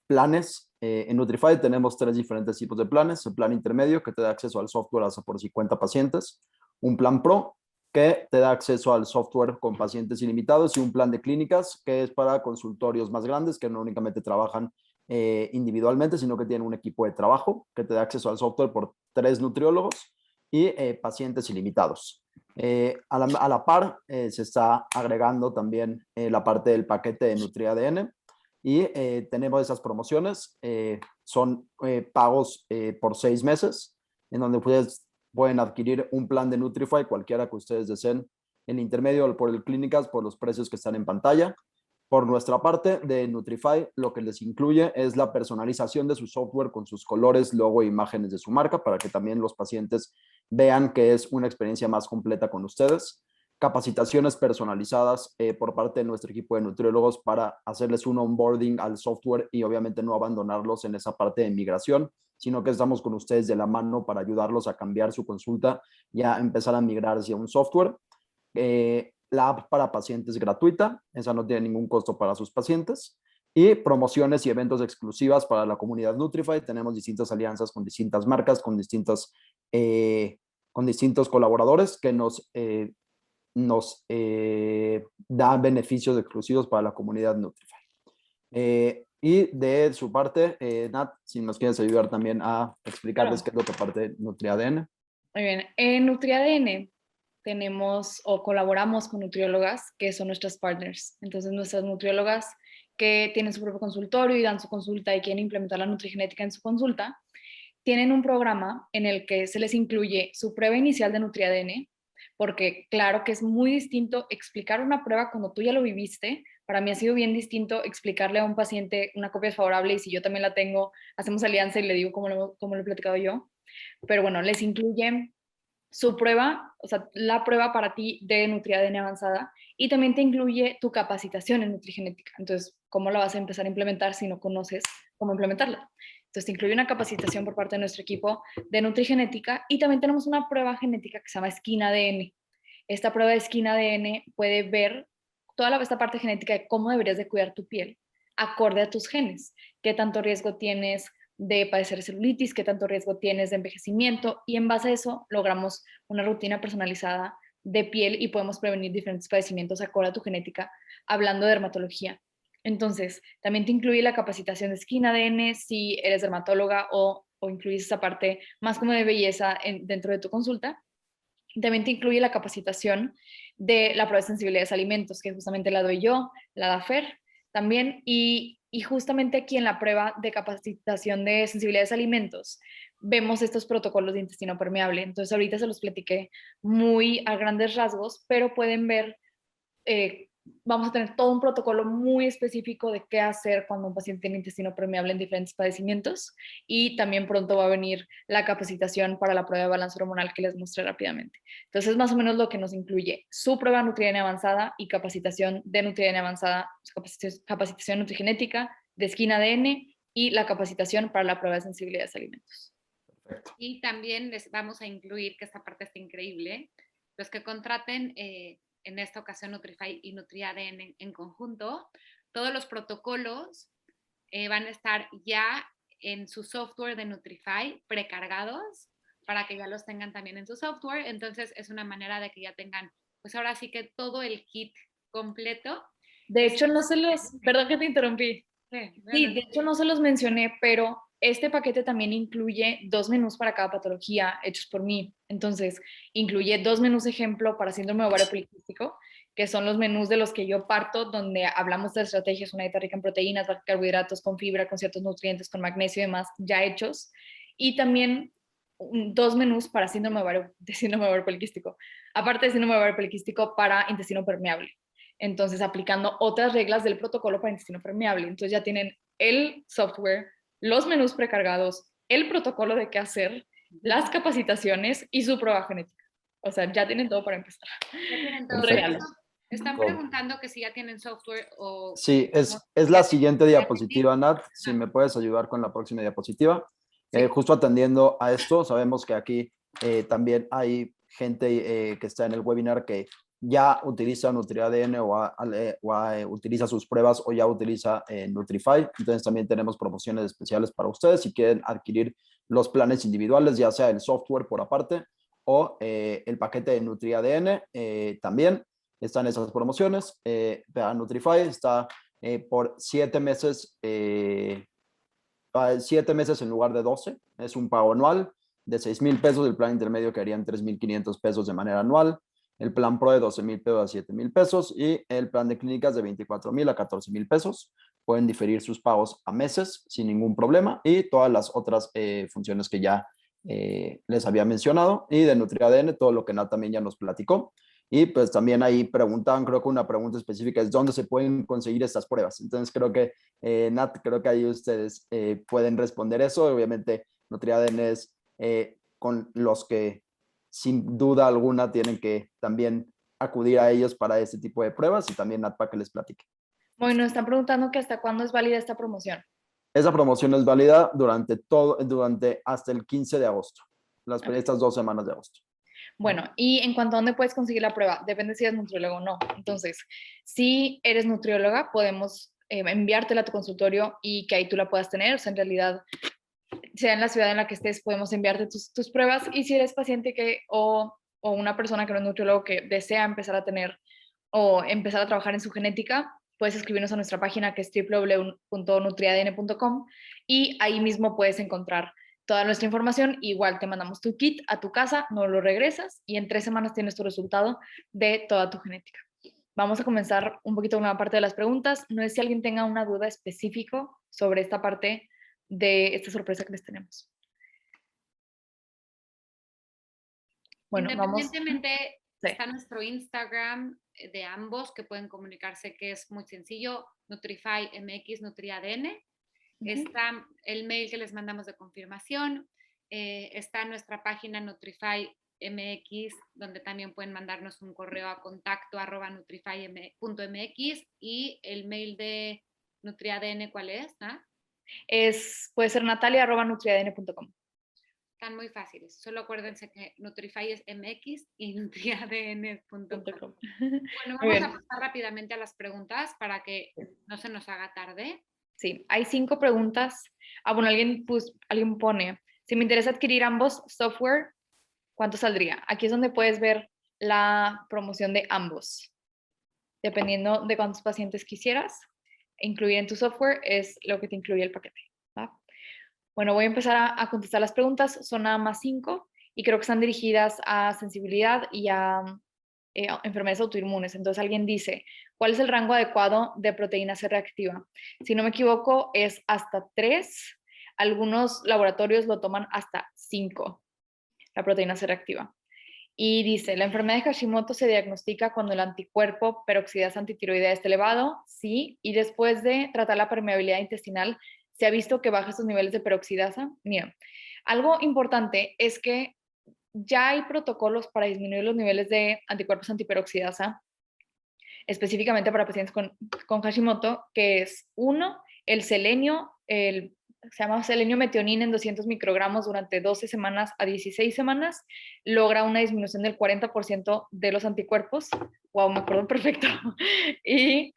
planes. En Nutrify tenemos 3 diferentes tipos de planes. El plan intermedio, que te da acceso al software hasta por 50 pacientes. Un plan Pro, que te da acceso al software con pacientes ilimitados. Y un plan de clínicas, que es para consultorios más grandes, que no únicamente trabajan individualmente, sino que tienen un equipo de trabajo, que te da acceso al software por 3 nutriólogos y pacientes ilimitados. A la par se está agregando también la parte del paquete de NutriADN y tenemos esas promociones, son pagos por 6 meses, en donde ustedes pueden adquirir un plan de Nutrify, cualquiera que ustedes deseen, en intermedio o por el clínicas, por los precios que están en pantalla. Por nuestra parte de Nutrify, lo que les incluye es la personalización de su software con sus colores, logo e imágenes de su marca para que también los pacientes vean que es una experiencia más completa con ustedes. Capacitaciones personalizadas por parte de nuestro equipo de nutriólogos para hacerles un onboarding al software y obviamente no abandonarlos en esa parte de migración, sino que estamos con ustedes de la mano para ayudarlos a cambiar su consulta y a empezar a migrar hacia un software. La app para pacientes gratuita, esa no tiene ningún costo para sus pacientes. Y promociones y eventos exclusivas para la comunidad Nutrify. Tenemos distintas alianzas con distintas marcas, con distintos colaboradores que nos dan beneficios exclusivos para la comunidad Nutrify. Y de su parte, Nat, si nos quieres ayudar también a explicarles qué es lo que parte de NutriADN. Muy bien. En NutriADN tenemos o colaboramos con nutriólogas que son nuestras partners. Entonces, nuestras nutriólogas que tienen su propio consultorio y dan su consulta y quieren implementar la nutrigenética en su consulta, tienen un programa en el que se les incluye su prueba inicial de NutriADN, porque claro que es muy distinto explicar una prueba cuando tú ya lo viviste. Para mí ha sido bien distinto explicarle a un paciente una copia favorable y si yo también la tengo, hacemos alianza y le digo cómo lo he platicado yo. Pero bueno, les incluye su prueba, o sea, la prueba para ti de NutriADN avanzada y también te incluye tu capacitación en nutrigenética. Entonces, ¿cómo la vas a empezar a implementar si no conoces cómo implementarla? Entonces, te incluye una capacitación por parte de nuestro equipo de nutrigenética y también tenemos una prueba genética que se llama Skin ADN. Esta prueba de Skin ADN puede ver toda esta parte genética de cómo deberías de cuidar tu piel acorde a tus genes, qué tanto riesgo tienes de padecer celulitis, qué tanto riesgo tienes de envejecimiento y en base a eso logramos una rutina personalizada de piel y podemos prevenir diferentes padecimientos acorde a tu genética, hablando de dermatología. Entonces, también te incluye la capacitación de Skin ADN si eres dermatóloga o incluyes esa parte más como de belleza dentro de tu consulta. También te incluye la capacitación de la prueba de sensibilidades a alimentos, que justamente la doy yo, la da Fer también, y justamente aquí en la prueba de capacitación de sensibilidades a alimentos vemos estos protocolos de intestino permeable. Entonces ahorita se los platiqué muy a grandes rasgos, pero pueden ver, vamos a tener todo un protocolo muy específico de qué hacer cuando un paciente tiene intestino permeable en diferentes padecimientos y también pronto va a venir la capacitación para la prueba de balance hormonal que les mostré rápidamente. Entonces, más o menos lo que nos incluye su prueba NutriADN avanzada y capacitación de NutriADN avanzada, capacitación nutrigenética de Skin ADN y la capacitación para la prueba de sensibilidad a alimentos. Perfecto. Y también les vamos a incluir, que esta parte está increíble, los que contraten en esta ocasión Nutrify y NutriADN en conjunto, todos los protocolos van a estar ya en su software de Nutrify precargados para que ya los tengan también en su software. Entonces es una manera de que ya tengan, pues ahora sí que todo el kit completo. De hecho, no se los, perdón que te interrumpí. Sí, de hecho no se los mencioné, pero este paquete también incluye 2 menús para cada patología hechos por mí. Entonces, incluye 2 menús ejemplo para síndrome de ovario poliquístico, que son los menús de los que yo parto, donde hablamos de estrategias, una dieta rica en proteínas, baja en carbohidratos, con fibra, con ciertos nutrientes, con magnesio y demás, ya hechos. Y también 2 menús para síndrome de ovario poliquístico. Aparte de síndrome de ovario poliquístico para intestino permeable. Entonces, aplicando otras reglas del protocolo para intestino permeable. Entonces, ya tienen el software, los menús precargados, el protocolo de qué hacer, las capacitaciones y su prueba genética. O sea, ya tienen todo para empezar. Ya tienen todo. Están preguntando que si ya tienen software o... Sí, es la siguiente diapositiva, Nat. Si me puedes ayudar con la próxima diapositiva. Sí. Justo atendiendo a esto, sabemos que aquí también hay gente que está en el webinar que ya utiliza NutriADN utiliza sus pruebas o ya utiliza Nutrify. Entonces también tenemos promociones especiales para ustedes si quieren adquirir los planes individuales, ya sea el software por aparte o el paquete de NutriADN también. Están esas promociones. Nutrify está por 7 meses, 7 meses en lugar de 12. Es un pago anual de 6,000 pesos. El plan intermedio que harían 3,500 pesos de manera anual. El plan pro de 12,000 pesos a 7,000 pesos. Y el plan de clínicas de 24,000 a 14,000 pesos. Pueden diferir sus pagos a meses sin ningún problema. Y todas las otras funciones que ya les había mencionado. Y de NutriADN, todo lo que Nat también ya nos platicó. Y pues también ahí preguntaban, creo que una pregunta específica es ¿dónde se pueden conseguir estas pruebas? Entonces creo que, Nat, creo que ahí ustedes pueden responder eso. Obviamente, NutriADN es con los que sin duda alguna tienen que también acudir a ellos para este tipo de pruebas y también Nat para que les platique. Bueno, están preguntando que hasta cuándo es válida esta promoción. Esa promoción es válida durante hasta el 15 de agosto, estas 2 semanas de agosto. Bueno, y en cuanto a dónde puedes conseguir la prueba, depende si eres nutriólogo o no. Entonces, si eres nutrióloga, podemos enviártela a tu consultorio y que ahí tú la puedas tener. O sea, en realidad, sea en la ciudad en la que estés, podemos enviarte tus pruebas. Y si eres paciente o una persona que no es nutriólogo que desea empezar a tener o empezar a trabajar en su genética, puedes escribirnos a nuestra página que es www.nutriadn.com y ahí mismo puedes encontrar toda nuestra información. Igual te mandamos tu kit a tu casa, no lo regresas y en 3 semanas tienes tu resultado de toda tu genética. Vamos a comenzar un poquito con una parte de las preguntas. No sé si alguien tenga una duda específica sobre esta parte de esta sorpresa que les tenemos. Bueno, vamos. Independientemente, Sí. está nuestro Instagram de ambos que pueden comunicarse, que es muy sencillo, Nutrify MX, NutriADN. Está el mail que les mandamos de confirmación, está nuestra página Nutrify MX, donde también pueden mandarnos un correo a contacto@nutrify.mx y el mail de NutriADN, ¿cuál es? ¿Ah? Puede ser natalia@nutriadn.com. Están muy fáciles. Solo acuérdense que Nutrify es MX y nutriadn.com. Bueno, vamos a pasar rápidamente a las preguntas para que no se nos haga tarde. Sí, hay 5 preguntas. Bueno, alguien pone, si me interesa adquirir ambos software, ¿cuánto saldría? Aquí es donde puedes ver la promoción de ambos. Dependiendo de cuántos pacientes quisieras incluir en tu software, es lo que te incluye el paquete. ¿Va? Bueno, voy a empezar a contestar las preguntas. Son nada más 5 y creo que están dirigidas a sensibilidad y a enfermedades autoinmunes. Entonces alguien dice, ¿cuál es el rango adecuado de proteína C reactiva? Si no me equivoco, es hasta 3. Algunos laboratorios lo toman hasta 5, la proteína C reactiva. Y dice, ¿la enfermedad de Hashimoto se diagnostica cuando el anticuerpo peroxidasa antitiroidea está elevado? Sí. Y después de tratar la permeabilidad intestinal, ¿se ha visto que baja estos niveles de peroxidasa? Mira, algo importante es que ya hay protocolos para disminuir los niveles de anticuerpos antiperoxidasa, específicamente para pacientes con Hashimoto, que es 1, el selenio, se llama selenio metionina en 200 microgramos durante 12 semanas a 16 semanas, logra una disminución del 40% de los anticuerpos. Wow, me acuerdo perfecto. Y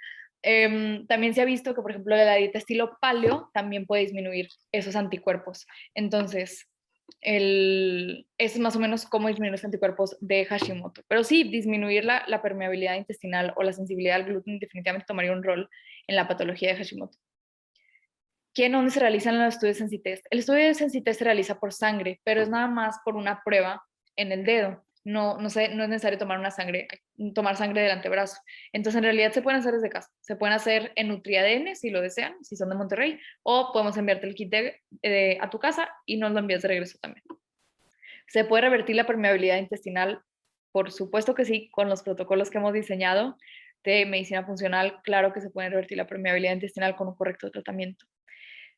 también se ha visto que, por ejemplo, la dieta estilo paleo también puede disminuir esos anticuerpos. Entonces, es más o menos cómo disminuir los anticuerpos de Hashimoto. Pero sí, disminuir la permeabilidad intestinal o la sensibilidad al gluten definitivamente tomaría un rol en la patología de Hashimoto. ¿Dónde se realizan los estudios de Sensitest? El estudio de Sensitest se realiza por sangre, pero es nada más por una prueba en el dedo. No es necesario tomar sangre del antebrazo. Entonces, en realidad se pueden hacer desde casa. Se pueden hacer en NutriADN si lo desean, si son de Monterrey, o podemos enviarte el kit a tu casa y nos lo envías de regreso también. ¿Se puede revertir la permeabilidad intestinal? Por supuesto que sí, con los protocolos que hemos diseñado de medicina funcional, claro que se puede revertir la permeabilidad intestinal con un correcto tratamiento.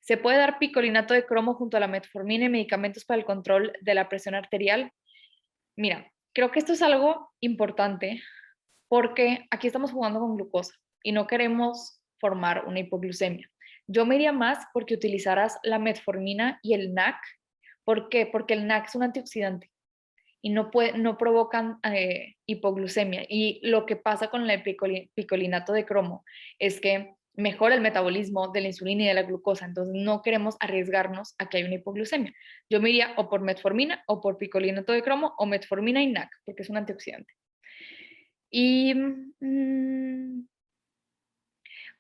¿Se puede dar picolinato de cromo junto a la metformina y medicamentos para el control de la presión arterial? Mira, creo que esto es algo importante porque aquí estamos jugando con glucosa y no queremos formar una hipoglucemia. Yo me iría más porque utilizaras la metformina y el NAC. ¿Por qué? Porque el NAC es un antioxidante y no provocan hipoglucemia. Y lo que pasa con el picolinato de cromo es que mejora el metabolismo de la insulina y de la glucosa, entonces no queremos arriesgarnos a que haya una hipoglucemia. Yo me iría o por metformina o por picolinato de cromo o metformina y NAC, porque es un antioxidante. Y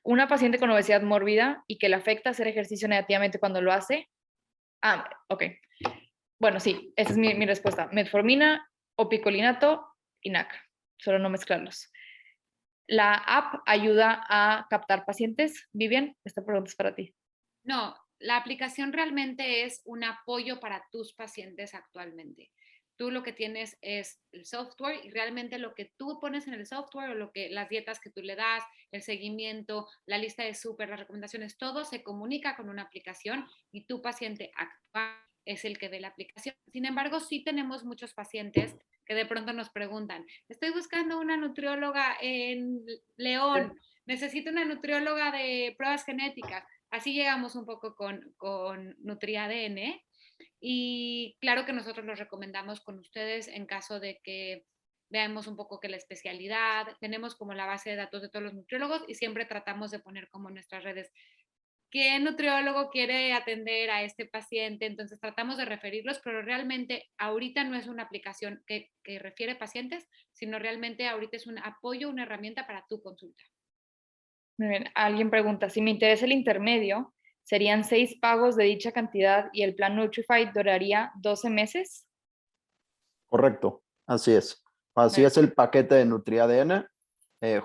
una paciente con obesidad mórbida y que le afecta hacer ejercicio negativamente cuando lo hace. Ok. Bueno, sí, esa es mi respuesta. Metformina o picolinato y NAC, solo no mezclarlos. ¿La app ayuda a captar pacientes? Vivian, esta pregunta es para ti. No, la aplicación realmente es un apoyo para tus pacientes actualmente. Tú lo que tienes es el software y realmente lo que tú pones en el software o las dietas que tú le das, el seguimiento, la lista de súper, las recomendaciones, todo se comunica con una aplicación y tu paciente actual es el que ve la aplicación. Sin embargo, sí tenemos muchos pacientes que de pronto nos preguntan, estoy buscando una nutrióloga en León, necesito una nutrióloga de pruebas genéticas. Así llegamos un poco con NutriADN y claro que nosotros los recomendamos con ustedes en caso de que veamos un poco que la especialidad, tenemos como la base de datos de todos los nutriólogos y siempre tratamos de poner como en nuestras redes qué nutriólogo quiere atender a este paciente, entonces tratamos de referirlos, pero realmente ahorita no es una aplicación que refiere pacientes, sino realmente ahorita es un apoyo, una herramienta para tu consulta. Muy bien, alguien pregunta, si me interesa el intermedio, ¿serían 6 pagos de dicha cantidad y el plan Nutrify duraría 12 meses? Correcto, así es. Así Bien. es el paquete de NutriADN.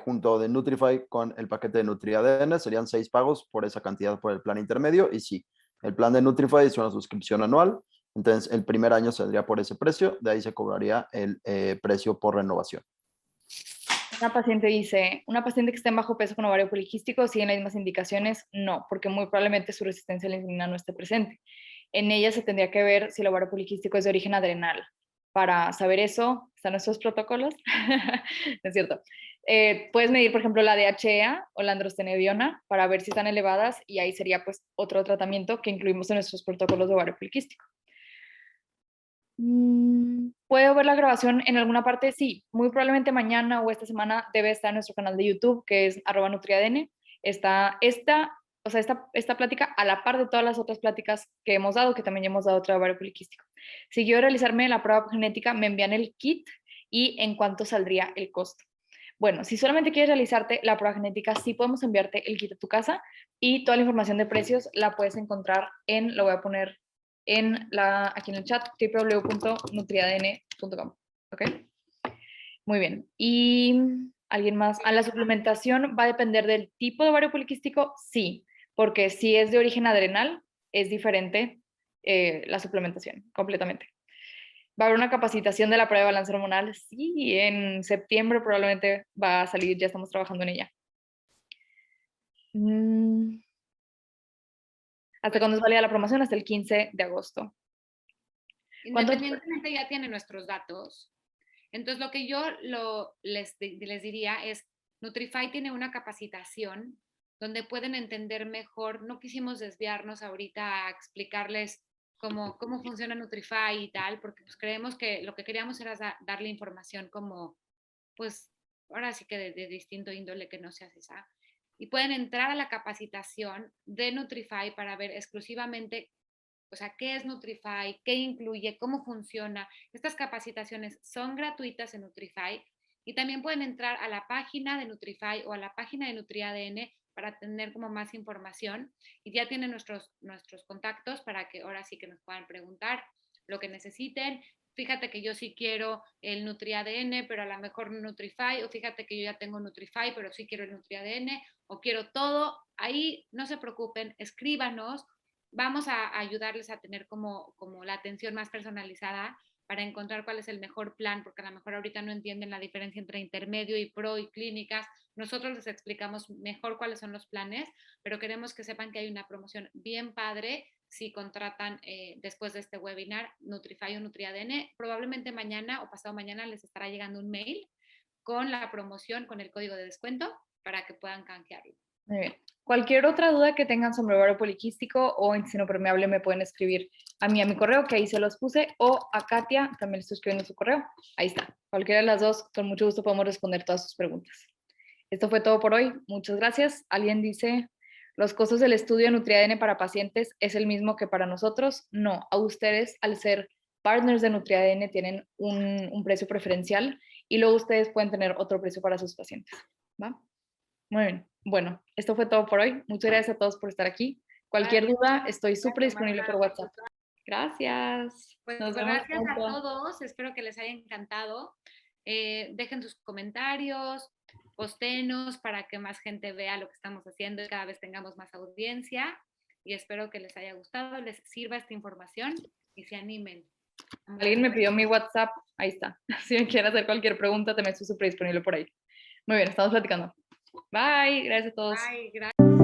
Junto de Nutrify con el paquete de NutriADN serían 6 pagos por esa cantidad por el plan intermedio. Y sí, el plan de Nutrify es una suscripción anual. Entonces, el primer año saldría por ese precio. De ahí se cobraría el precio por renovación. Una paciente dice, una paciente que esté en bajo peso con ovario poliquístico, ¿siguen las mismas indicaciones? No, porque muy probablemente su resistencia a la insulina no esté presente. En ella se tendría que ver si el ovario poliquístico es de origen adrenal. Para saber eso, están nuestros protocolos. No es cierto. Puedes medir, por ejemplo, la DHEA o la androstenediona para ver si están elevadas y ahí sería pues otro tratamiento que incluimos en nuestros protocolos de ovario poliquístico. ¿Puedo ver la grabación en alguna parte? Sí, muy probablemente mañana o esta semana debe estar en nuestro canal de YouTube, que es @nutriadn. Está esta plática a la par de todas las otras pláticas que hemos dado, que también ya hemos dado otra de ovario poliquístico. Si quiero realizarme la prueba genética, me envían el kit y en cuánto saldría el costo. Bueno, si solamente quieres realizarte la prueba genética, sí podemos enviarte el kit a tu casa y toda la información de precios la puedes encontrar lo voy a poner aquí en el chat, www.nutriadn.com. ¿Ok? Muy bien. ¿Y alguien más? ¿A la suplementación va a depender del tipo de ovario poliquístico? Sí, porque si es de origen adrenal, es diferente la suplementación, completamente. ¿Va a haber una capacitación de la prueba de balance hormonal? Sí, en septiembre probablemente va a salir, ya estamos trabajando en ella. ¿Hasta cuándo es válida la promoción? Hasta el 15 de agosto. Independientemente ya tiene nuestros datos. Entonces lo que yo les diría es, Nutrify tiene una capacitación donde pueden entender mejor, no quisimos desviarnos ahorita a explicarles cómo funciona Nutrify y tal, porque pues creemos que lo que queríamos era darle información como, pues, ahora sí que de distinto índole que no sea esa. Y pueden entrar a la capacitación de Nutrify para ver exclusivamente, o sea, qué es Nutrify, qué incluye, cómo funciona. Estas capacitaciones son gratuitas en Nutrify y también pueden entrar a la página de Nutrify o a la página de NutriADN para tener como más información y ya tienen nuestros contactos para que ahora sí que nos puedan preguntar lo que necesiten. Fíjate que yo sí quiero el NutriADN, pero a lo mejor Nutrify, o fíjate que yo ya tengo Nutrify, pero sí quiero el NutriADN, o quiero todo. Ahí no se preocupen, escríbanos, vamos a ayudarles a tener como la atención más personalizada para encontrar cuál es el mejor plan, porque a lo mejor ahorita no entienden la diferencia entre intermedio y pro y clínicas. Nosotros les explicamos mejor cuáles son los planes, pero queremos que sepan que hay una promoción bien padre si contratan después de este webinar Nutrify o NutriADN. Probablemente mañana o pasado mañana les estará llegando un mail con la promoción, con el código de descuento para que puedan canjearlo. Muy bien. Cualquier otra duda que tengan sobre ovario poliquístico o intestino permeable me pueden escribir a mi correo, que ahí se los puse, o a Katia, también estoy escribiendo su correo. Ahí está. Cualquiera de las dos, con mucho gusto podemos responder todas sus preguntas. Esto fue todo por hoy. Muchas gracias. Alguien dice, ¿los costos del estudio de NutriADN para pacientes es el mismo que para nosotros? No, a ustedes, al ser partners de NutriADN, tienen un precio preferencial y luego ustedes pueden tener otro precio para sus pacientes. ¿Va? Muy bien. Bueno, esto fue todo por hoy. Muchas gracias a todos por estar aquí. Cualquier duda, estoy súper disponible por WhatsApp. Gracias. Pues Nos vemos gracias pronto. a todos. Espero que les haya encantado. Dejen sus comentarios, postenos para que más gente vea lo que estamos haciendo y cada vez tengamos más audiencia. Y espero que les haya gustado, les sirva esta información y se animen. Alguien me pidió mi WhatsApp. Ahí está. Si me quieren hacer cualquier pregunta, también estoy súper disponible por ahí. Muy bien, estamos platicando. Bye. Gracias a todos. Bye, gracias.